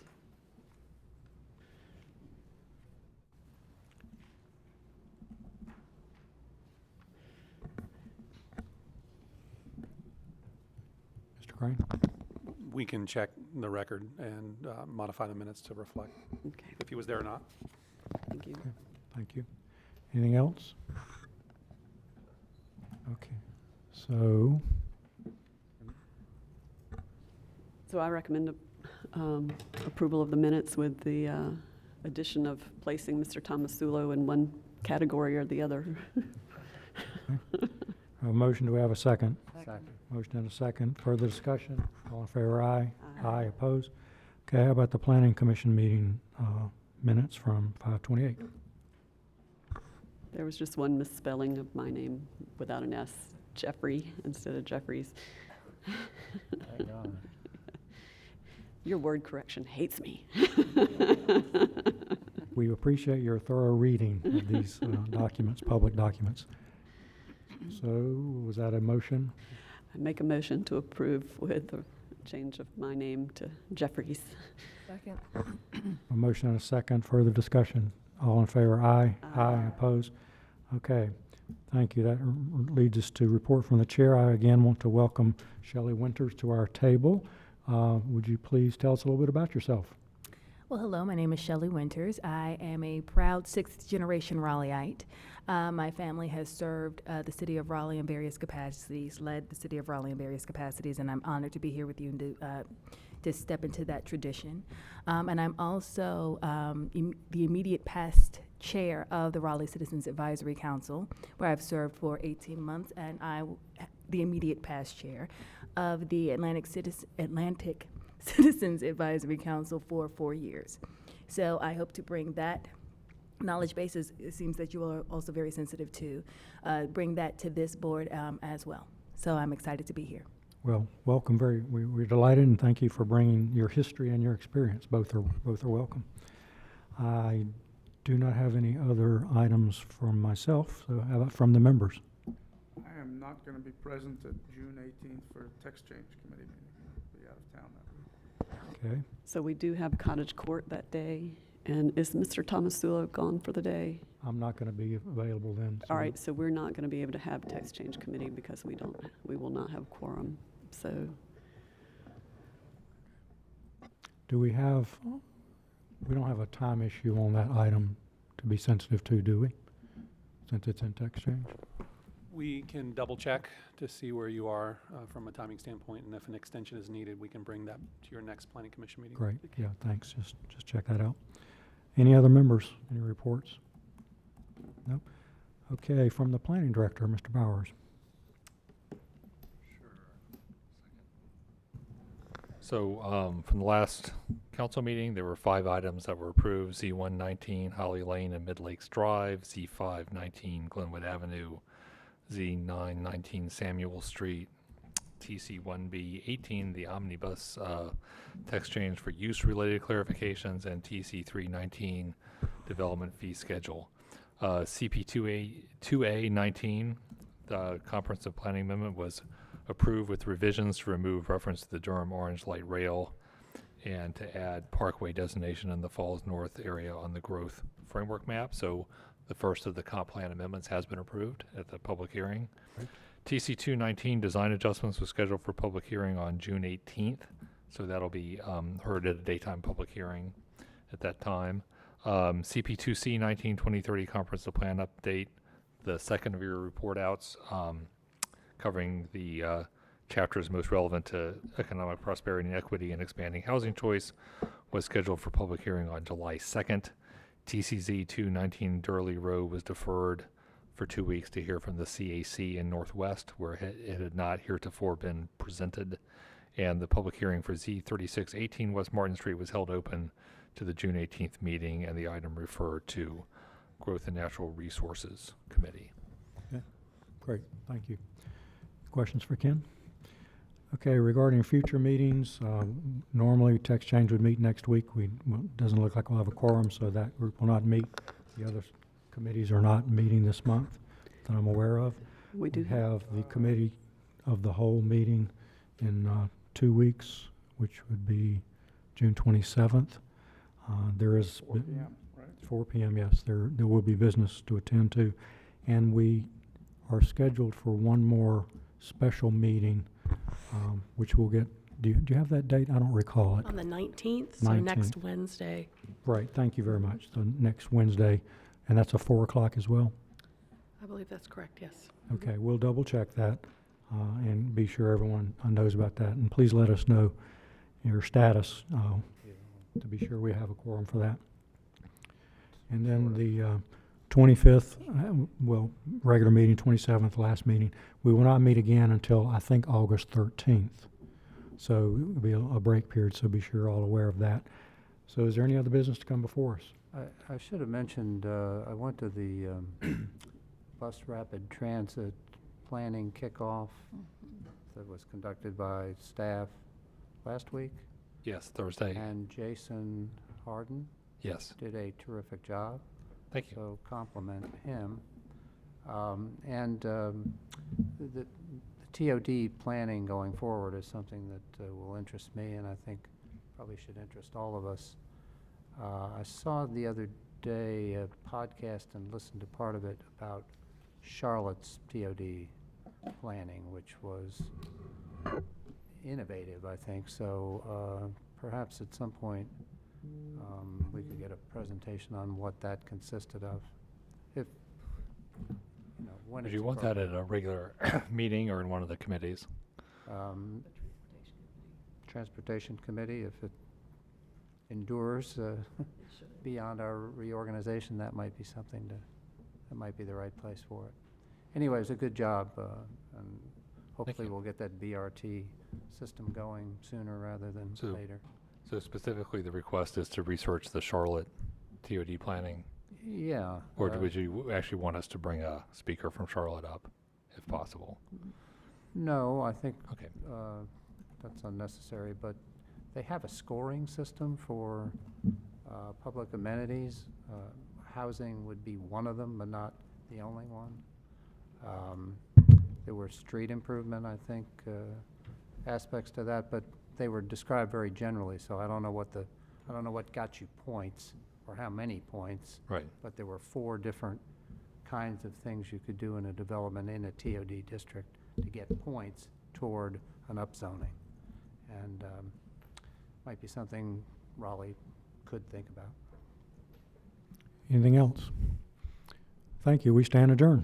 Mr. Crane? We can check the record and modify the minutes to reflect if he was there or not. Thank you. Okay, thank you. Anything else? Okay, so I recommend approval of the minutes with the addition of placing Mr. Tomasulo in one category or the other. a motion, do we have a second? Second. Motion and a second. Further discussion? All in favor, aye. Aye. Opposed? Okay, how about the Planning Commission meeting minutes from 5/28? There was just one misspelling of my name without an S, Jeffrey instead of Jeffries. Thank God. Your word correction hates me. We appreciate your thorough reading of these documents, public documents. So, was that a motion? I make a motion to approve with the change of my name to Jeffries. Second. A motion and a second. Further discussion? All in favor, aye. Aye. Opposed? Okay. Thank you. That leads us to report from the chair. I again want to welcome Shelley Winters to our table. Would you please tell us a little bit about yourself? Well, hello, my name is Shelley Winters. I am a proud sixth-generation Raleighite. My family has served the city of Raleigh in various capacities, led the city of Raleigh in various capacities, and I'm honored to be here with you and to step into that tradition. And I'm also the immediate past chair of the Raleigh Citizens Advisory Council, where I've served for 18 months, and the immediate past chair of the Atlantic Citizens Advisory Council for 4 years. So I hope to bring that knowledge base, it seems that you are also very sensitive to, bring that to this board as well. So I'm excited to be here. Well, welcome. We're delighted, and thank you for bringing your history and your experience. Both are welcome. I do not have any other items from myself. So how about from the members? I am not going to be present at June 18th for text change committee meeting. I'll be out of town that week. Okay. So we do have Cottage Court that day. And is Mr. Tomasulo gone for the day? I'm not going to be available then. All right, so we're not going to be able to have text change committee because we will not have quorum. So We don't have a time issue on that item to be sensitive to, do we? Since it's in text change? We can double check to see where you are from a timing standpoint, and if an extension is needed, we can bring that to your next planning commission meeting. Great, yeah, thanks, just check that out. Any other members, any reports? Nope. Okay, from the planning director, Mr. Bowers. So from the last council meeting, there were 5 items that were approved: Z119 Holly Lane and Mid Lakes Drive, Z519 Glenwood Avenue, Z919 Samuel Street, TC1B18 the omnibus text change for use-related clarifications, and TC319 development fee schedule. CP2A19, the comprehensive planning amendment, was approved with revisions to remove reference to the Durham Orange Light Rail and to add Parkway designation in the Falls North area on the growth framework map. So the first of the comp plan amendments has been approved at the public hearing. Right. TC219 design adjustments was scheduled for public hearing on June 18th. So that'll be heard at a daytime public hearing at that time. CP2C 19-2030 Comprehensive Plan Update, the second of your report outs, covering the chapters most relevant to economic prosperity and equity and expanding housing choice, was scheduled for public hearing on July 2nd. TCZ 219 Durley Road was deferred for 2 weeks to hear from the CAC in Northwest, where it had not heretofore been presented. And the public hearing for Z3618 West Martin Street was held open to the June 18th meeting, and the item referred to Growth and Natural Resources Committee. Okay, great, thank you. Questions for Ken? Okay, regarding future meetings, normally text change would meet next week. Doesn't look like we'll have a quorum, so that group will not meet. The other committees are not meeting this month that I'm aware of. We do have the committee of the whole meeting in 2 weeks, which would be June 27th. There is 4 p.m., right? 4 p.m. Yes, there will be business to attend to, and we are scheduled for one more special meeting, which we'll get. Do you have that date? I don't recall it. On the 19th, so 19th. next Wednesday. Right. Thank you very much. So next Wednesday, and that's a 4 o'clock as well. I believe that's correct, yes. Okay, we'll double check that and be sure everyone knows about that. And please let us know your status to be sure we have a quorum for that. And then the 25th, regular meeting, 27th, last meeting. We will not meet again until, I think, August 13th. So it will be a break period, so be sure all aware of that. So is there any other business to come before us? I should have mentioned, I went to the bus rapid transit planning kickoff that was conducted by staff last week. Yes, Thursday. And Jason Harden Yes. did a terrific job. Thank you. So compliment him. The TOD planning going forward is something that will interest me, and I think probably should interest all of us. I saw the other day a podcast and listened to part of it about Charlotte's TOD planning, which was innovative, I think. So perhaps at some point we could get a presentation on what that consisted of. If, when Would it's you want that at a regular meeting or in one of the committees? Transportation Committee, if it endures beyond our reorganization, that might be something that might be the right place for it. Anyway, it was a good job, and hopefully we'll get that BRT system going sooner rather than later. So specifically, the request is to research the Charlotte TOD planning? Yeah. Or would you actually want us to bring a speaker from Charlotte up, if possible? No, I think okay. That's unnecessary, but they have a scoring system for public amenities. Housing would be one of them, but not the only one. There were street improvement, I think, aspects to that, but they were described very generally, so I don't know what got you points or how many points. Right. But there were 4 different kinds of things you could do in a development in a TOD district to get points toward an upzoning. And might be something Raleigh could think about. Anything else? Thank you. We stand adjourned.